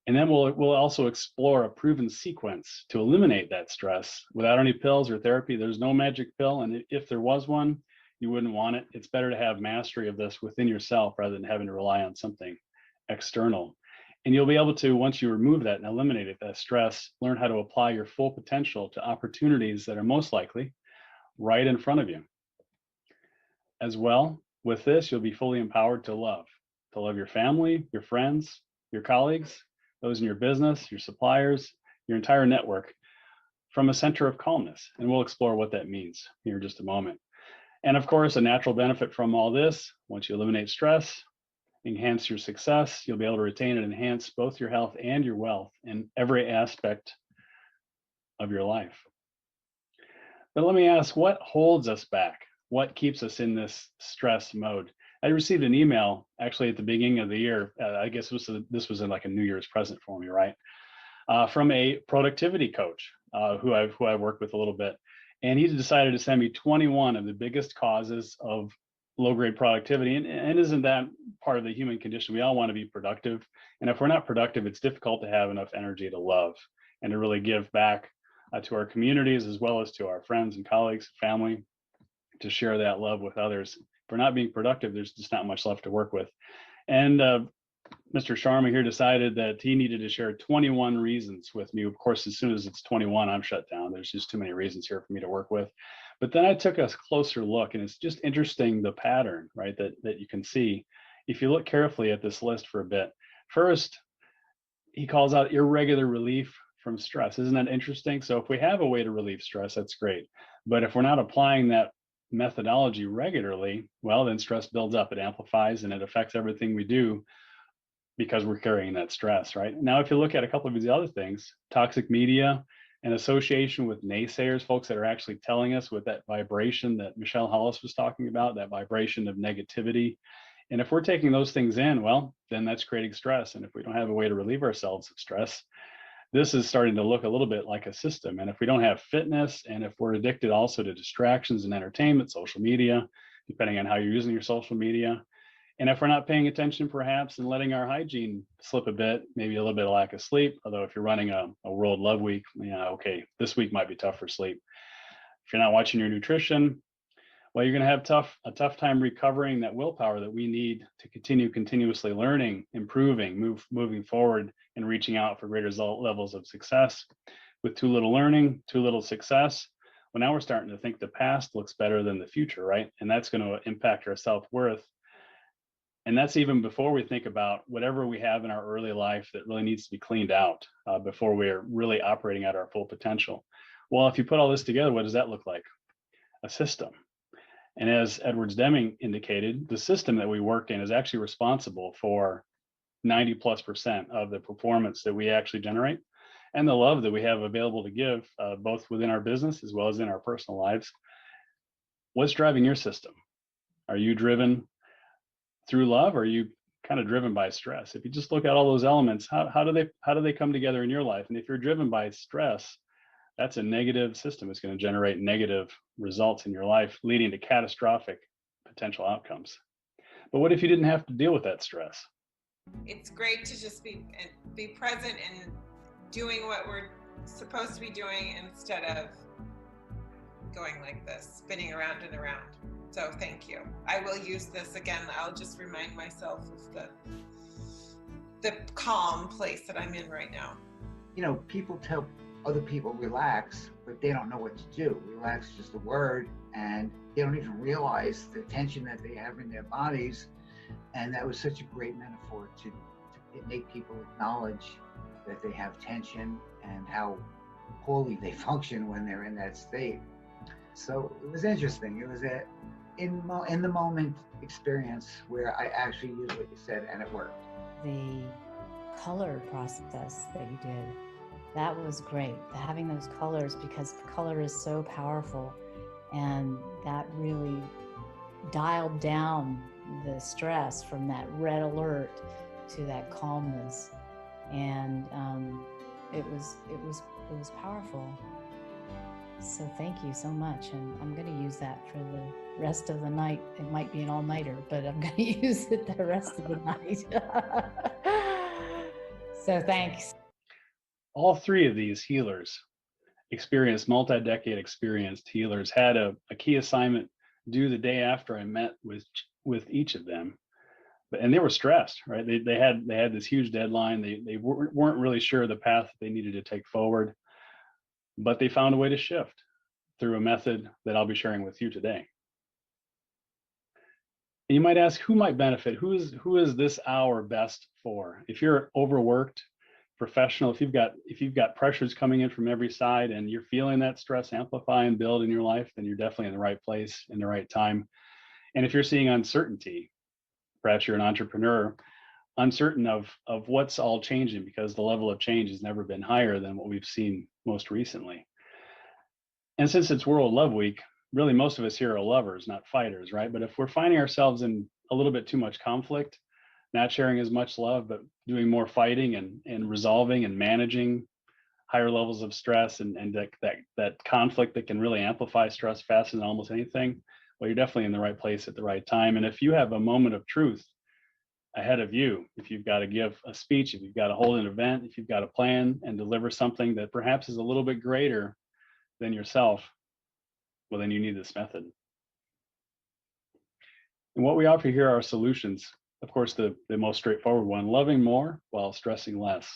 S11: And then we'll also explore a proven sequence to eliminate that stress without any pills or therapy. There's no magic pill. And if there was one, you wouldn't want it. It's better to have mastery of this within yourself rather than having to rely on something external. And you'll be able to, once you remove that and eliminate it, that stress, learn how to apply your full potential to opportunities that are most likely right in front of you. As well, with this, you'll be fully empowered to love your family, your friends, your colleagues, those in your business, your suppliers, your entire network from a center of calmness. And we'll explore what that means here in just a moment. And of course, a natural benefit from all this, once you eliminate stress, enhance your success, you'll be able to retain and enhance both your health and your wealth in every aspect of your life. But let me ask, what holds us back? What keeps us in this stress mode? I received an email actually at the beginning of the year. I guess this was in like a New Year's present for me, right? From a productivity coach who I've worked with a little bit. And he decided to send me 21 of the biggest causes of low-grade productivity. And isn't that part of the human condition? We all want to be productive. And if we're not productive, it's difficult to have enough energy to love and to really give back to our communities as well as to our friends and colleagues, family, to share that love with others. If we're not being productive, there's just not much left to work with. And Mr. Sharma here decided that he needed to share 21 reasons with me. Of course, as soon as it's 21, I'm shut down. There's just too many reasons here for me to work with. But then I took a closer look, and it's just interesting the pattern, right, that you can see if you look carefully at this list for a bit. First, he calls out irregular relief from stress. Isn't that interesting? So if we have a way to relieve stress, that's great. But if we're not applying that methodology regularly, well, then stress builds up, it amplifies, and it affects everything we do because we're carrying that stress, right? Now, if you look at a couple of these other things, toxic media, an association with naysayers, folks that are actually telling us with that vibration that Michelle Hollis was talking about, that vibration of negativity. And if we're taking those things in, well, then that's creating stress. And if we don't have a way to relieve ourselves of stress, this is starting to look a little bit like a system. And if we don't have fitness, and if we're addicted also to distractions and entertainment, social media, depending on how you're using your social media, and if we're not paying attention perhaps and letting our hygiene slip a bit, maybe a little bit of lack of sleep, although if you're running a World Love Week, okay, this week might be tough for sleep. If you're not watching your nutrition, well, you're going to have a tough time recovering that willpower that we need to continue continuously learning, improving, moving forward, and reaching out for greater levels of success. With too little learning, too little success, well, now we're starting to think the past looks better than the future, right? And that's going to impact our self-worth. And that's even before we think about whatever we have in our early life that really needs to be cleaned out before we're really operating at our full potential. Well, if you put all this together, what does that look like? A system. And as Edwards Deming indicated, the system that we worked in is actually responsible for 90+% of the performance that we actually generate and the love that we have available to give both within our business as well as in our personal lives. What's driving your system? Are you driven through love, or are you kind of driven by stress? If you just look at all those elements, how do they come together in your life? And if you're driven by stress, that's a negative system. It's going to generate negative results in your life, leading to catastrophic potential outcomes. But what if you didn't have to deal with that stress?
S12: It's great to just be present and doing what we're supposed to be doing instead of going like this, spinning around and around. So thank you. I will use this again. I'll just remind myself of the calm place that I'm in right now.
S13: You know, people tell other people relax, but they don't know what to do. Relax is just a word, and they don't even realize the tension that they have in their bodies. And that was such a great metaphor to make people acknowledge that they have tension and how poorly they function when they're in that state. So it was interesting. It was a in the moment experience where I actually used what you said and it worked.
S14: The color process that you did, that was great. Having those colors, because color is so powerful, and that really dialed down the stress from that red alert to that calmness, and it was powerful. So thank you so much, and I'm going to use that for the rest of the night. It might be an all-nighter, but I'm going to use it the rest of the night. So thanks.
S11: All three of these healers, multi-decade experienced healers, had a key assignment due the day after I met with each of them. And they were stressed, right? They had this huge deadline. They weren't really sure the path that they needed to take forward, but they found a way to shift through a method that I'll be sharing with you today. And you might ask, who might benefit? Who is this hour best for? If you're overworked professional, if you've got pressures coming in from every side and you're feeling that stress amplify and build in your life, then you're definitely in the right place in the right time. And if you're seeing uncertainty, perhaps you're an entrepreneur, uncertain of what's all changing, because the level of change has never been higher than what we've seen most recently. And since it's World Love Week, really most of us here are lovers, not fighters, right? But if we're finding ourselves in a little bit too much conflict, not sharing as much love, but doing more fighting and resolving and managing higher levels of stress and that conflict that can really amplify stress faster than almost anything, well, you're definitely in the right place at the right time. And if you have a moment of truth ahead of you, if you've got to give a speech, if you've got to hold an event, if you've got to plan and deliver something that perhaps is a little bit greater than yourself, well, then you need this method. And what we offer here are solutions. Of course, the most straightforward one, loving more while stressing less.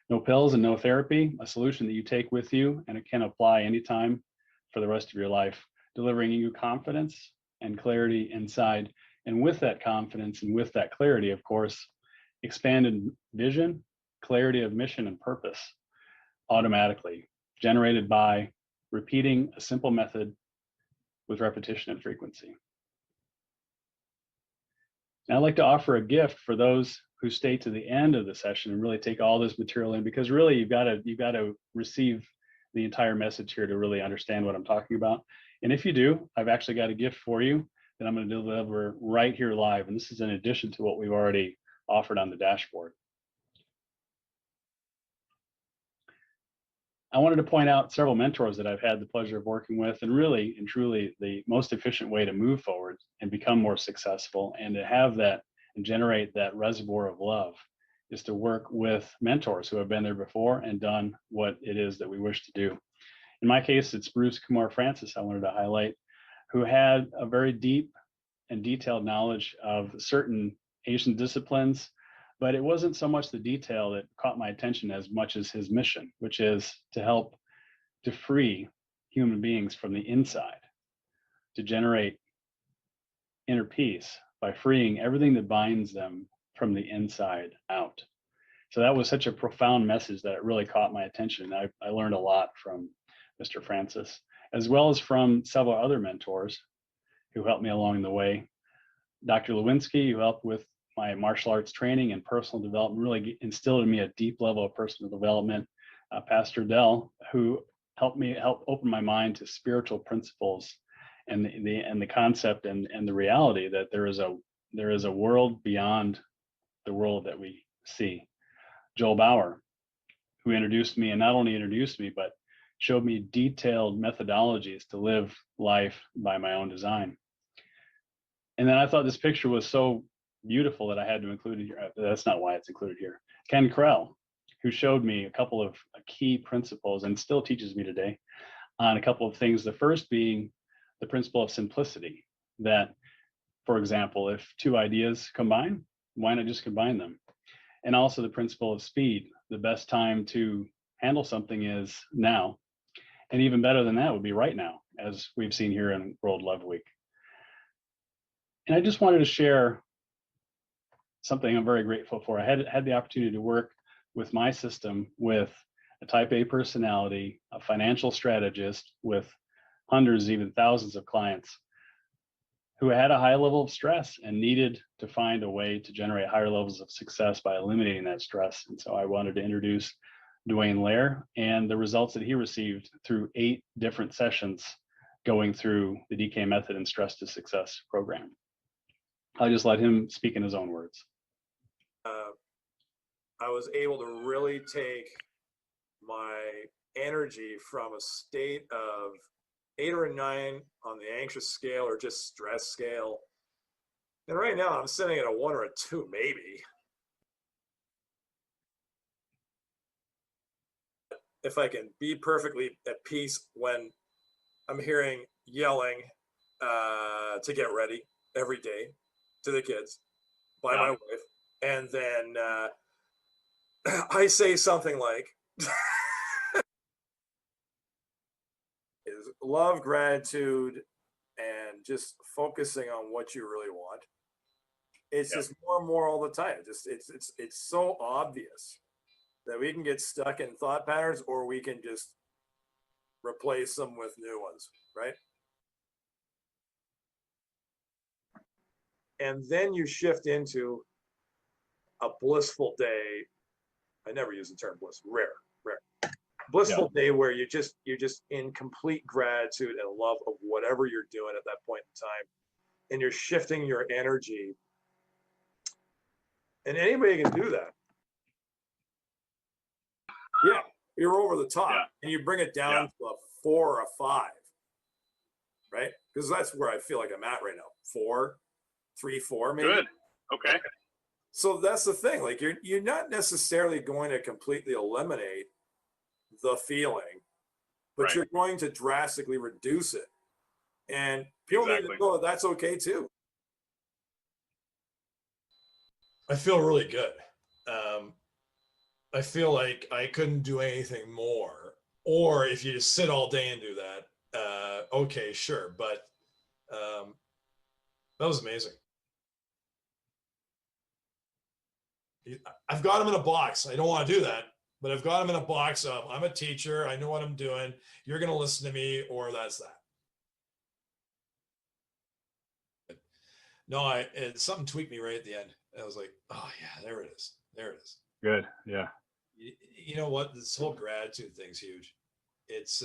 S11: No pills and no therapy, a solution that you take with you, and it can apply anytime for the rest of your life, delivering you confidence and clarity inside. And with that confidence and with that clarity, of course, expanded vision, clarity of mission and purpose automatically, generated by repeating a simple method with repetition and frequency. And I'd like to offer a gift for those who stay to the end of the session and really take all this material in, because really you've got to receive the entire message here to really understand what I'm talking about. And if you do, I've actually got a gift for you that I'm going to deliver right here live. And this is in addition to what we've already offered on the dashboard. I wanted to point out several mentors that I've had the pleasure of working with, and really and truly the most efficient way to move forward and become more successful and to have that and generate that reservoir of love is to work with mentors who have been there before and done what it is that we wish to do. In my case, it's Bruce Kumar Francis I wanted to highlight, who had a very deep and detailed knowledge of certain Asian disciplines, but it wasn't so much the detail that caught my attention as much as his mission, which is to help to free human beings from the inside, to generate inner peace by freeing everything that binds them from the inside out. So that was such a profound message that it really caught my attention. I learned a lot from Mr. Francis, as well as from several other mentors who helped me along the way. Dr. Lewinsky, who helped with my martial arts training and personal development, really instilled in me a deep level of personal development. Pastor Dell, who helped open my mind to spiritual principles and the concept and the reality that there is a world beyond the world that we see. Joel Bauer, who introduced me, and not only introduced me, but showed me detailed methodologies to live life by my own design. And then I thought this picture was so beautiful that I had to include it here. That's not why it's included here. Ken Krell, who showed me a couple of key principles and still teaches me today on a couple of things. The first being the principle of simplicity, that, for example, if two ideas combine, why not just combine them? And also the principle of speed. The best time to handle something is now. And even better than that would be right now, as we've seen here in World Love Week. And I just wanted to share something I'm very grateful for. I had the opportunity to work with my system with a type A personality, a financial strategist with hundreds, even thousands of clients who had a high level of stress and needed to find a way to generate higher levels of success by eliminating that stress. And so I wanted to introduce Dwayne Lair and the results that he received through 8 different sessions going through the DK Method and Stress to Success program. I'll just let him speak in his own words.
S15: I was able to really take my energy from a state of 8 or a 9 on the anxious scale or just stress scale. And right now I'm sitting at a 1 or a 2, maybe. If I can be perfectly at peace when I'm hearing yelling to get ready every day to the kids by my wife. And then I say something like, is love, gratitude, and just focusing on what you really want. It's just more and more all the time. It's so obvious that we can get stuck in thought patterns, or we can just replace them with new ones, right? And then you shift into a blissful day. I never use the term bliss, rare. Blissful day where you're just in complete gratitude and love of whatever you're doing at that point in time. And you're shifting your energy. And anybody can do that. Yeah, you're over the top and you bring it down to a 4 or a 5, right? Because that's where I feel like I'm at right now. 4, 3, 4, maybe.
S11: Good. Okay.
S15: So that's the thing. Like you're not necessarily going to completely eliminate the feeling, but you're going to drastically reduce it. And people need to know that that's okay too.
S16: I feel really good. I feel like I couldn't do anything more. Or if you just sit all day and do that, okay, sure. But that was amazing. I've got them in a box. I don't want to do that, but I've got them in a box of, I'm a teacher. I know what I'm doing. You're going to listen to me, or that's that. No, something tweaked me right at the end. I was like, oh yeah, there it is. There it is.
S11: Good. Yeah.
S16: You know what? This whole gratitude thing's huge. It's,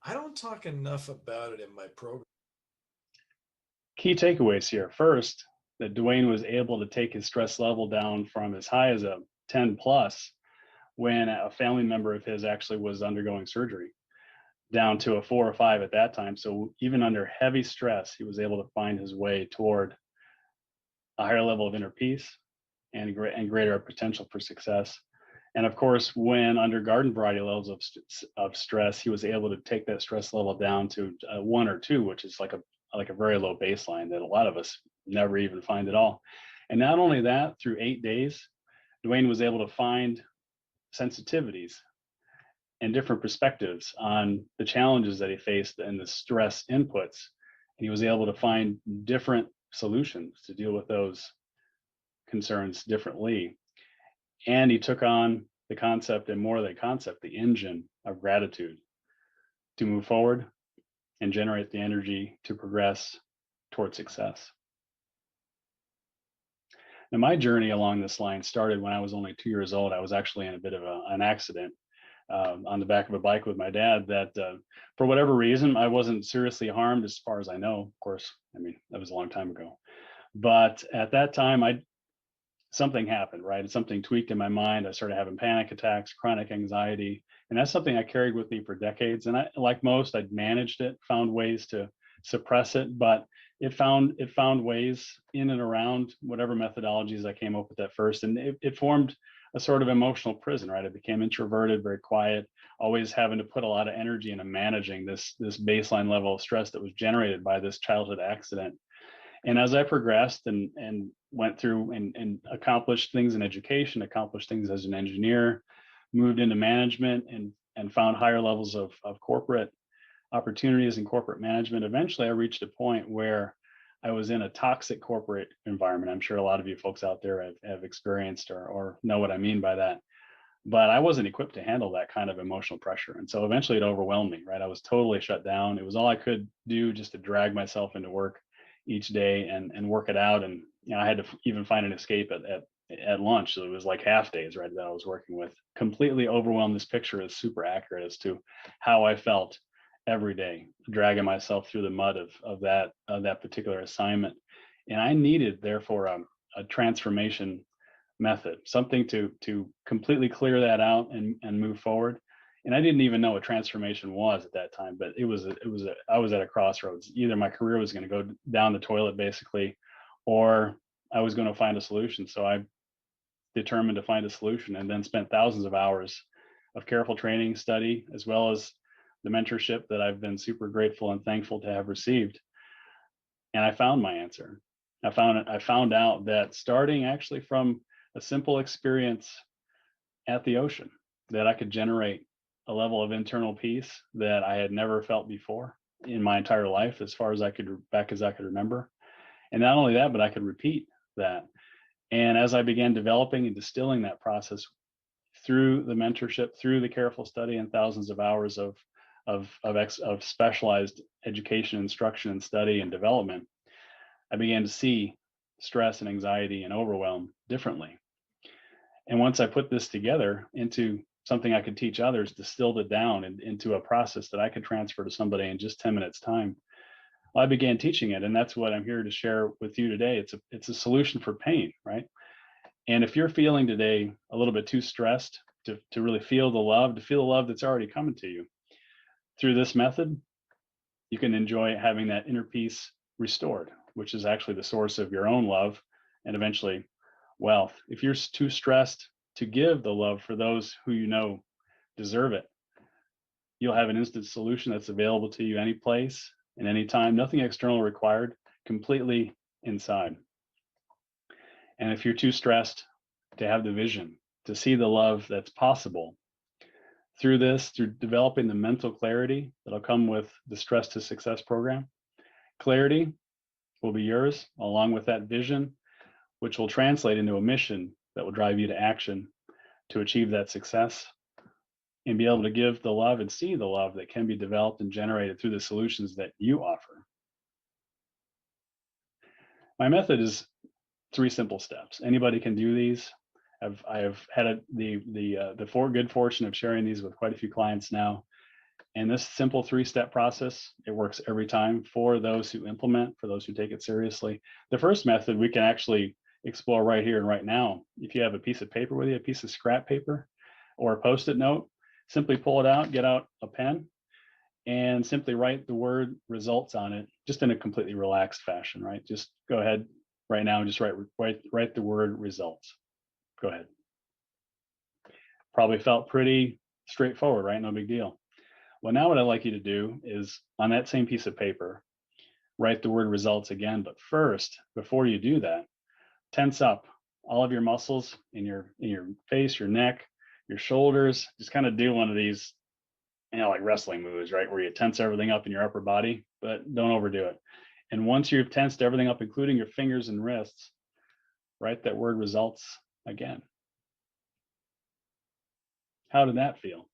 S16: I don't talk enough about it in my program.
S11: Key takeaways here. First, that Dwayne was able to take his stress level down from as high as a 10 plus when a family member of his actually was undergoing surgery, down to a 4 or 5 at that time. So even under heavy stress, he was able to find his way toward a higher level of inner peace and greater potential for success. And of course, when under garden variety levels of stress, he was able to take that stress level down to 1 or 2, which is like a very low baseline that a lot of us never even find at all. And not only that, through 8 days, Dwayne was able to find sensitivities and different perspectives on the challenges that he faced and the stress inputs. And he was able to find different solutions to deal with those concerns differently. And he took on the concept, and more than concept, the engine of gratitude to move forward and generate the energy to progress toward success. Now, my journey along this line started when I was only 2 years old. I was actually in a bit of an accident on the back of a bike with my dad that for whatever reason, I wasn't seriously harmed as far as I know. Of course, I mean, that was a long time ago. But at that time, something happened, right? Something tweaked in my mind. I started having panic attacks, chronic anxiety, and that's something I carried with me for decades. And like most, I'd managed it, found ways to suppress it, but it found ways in and around whatever methodologies I came up with at first, and it formed a sort of emotional prison, right? I became introverted, very quiet, always having to put a lot of energy into managing this baseline level of stress that was generated by this childhood accident. And as I progressed and went through and accomplished things in education, accomplished things as an engineer, moved into management and found higher levels of corporate opportunities in corporate management, eventually I reached a point where I was in a toxic corporate environment. I'm sure a lot of you folks out there have experienced or know what I mean by that. But I wasn't equipped to handle that kind of emotional pressure. And so eventually it overwhelmed me, right? I was totally shut down. It was all I could do just to drag myself into work each day and work it out. And I had to even find an escape at lunch. So it was like half days, right, that I was working with. Completely overwhelmed. This picture is super accurate as to how I felt every day, dragging myself through the mud of that particular assignment. And I needed, therefore, a transformation method, something to completely clear that out and move forward. And I didn't even know what transformation was at that time, but I was at a crossroads. Either my career was going to go down the toilet basically, or I was going to find a solution. So I determined to find a solution, and then spent thousands of hours of careful training, study, as well as the mentorship that I've been super grateful and thankful to have received. And I found my answer. I found out that starting actually from a simple experience at the ocean, that I could generate a level of internal peace that I had never felt before in my entire life, as far as I could remember. And not only that, but I could repeat that. And as I began developing and distilling that process through the mentorship, through the careful study and thousands of hours of specialized education, instruction, and study and development, I began to see stress and anxiety and overwhelm differently. And once I put this together into something I could teach others, distilled it down into a process that I could transfer to somebody in just 10 minutes time, I began teaching it. And that's what I'm here to share with you today. It's a solution for pain, right? And if you're feeling today a little bit too stressed to really feel the love, that's already coming to you, through this method, you can enjoy having that inner peace restored, which is actually the source of your own love and eventually wealth. If you're too stressed to give the love for those who you know deserve it, you'll have an instant solution that's available to you any place and any time, nothing external required, completely inside. And if you're too stressed to have the vision, to see the love that's possible, through developing the mental clarity that'll come with the Stress to Success program, clarity will be yours, along with that vision, which will translate into a mission that will drive you to action to achieve that success and be able to give the love and see the love that can be developed and generated through the solutions that you offer. My method is 3 simple steps. Anybody can do these. I have had the good fortune of sharing these with quite a few clients now. And this simple 3-step process, it works every time for those who implement, for those who take it seriously. The first method we can actually explore right here and right now. If you have a piece of paper with you, a piece of scrap paper or a Post-it note, simply pull it out, get out a pen, and simply write the word results on it, just in a completely relaxed fashion, right? Just go ahead right now and just write the word results. Go ahead. Probably felt pretty straightforward, right? No big deal. Well, now what I'd like you to do is, on that same piece of paper, write the word results again. But first, before you do that, tense up all of your muscles in your face, your neck, your shoulders. Just kind of do one of these, like wrestling moves, right? Where you tense everything up in your upper body, but don't overdo it. And once you've tensed everything up, including your fingers and wrists, write that word results again. How did that feel?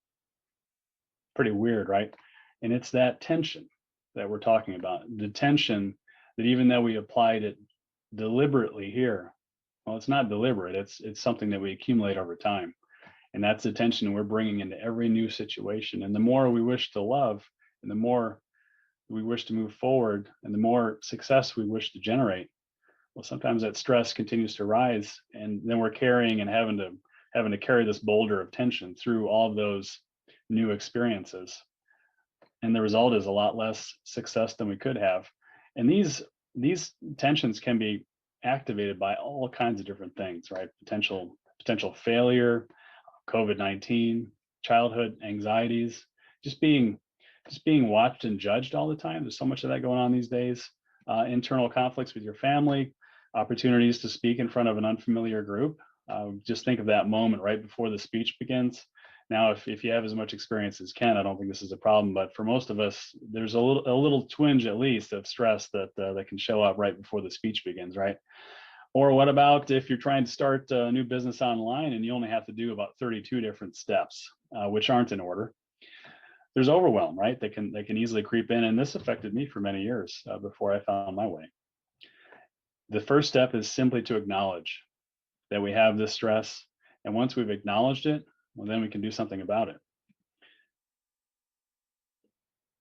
S11: Pretty weird, right? And it's that tension that we're talking about. The tension that even though we applied it deliberately here, well, it's not deliberate. It's something that we accumulate over time. And that's the tension we're bringing into every new situation. And the more we wish to love, and the more we wish to move forward, and the more success we wish to generate, well, sometimes that stress continues to rise, and then we're carrying and having to carry this boulder of tension through all of those new experiences. And the result is a lot less success than we could have. And these these tensions can be activated by all kinds of different things, right? Potential failure, COVID-19, childhood anxieties, just being watched and judged all the time. There's so much of that going on these days. Internal conflicts with your family, opportunities to speak in front of an unfamiliar group. Just think of that moment right before the speech begins. Now, if you have as much experience as Ken, I don't think this is a problem, but for most of us, there's a little twinge at least of stress that can show up right before the speech begins, right? Or what about if you're trying to start a new business online and you only have to do about 32 different steps, which aren't in order? There's overwhelm, right? That can easily creep in, and this affected me for many years before I found my way. The first step is simply to acknowledge that we have this stress, and once we've acknowledged it, well, then we can do something about it.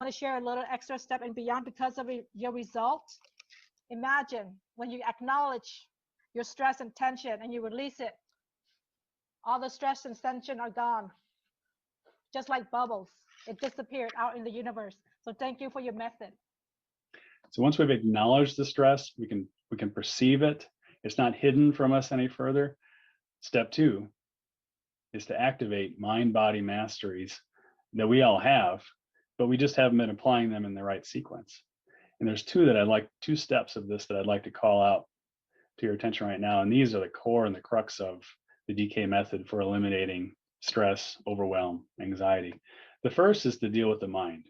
S17: I want to share a little extra step and beyond because of your results. Imagine when you acknowledge your stress and tension and you release it, all the stress and tension are gone, just like bubbles. It disappeared out in the universe. So thank you for your method.
S11: So once we've acknowledged the stress, we can perceive it. It's not hidden from us any further. Step 2 is to activate mind-body masteries that we all have, but we just haven't been applying them in the right sequence. And there's two steps of this that I'd like to call out to your attention right now. And these are the core and the crux of the DK method for eliminating stress, overwhelm, anxiety. The first is to deal with the mind.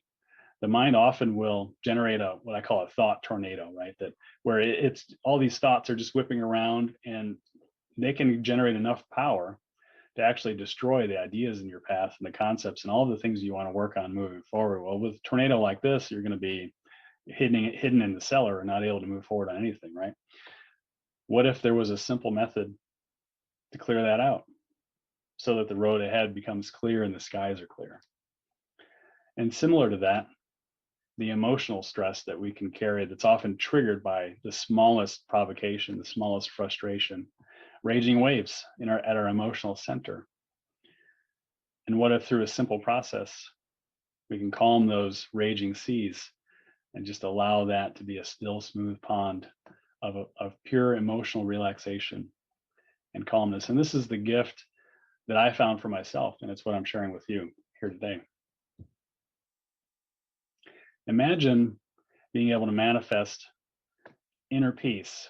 S11: The mind often will generate what I call a thought tornado, right? Where it's all these thoughts are just whipping around, and they can generate enough power to actually destroy the ideas in your path and the concepts and all the things you want to work on moving forward. Well, with a tornado like this, you're going to be hidden in the cellar and not able to move forward on anything, right? What if there was a simple method to clear that out so that the road ahead becomes clear and the skies are clear? And similar to that, the emotional stress that we can carry that's often triggered by the smallest provocation, the smallest frustration, raging waves at our emotional center. And what if through a simple process, we can calm those raging seas and just allow that to be a still, smooth pond of pure emotional relaxation and calmness. And this is the gift that I found for myself, and it's what I'm sharing with you here today. Imagine being able to manifest inner peace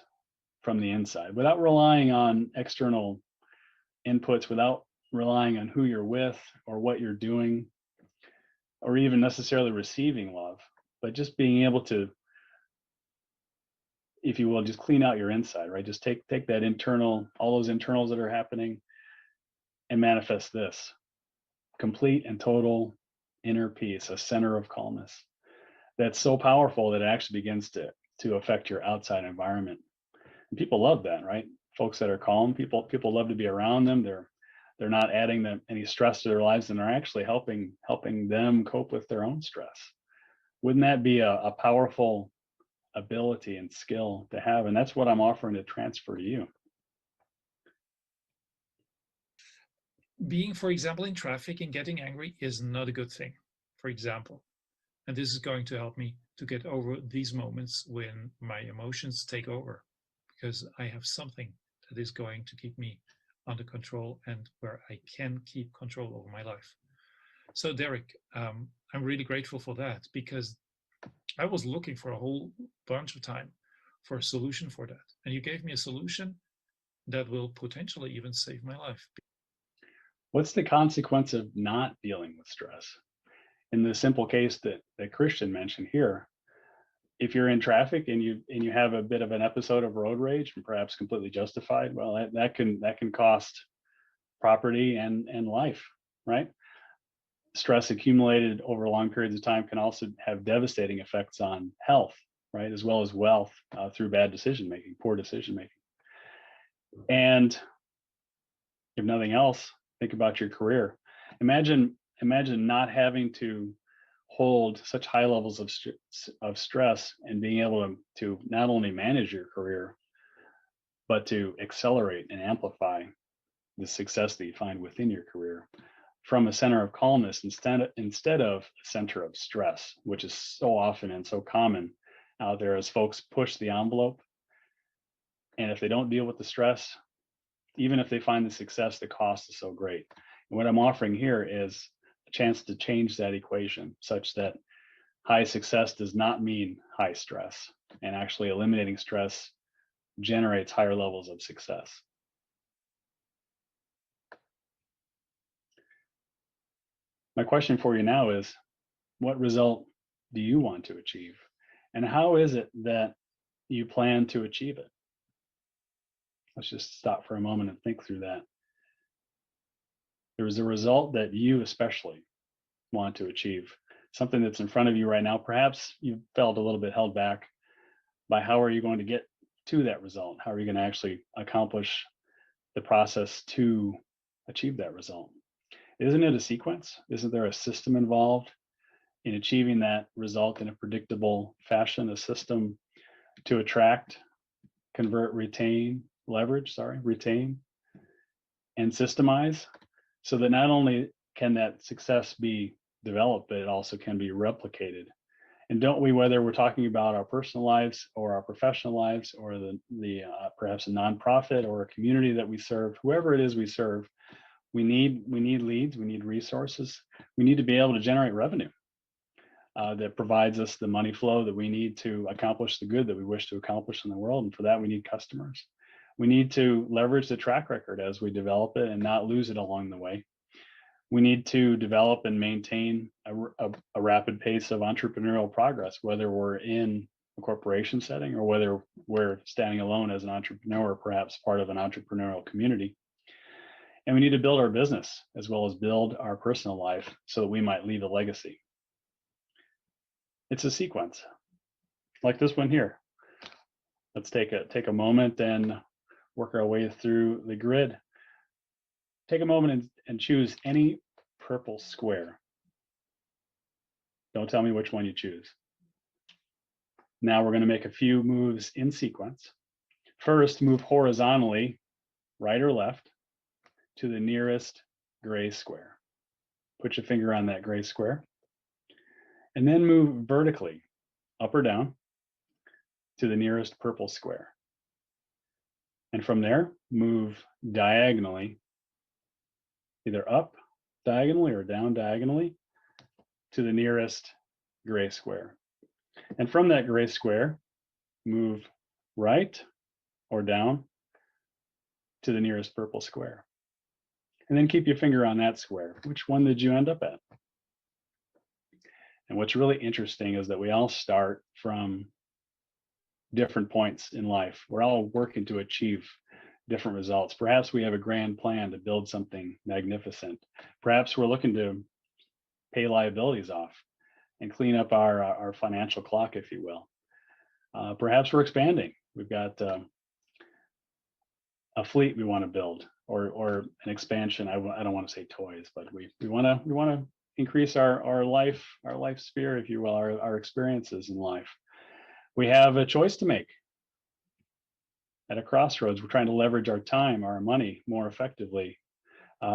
S11: from the inside without relying on external inputs, without relying on who you're with or what you're doing, or even necessarily receiving love, but just being able to, if you will, just clean out your inside, right? Just take that internal, all those internals that are happening, and manifest this complete and total inner peace, a center of calmness that's so powerful that it actually begins to affect your outside environment. And people love that, right? Folks that are calm, people love to be around them. They're not adding them any stress to their lives, and they're actually helping them cope with their own stress. Wouldn't that be a powerful ability and skill to have? And that's what I'm offering to transfer to you.
S18: Being, for example, in traffic and getting angry is not a good thing, for example. And this is going to help me to get over these moments when my emotions take over, because I have something that is going to keep me under control and where I can keep control over my life. So Derek, I'm really grateful for that, because I was looking for a whole bunch of time for a solution for that. And you gave me a solution that will potentially even save my life.
S11: What's the consequence of not dealing with stress? In the simple case that Christian mentioned here, if you're in traffic and you have a bit of an episode of road rage, and perhaps completely justified, well, that can cost property and life, right? Stress accumulated over long periods of time can also have devastating effects on health, right, as well as wealth through bad decision making, poor decision making. And if nothing else, think about your career. Imagine not having to hold such high levels of stress and being able to not only manage your career, but to accelerate and amplify the success that you find within your career from a center of calmness instead of a center of stress, which is so often and so common out there as folks push the envelope. And if they don't deal with the stress, even if they find the success, the cost is so great. And what I'm offering here is a chance to change that equation such that high success does not mean high stress, and actually eliminating stress generates higher levels of success. My question for you now is, what result do you want to achieve? And how is it that you plan to achieve it? Let's just stop for a moment and think through that. There is a result that you especially want to achieve, something that's in front of you right now. Perhaps you felt a little bit held back by how are you going to get to that result? How are you going to actually accomplish the process to achieve that result? Isn't it a sequence? Isn't there a system involved in achieving that result in a predictable fashion, a system to attract, convert, retain, retain, and systemize, so that not only can that success be developed, but it also can be replicated? And don't we, whether we're talking about our personal lives or our professional lives or the perhaps a nonprofit or a community that we serve, whoever it is we serve, we need leads, we need resources, we need to be able to generate revenue that provides us the money flow that we need to accomplish the good that we wish to accomplish in the world. And for that, we need customers. We need to leverage the track record as we develop it and not lose it along the way. We need to develop and maintain a rapid pace of entrepreneurial progress, whether we're in a corporation setting or whether we're standing alone as an entrepreneur, perhaps part of an entrepreneurial community. And we need to build our business as well as build our personal life so that we might leave a legacy. It's a sequence like this one here. Let's take a moment and work our way through the grid. Take a moment and choose any purple square. Don't tell me which one you choose. Now we're going to make a few moves in sequence. First, move horizontally, right or left, to the nearest gray square. Put your finger on that gray square. And then move vertically, up or down, to the nearest purple square. And from there, move diagonally, either up diagonally or down diagonally, to the nearest gray square. And from that gray square, move right or down to the nearest purple square. And then keep your finger on that square. Which one did you end up at? And what's really interesting is that we all start from different points in life. We're all working to achieve different results. Perhaps we have a grand plan to build something magnificent. Perhaps we're looking to pay liabilities off and clean up our financial clock, if you will. Perhaps we're expanding. We've got a fleet we want to build, or an expansion. I don't want to say toys, but we want to increase our life sphere, if you will, our experiences in life. We have a choice to make. At a crossroads, we're trying to leverage our time, our money more effectively.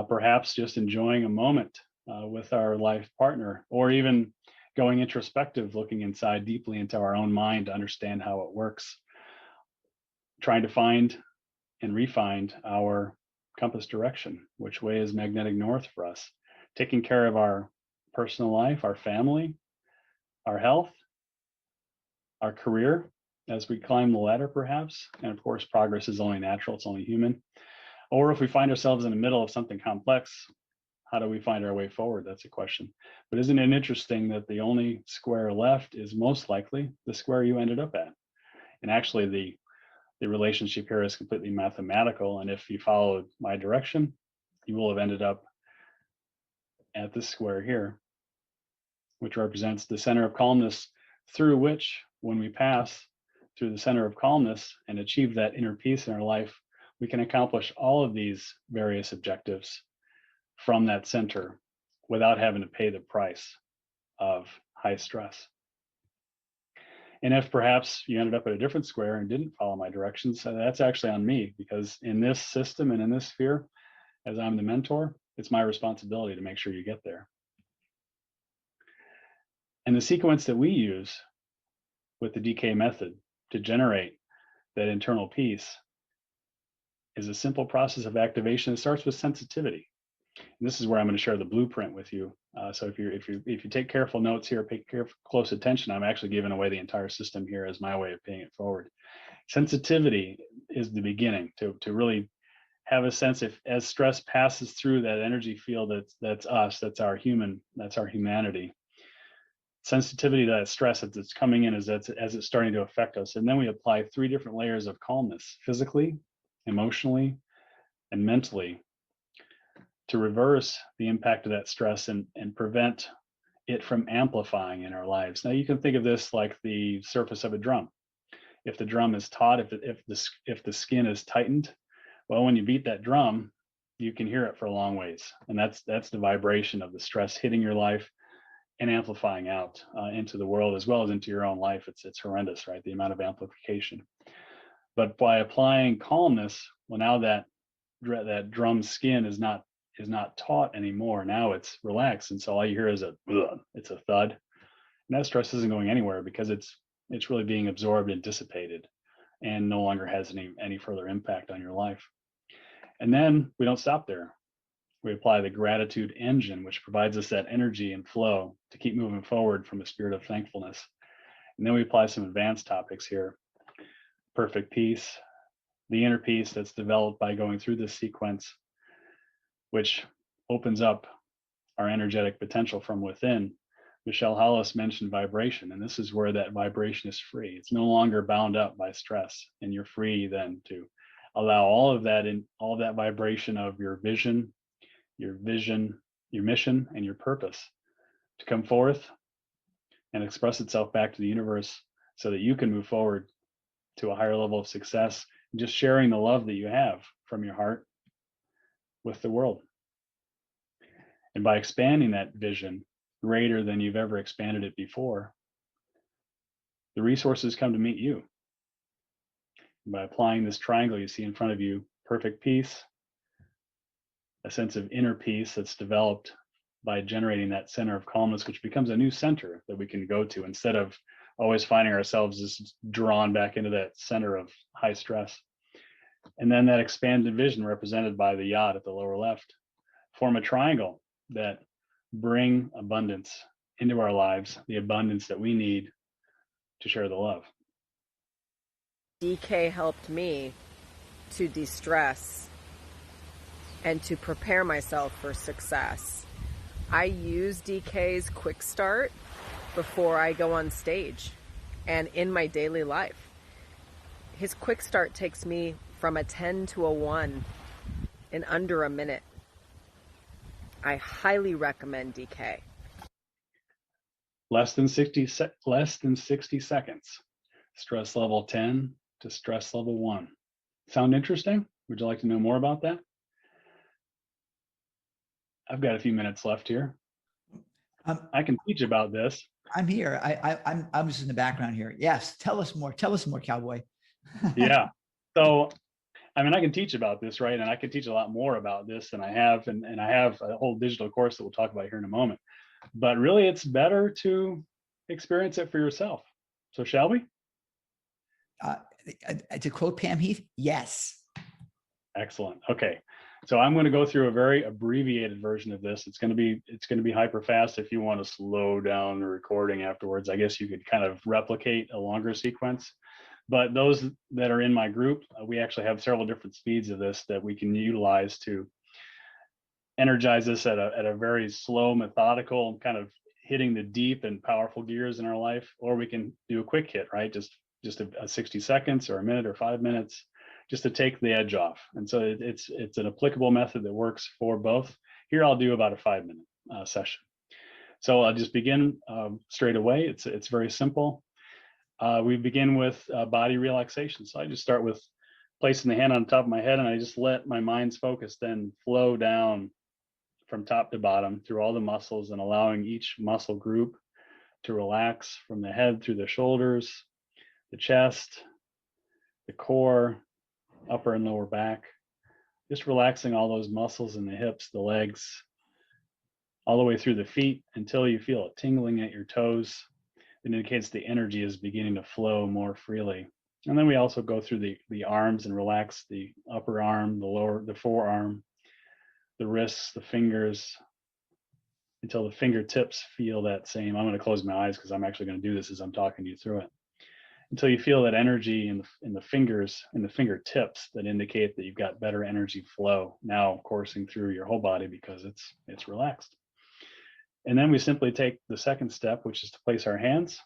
S11: Perhaps just enjoying a moment with our life partner, or even going introspective, looking inside deeply into our own mind to understand how it works. Trying to find and refine our compass direction. Which way is magnetic north for us? Taking care of our personal life, our family, our health, our career as we climb the ladder, perhaps. And of course, progress is only natural, it's only human. Or if we find ourselves in the middle of something complex, how do we find our way forward? That's a question. But isn't it interesting that the only square left is most likely the square you ended up at? And actually, the relationship here is completely mathematical. And if you followed my direction, you will have ended up at this square here, which represents the center of calmness, through which, when we pass through the center of calmness and achieve that inner peace in our life, we can accomplish all of these various objectives from that center without having to pay the price of high stress. And if perhaps you ended up at a different square and didn't follow my directions, that's actually on me, because in this system and in this sphere, as I'm the mentor, it's my responsibility to make sure you get there. And the sequence that we use with the DK method to generate that internal peace is a simple process of activation. It starts with sensitivity. And this is where I'm going to share the blueprint with you. So if you take careful notes here, pay close attention, I'm actually giving away the entire system here as my way of paying it forward. Sensitivity is the beginning to really have a sense if as stress passes through that energy field, that's us, that's our humanity. Sensitivity to that stress that's coming in as it's starting to affect us. And then we apply 3 different layers of calmness, physically, emotionally, and mentally, to reverse the impact of that stress and prevent it from amplifying in our lives. Now you can think of this like the surface of a drum. If the drum is taut, if the skin is tightened, well, when you beat that drum, you can hear it for a long ways. And that's the vibration of the stress hitting your life and amplifying out into the world as well as into your own life. It's horrendous, right? The amount of amplification. But by applying calmness, well, now that drum skin is not taut anymore. Now it's relaxed, and so all you hear is it's a thud, and that stress isn't going anywhere because it's really being absorbed and dissipated, and no longer has any further impact on your life. And then we don't stop there. We apply the gratitude engine, which provides us that energy and flow to keep moving forward from a spirit of thankfulness. And then we apply some advanced topics here: perfect peace, the inner peace that's developed by going through this sequence, which opens up our energetic potential from within. Michelle Hollis mentioned vibration, and this is where that vibration is free. It's no longer bound up by stress, and you're free then to allow all of that vibration of your vision, your mission, and your purpose to come forth and express itself back to the universe so that you can move forward to a higher level of success, just sharing the love that you have from your heart with the world. And by expanding that vision greater than you've ever expanded it before, the resources come to meet you. And by applying this triangle you see in front of you, perfect peace, a sense of inner peace that's developed by generating that center of calmness, which becomes a new center that we can go to instead of always finding ourselves just drawn back into that center of high stress. And then that expanded vision represented by the yacht at the lower left form a triangle that bring abundance into our lives, the abundance that we need to share the love.
S19: DK helped me to de-stress and to prepare myself for success. I use DK's quick start before I go on stage and in my daily life. His quick start takes me from a 10 to a 1 in under a minute. I highly recommend DK.
S11: Less than 60 seconds. Stress level 10 to stress level 1. Sound interesting? Would you like to know more about that? I've got a few minutes left here. I can teach about this.
S1: I'm here. I'm just in the background here. Yes, tell us more. Tell us more, cowboy.
S11: Yeah. So, I mean, I can teach about this, right? And I can teach a lot more about this than I have. And I have a whole digital course that we'll talk about here in a moment. But really, it's better to experience it for yourself. So shall we?
S1: To quote Pam Heath, yes.
S11: Excellent. Okay. So I'm going to go through a very abbreviated version of this. It's going to be hyper fast. If you want to slow down the recording afterwards, I guess you could kind of replicate a longer sequence. But those that are in my group, we actually have several different speeds of this that we can utilize to energize us at a very slow, methodical, kind of hitting the deep and powerful gears in our life, or we can do a quick hit, right? Just a 60 seconds or a minute or 5 minutes, just to take the edge off. And so it's an applicable method that works for both. Here I'll do about a 5-minute session. So I'll just begin straight away. It's very simple. We begin with body relaxation. So I just start with placing the hand on top of my head, and I just let my mind's focus then flow down from top to bottom through all the muscles, and allowing each muscle group to relax from the head through the shoulders, the chest, the core, upper and lower back, just relaxing all those muscles in the hips, the legs, all the way through the feet until you feel it tingling at your toes. It indicates the energy is beginning to flow more freely. And then we also go through the arms and relax the upper arm, the forearm, the wrists, the fingers, until the fingertips feel that same. I'm going to close my eyes because I'm actually going to do this as I'm talking you through it. Until you feel that energy in the fingers, in the fingertips, that indicate that you've got better energy flow now coursing through your whole body because it's relaxed. And then we simply take the second step, which is to place our hands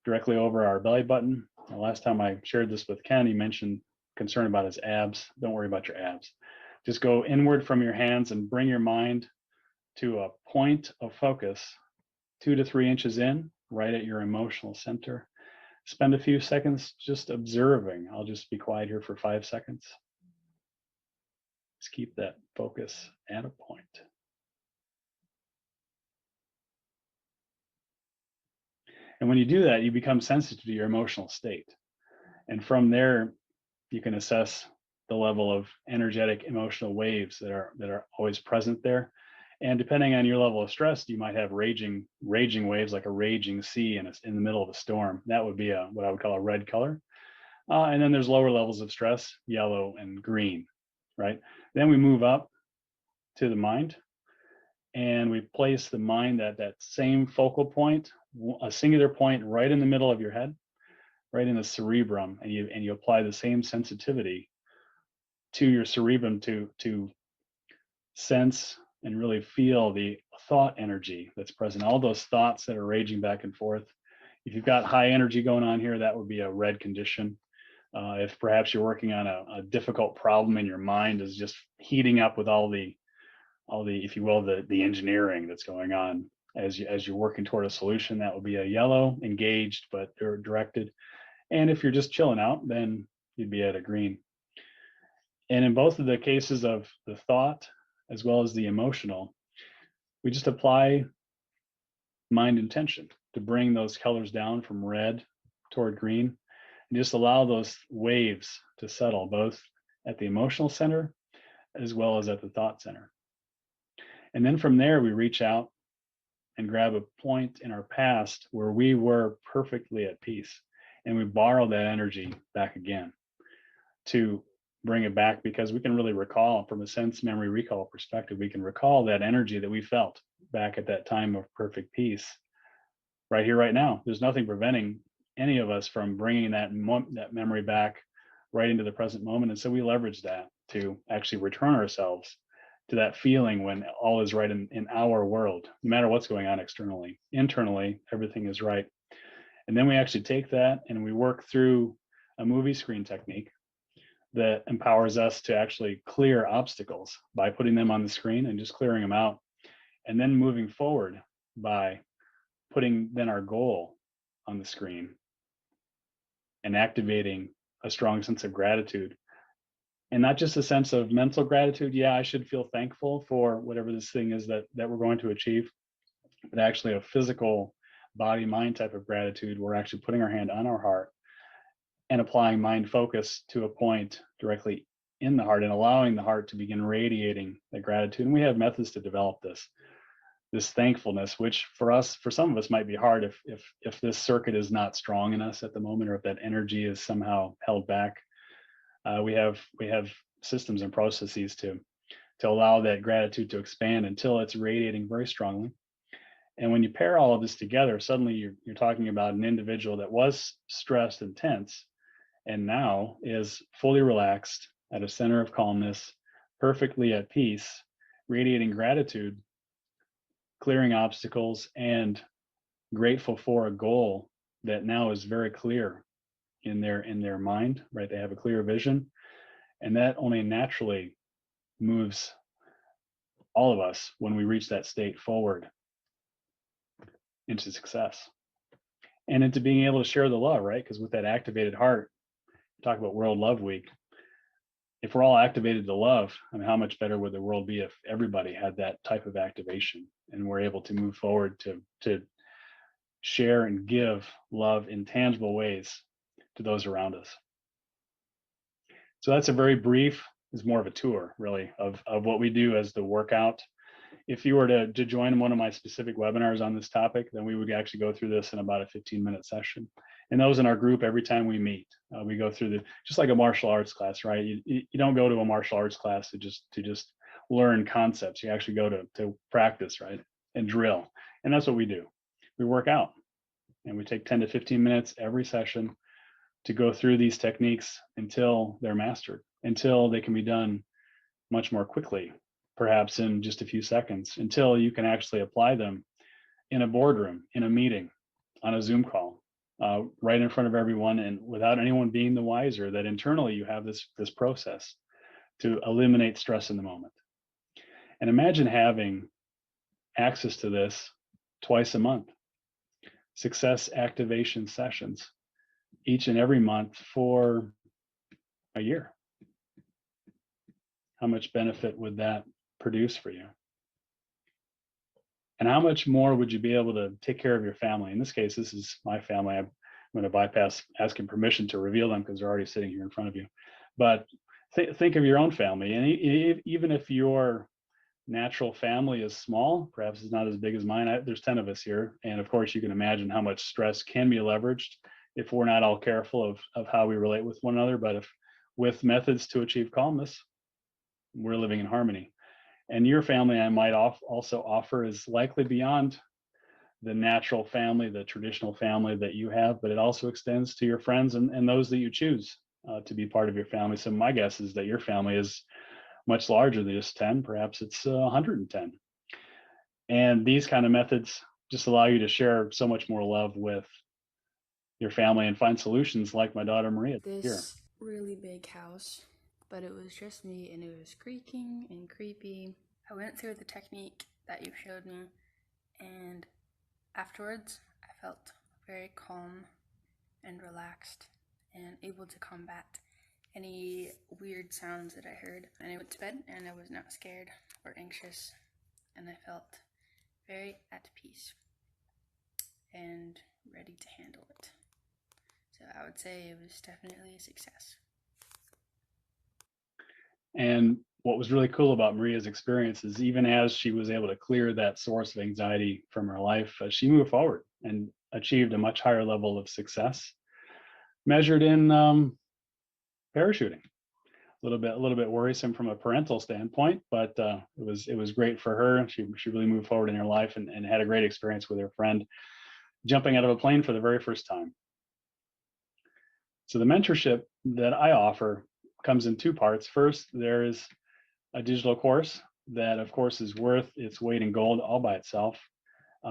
S11: directly over our belly button. The last time I shared this with Ken, he mentioned concern about his abs. Don't worry about your abs. Just go inward from your hands and bring your mind to a point of focus 2 to 3 inches in, right at your emotional center. Spend a few seconds just observing. I'll just be quiet here for 5 seconds. Just keep that focus at a point. And when you do that, you become sensitive to your emotional state. And from there, you can assess the level of energetic emotional waves that are always present there. And depending on your level of stress, you might have raging waves, like a raging sea in the middle of a storm. That would be what I would call a red color. And then there's lower levels of stress, yellow and green, right? Then we move up to the mind, and we place the mind at that same focal point, a singular point right in the middle of your head, right in the cerebrum, and you apply the same sensitivity to your cerebrum to sense and really feel the thought energy that's present, all those thoughts that are raging back and forth. If you've got high energy going on here, that would be a red condition. If perhaps you're working on a difficult problem and your mind is just heating up with all the, if you will, the engineering that's going on as you're working toward a solution, that would be a yellow, engaged but directed. And if you're just chilling out, then you'd be at a green. And in both of the cases of the thought as well as the emotional, we just apply mind intention to bring those colors down from red toward green, and just allow those waves to settle both at the emotional center as well as at the thought center. And then from there, we reach out and grab a point in our past where we were perfectly at peace, and we borrow that energy back again to bring it back, because we can really recall from a sense memory recall perspective, we can recall that energy that we felt back at that time of perfect peace right here, right now. There's nothing preventing any of us from bringing that memory back right into the present moment. And so we leverage that to actually return ourselves to that feeling when all is right in our world, no matter what's going on externally. Internally, everything is right. And then we actually take that and we work through a movie screen technique that empowers us to actually clear obstacles by putting them on the screen and just clearing them out, and then moving forward by putting then our goal on the screen and activating a strong sense of gratitude. And not just a sense of mental gratitude, yeah, I should feel thankful for whatever this thing is that we're going to achieve, but actually a physical body mind type of gratitude. We're actually putting our hand on our heart and applying mind focus to a point directly in the heart and allowing the heart to begin radiating the gratitude. And we have methods to develop this thankfulness, which for some of us might be hard if this circuit is not strong in us at the moment, or if that energy is somehow held back. We have systems and processes to allow that gratitude to expand until it's radiating very strongly. And when you pair all of this together, suddenly you're talking about an individual that was stressed and tense, and now is fully relaxed at a center of calmness, perfectly at peace, radiating gratitude, clearing obstacles, and grateful for a goal that now is very clear in their mind, right? They have a clear vision, and that only naturally moves all of us when we reach that state forward into success and into being able to share the love, right? Because with that activated heart, talk about World Love Week. If we're all activated to love, I mean, how much better would the world be if everybody had that type of activation and we're able to move forward to share and give love in tangible ways to those around us. So that's a very brief, is more of a tour really of what we do as the workout if you were to join one of my specific webinars on this topic, then we would actually go through this in about a 15-minute session. And those in our group, every time we meet, we go through just like a martial arts class, right? You don't go to a martial arts class to just learn concepts. You actually go to practice, right? And drill. And that's what we do. We work out, and we take 10 to 15 minutes every session to go through these techniques until they're mastered, until they can be done much more quickly, perhaps in just a few seconds, until you can actually apply them in a boardroom, in a meeting, on a Zoom call, right in front of everyone, and without anyone being the wiser that internally you have this process to eliminate stress in the moment. And imagine having access to this twice a month, success activation sessions each and every month for a year. How much benefit would that produce for you? And how much more would you be able to take care of your family? In this case, this is my family. I'm going to bypass asking permission to reveal them because they're already sitting here in front of you. But think of your own family. And even if your natural family is small, perhaps it's not as big as mine. There's 10 of us here. And of course, you can imagine how much stress can be leveraged if we're not all careful of how we relate with one another. But if with methods to achieve calmness, we're living in harmony. And your family, I might also offer, is likely beyond the natural family, the traditional family that you have, but it also extends to your friends and those that you choose to be part of your family. So my guess is that your family is much larger than just 10, perhaps it's 110. And these kind of methods just allow you to share so much more love with your family and find solutions like my daughter Maria here.
S5: This really big house, but it was just me and it was creaking and creepy. I went through the technique that you showed me, and afterwards I felt very calm and relaxed and able to combat any weird sounds that I heard. And I went to bed and I was not scared or anxious, and I felt very at peace and ready to handle it. So I would say it was definitely a success.
S11: And what was really cool about Maria's experience is even as she was able to clear that source of anxiety from her life, she moved forward and achieved a much higher level of success, measured in parachuting. A little bit worrisome from a parental standpoint, but it was great for her. She really moved forward in her life and had a great experience with her friend jumping out of a plane for the very first time. So the mentorship that I offer comes in two parts. First, there is a digital course that, of course, is worth its weight in gold all by itself.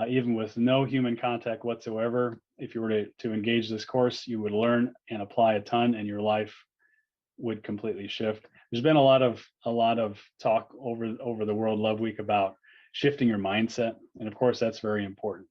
S11: Even with no human contact whatsoever, if you were to engage this course, you would learn and apply a ton, and your life would completely shift. There's been a lot of talk over the World Love Week about shifting your mindset, and of course, that's very important.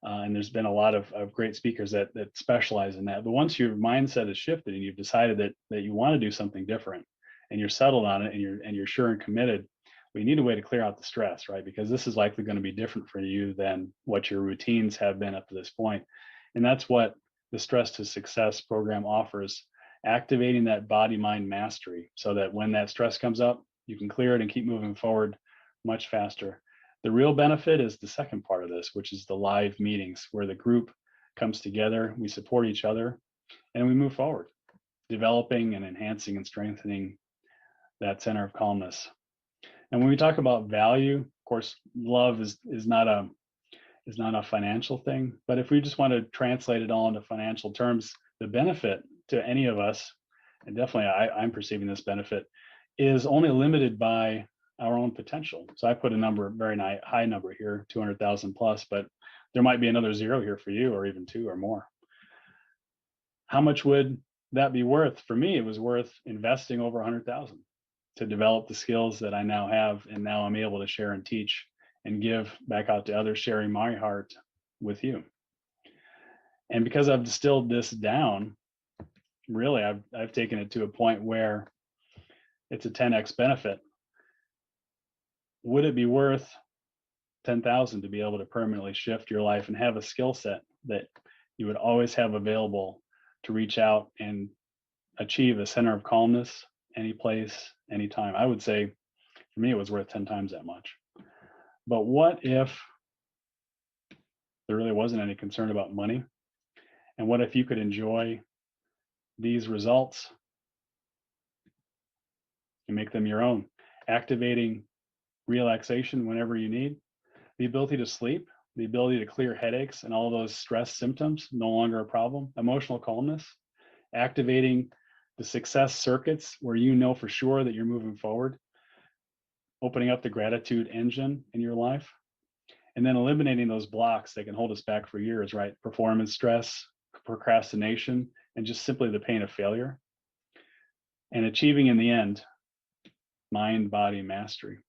S11: And there's been a lot of great speakers that specialize in that. But once your mindset is shifted and you've decided that you want to do something different and you're settled on it and you're sure and committed, we need a way to clear out the stress, right? Because this is likely going to be different for you than what your routines have been up to this point. And that's what the Stress to Success program offers, activating that body-mind mastery so that when that stress comes up, you can clear it and keep moving forward much faster. The real benefit is the second part of this, which is the live meetings where the group comes together, we support each other, and we move forward, developing and enhancing and strengthening that center of calmness. And when we talk about value, of course, love is not a financial thing, but if we just want to translate it all into financial terms, the benefit to any of us, and definitely I'm perceiving this benefit, is only limited by our own potential. So I put a number, very high number here, 200,000 plus, but there might be another zero here for you, or even two or more. How much would that be worth? For me, it was worth investing over 100,000 to develop the skills that I now have, and now I'm able to share and teach and give back out to others, sharing my heart with you. And because I've distilled this down, really, I've taken it to a point where it's a 10x benefit. Would it be worth 10,000 to be able to permanently shift your life and have a skill set that you would always have available to reach out and achieve a center of calmness any place, anytime? I would say for me, it was worth 10 times that much. But what if there really wasn't any concern about money? And what if you could enjoy these results and make them your own, activating relaxation whenever you need, the ability to sleep, the ability to clear headaches and all those stress symptoms, no longer a problem, emotional calmness, activating the success circuits where you know for sure that you're moving forward, opening up the gratitude engine in your life, and then eliminating those blocks that can hold us back for years, right? Performance stress, procrastination, and just simply the pain of failure. And achieving in the end, mind, body mastery.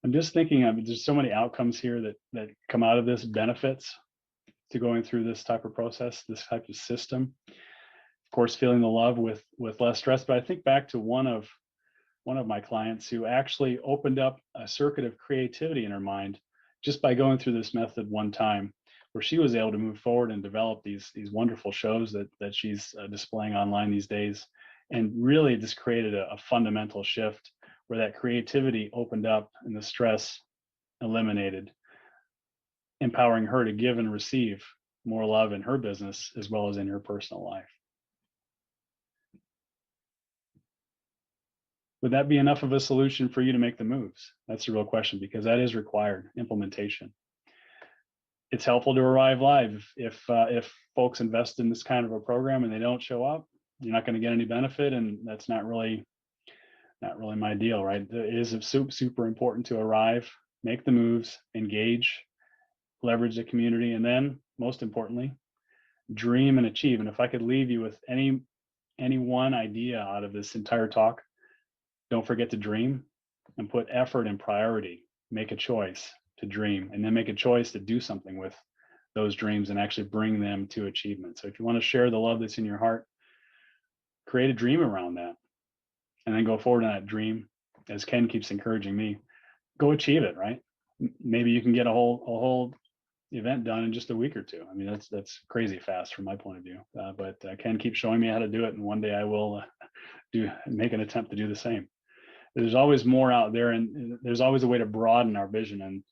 S11: I'm just thinking there's so many outcomes here that come out of this, benefits to going through this type of process, this type of system. Of course, feeling the love with less stress. But I think back to one of my clients who actually opened up a circuit of creativity in her mind just by going through this method one time, where she was able to move forward and develop these wonderful shows that she's displaying online these days, and really just created a fundamental shift where that creativity opened up and the stress eliminated, empowering her to give and receive more love in her business as well as in her personal life. Would that be enough of a solution for you to make the moves? That's the real question, because that is required implementation. It's helpful to arrive live. If folks invest in this kind of a program and they don't show up, you're not going to get any benefit, and that's not really my deal, right? It is super important to arrive, make the moves, engage, leverage the community, and then most importantly, dream and achieve. And if I could leave you with any one idea out of this entire talk, don't forget to dream and put effort and priority. Make a choice to dream, and then make a choice to do something with those dreams and actually bring them to achievement. So if you want to share the love that's in your heart, create a dream around that, and then go forward on that dream. As Ken keeps encouraging me, go achieve it, right? Maybe you can get a whole event done in just a week or two. I mean, that's crazy fast from my point of view. But Ken keeps showing me how to do it, and one day I will make an attempt to do the same. There's always more out there, and there's always a way to broaden our vision,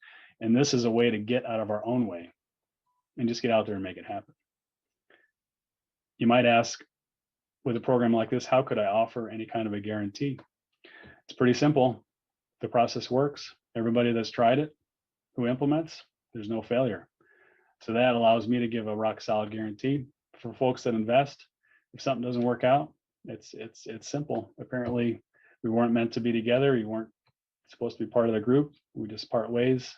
S11: and this is a way to get out of our own way and just get out there and make it happen. You might ask, with a program like this, how could I offer any kind of a guarantee? It's pretty simple. The process works. Everybody that's tried it, who implements, there's no failure. So that allows me to give a rock solid guarantee for folks that invest. If something doesn't work out, it's simple. Apparently, we weren't meant to be together. You weren't supposed to be part of the group. We just part ways.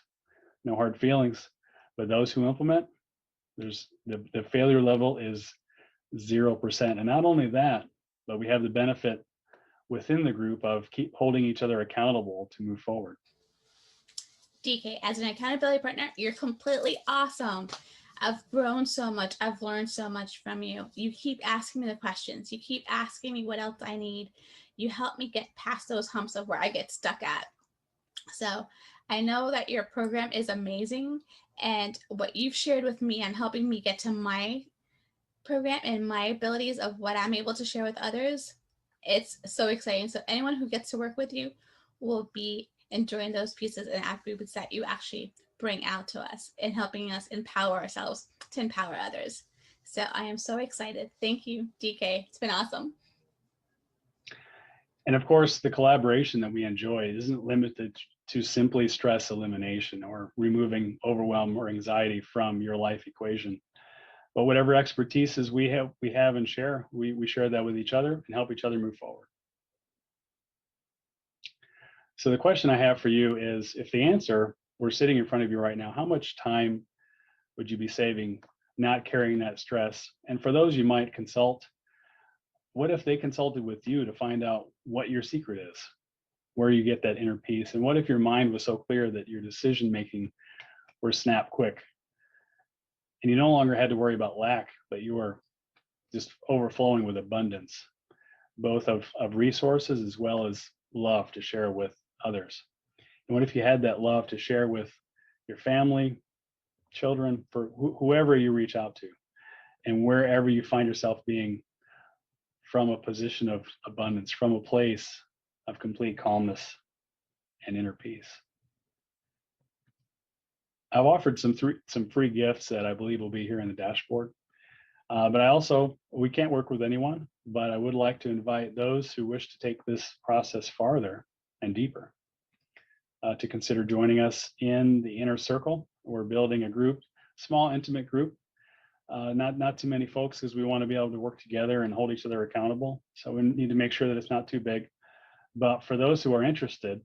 S11: No hard feelings. But those who implement, there's the failure level is 0%. And not only that, but we have the benefit within the group of keep holding each other accountable to move forward.
S20: DK, as an accountability partner, you're completely awesome. I've grown so much. I've learned so much from you. You keep asking me the questions. You keep asking me what else I need. You help me get past those humps of where I get stuck at. So I know that your program is amazing, and what you've shared with me and helping me get to my program and my abilities of what I'm able to share with others, it's so exciting. So anyone who gets to work with you will be enjoying those pieces and attributes that you actually bring out to us and helping us empower ourselves to empower others. So I am so excited. Thank you, DK. It's been awesome.
S11: And of course, the collaboration that we enjoy isn't limited to simply stress elimination or removing overwhelm or anxiety from your life equation. But whatever expertise we have and share, we share that with each other and help each other move forward. So the question I have for you is, if the answer were sitting in front of you right now, how much time would you be saving not carrying that stress? And for those you might consult, what if they consulted with you to find out what your secret is, where you get that inner peace? And what if your mind was so clear that your decision making were snap quick, and you no longer had to worry about lack, but you were just overflowing with abundance, both of resources as well as love to share with others? And what if you had that love to share with your family, children, for whoever you reach out to, and wherever you find yourself being, from a position of abundance, from a place of complete calmness and inner peace? I've offered some free gifts that I believe will be here in the dashboard. But we can't work with anyone, but I would like to invite those who wish to take this process farther and deeper to consider joining us in the Inner Circle. We're building a group, small, intimate group, not too many folks, because we want to be able to work together and hold each other accountable. So we need to make sure that it's not too big. But for those who are interested,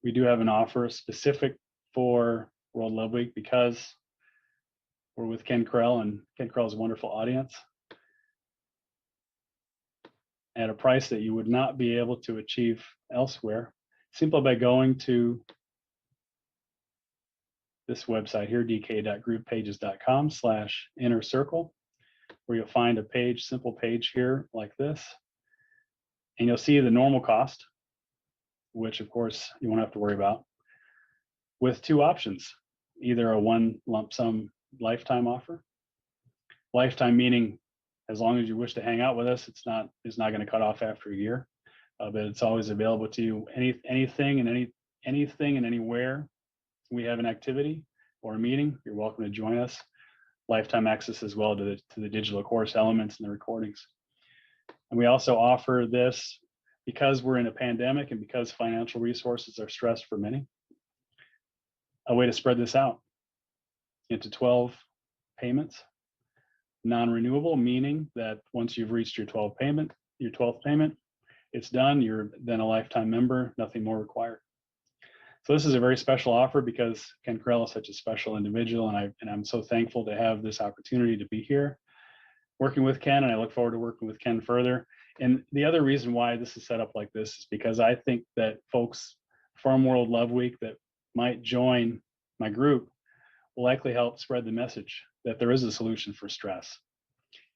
S11: we do have an offer specific for World Love Week, because we're with Ken Krell, and Ken Krell is a wonderful audience at a price that you would not be able to achieve elsewhere, simply by going to this website here, dk.grouppages.com/inner circle, where you'll find a page, simple page here like this, and you'll see the normal cost, which of course you won't have to worry about, with two options: either a one lump sum lifetime offer. Lifetime meaning as long as you wish to hang out with us, it's not going to cut off after a year, but it's always available to you. Anything and anywhere we have an activity or a meeting, you're welcome to join us. Lifetime access as well to the digital course elements and the recordings. And we also offer this because we're in a pandemic and because financial resources are stressed for many, a way to spread this out into 12 payments, non-renewable, meaning that once you've reached your 12th payment, it's done. You're then a lifetime member, nothing more required. So this is a very special offer because Ken Krell is such a special individual, and I'm so thankful to have this opportunity to be here working with Ken, and I look forward to working with Ken further. And the other reason why this is set up like this is because I think that folks from World Love Week that might join my group will likely help spread the message that there is a solution for stress,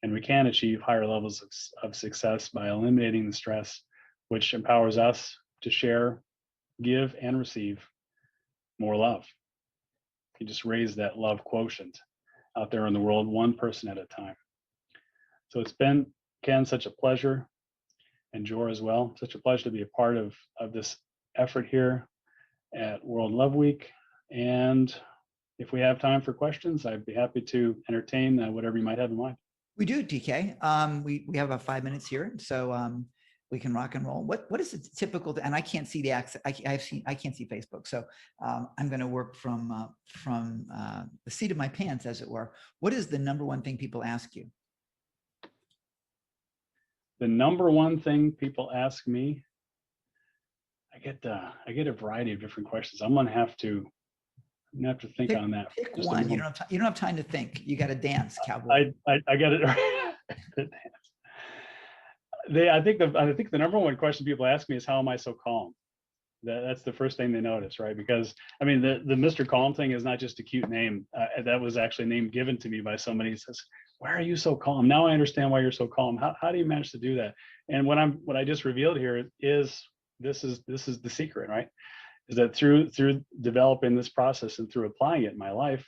S11: and we can achieve higher levels of success by eliminating the stress, which empowers us to share, give, and receive more love. You just raise that love quotient out there in the world, one person at a time. So it's been, Ken, such a pleasure, and Jor as well, such a pleasure to be a part of this effort here at World Love Week. And if we have time for questions, I'd be happy to entertain whatever you might have in mind.
S1: We do, DK. We have about 5 minutes here, so we can rock and roll. What is it typical? And I can't see the access. I can't see Facebook, so I'm going to work from the seat of my pants, as it were. What is the number one thing people ask you?
S11: The number one thing people ask me, I get a variety of different questions. I'm gonna have to think on that.
S1: Pick one. You don't have time to think. You got to dance, cowboy.
S11: I get it. I think the number one question people ask me is, how am I so calm? That's the first thing they notice, right? Because I mean, the Mr. Calm thing is not just a cute name. That was actually a name given to me by somebody who says, "Why are you so calm?" Now I understand why you're so calm. How do you manage to do that? And what I just revealed here is this is the secret, right? Is that through developing this process and through applying it in my life.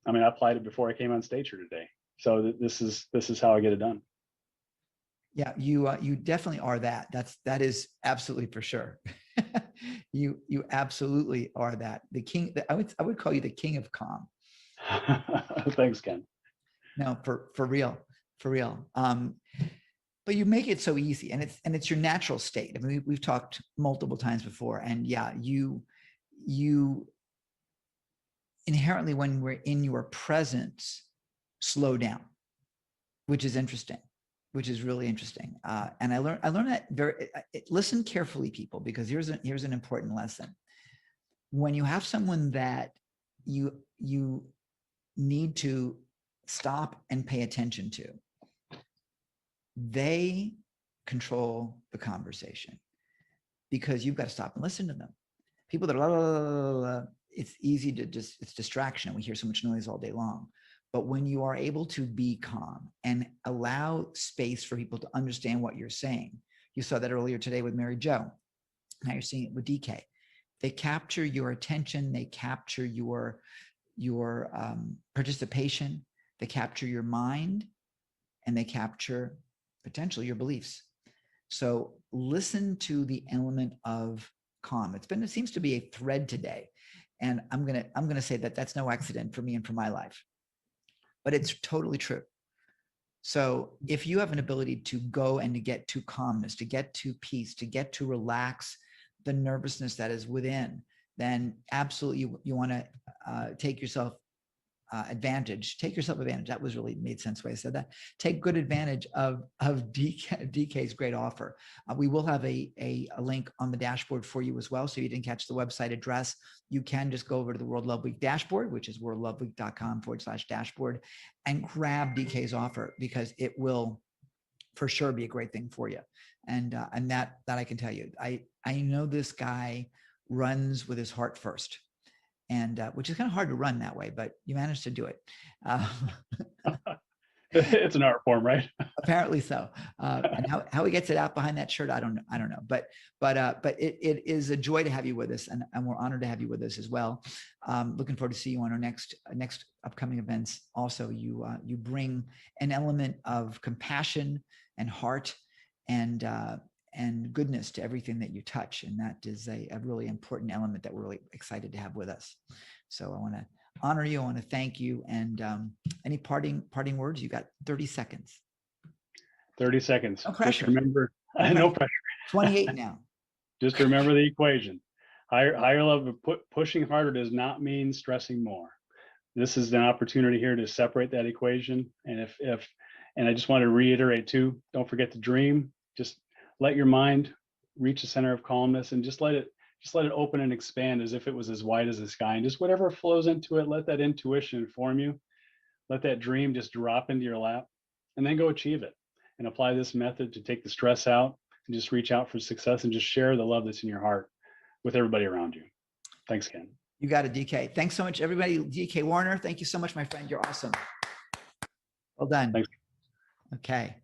S11: I mean, I applied it before I came on stage here today. So this is how I get it done.
S1: Yeah, you definitely are that. That is absolutely for sure. You absolutely are that. The king. I would call you the king of calm.
S11: Thanks, Ken.
S1: No, for real. But you make it so easy, and it's your natural state. I mean, we've talked multiple times before, and yeah, you inherently, when we're in your presence, slow down, which is interesting, which is really interesting. And I learned that listen carefully, people, because here's an important lesson. When you have someone that you need to stop and pay attention to, they control the conversation, because you've got to stop and listen to them. People that are la, la, la, la, la, it's easy to it's distraction. We hear so much noise all day long. But when you are able to be calm and allow space for people to understand what you're saying, you saw that earlier today with Mary Jo. Now you're seeing it with DK. They capture your attention. They capture your participation. They capture your mind, and they capture potentially your beliefs. So listen to the element of calm. It seems to be a thread today. And I'm going to say that that's no accident for me and for my life, but it's totally true. So if you have an ability to go and to get to calmness, to get to peace, to get to relax the nervousness that is within, then absolutely you want to take yourself advantage. Take yourself advantage. That was really made sense the way I said that. Take good advantage of DK's great offer. We will have a link on the dashboard for you as well. So if you didn't catch the website address, you can just go over to the World Love Week dashboard, which is worldloveweek.com/dashboard, and grab DK's offer, because it will for sure be a great thing for you. And that I can tell you. I know this guy runs with his heart first. And which is kind of hard to run that way, but you managed to do it.
S11: It's an art form, right?
S1: Apparently so. And how he gets it out behind that shirt, I don't know. But it is a joy to have you with us, and we're honored to have you with us as well. Looking forward to see you on our next upcoming events. Also, you bring an element of compassion and heart and goodness to everything that you touch. And that is a really important element that we're really excited to have with us. So I want to honor you. I want to thank you. And any parting words? You got 30 seconds.
S11: 30 seconds.
S1: No pressure.
S11: Just remember, no pressure.
S1: 28 now.
S11: Just remember the equation. Higher level, pushing harder does not mean stressing more. This is an opportunity here to separate that equation. And and I just want to reiterate too, don't forget to dream. Just let your mind reach a center of calmness, and just let it open and expand as if it was as wide as the sky, and just whatever flows into it, let that intuition inform you. Let that dream just drop into your lap, and then go achieve it, and apply this method to take the stress out and just reach out for success, and just share the love that's in your heart with everybody around you. Thanks, Ken.
S1: You got it, DK. Thanks so much, everybody. DK Warner, thank you so much, my friend. You're awesome. Well done.
S11: Thanks.
S1: Okay.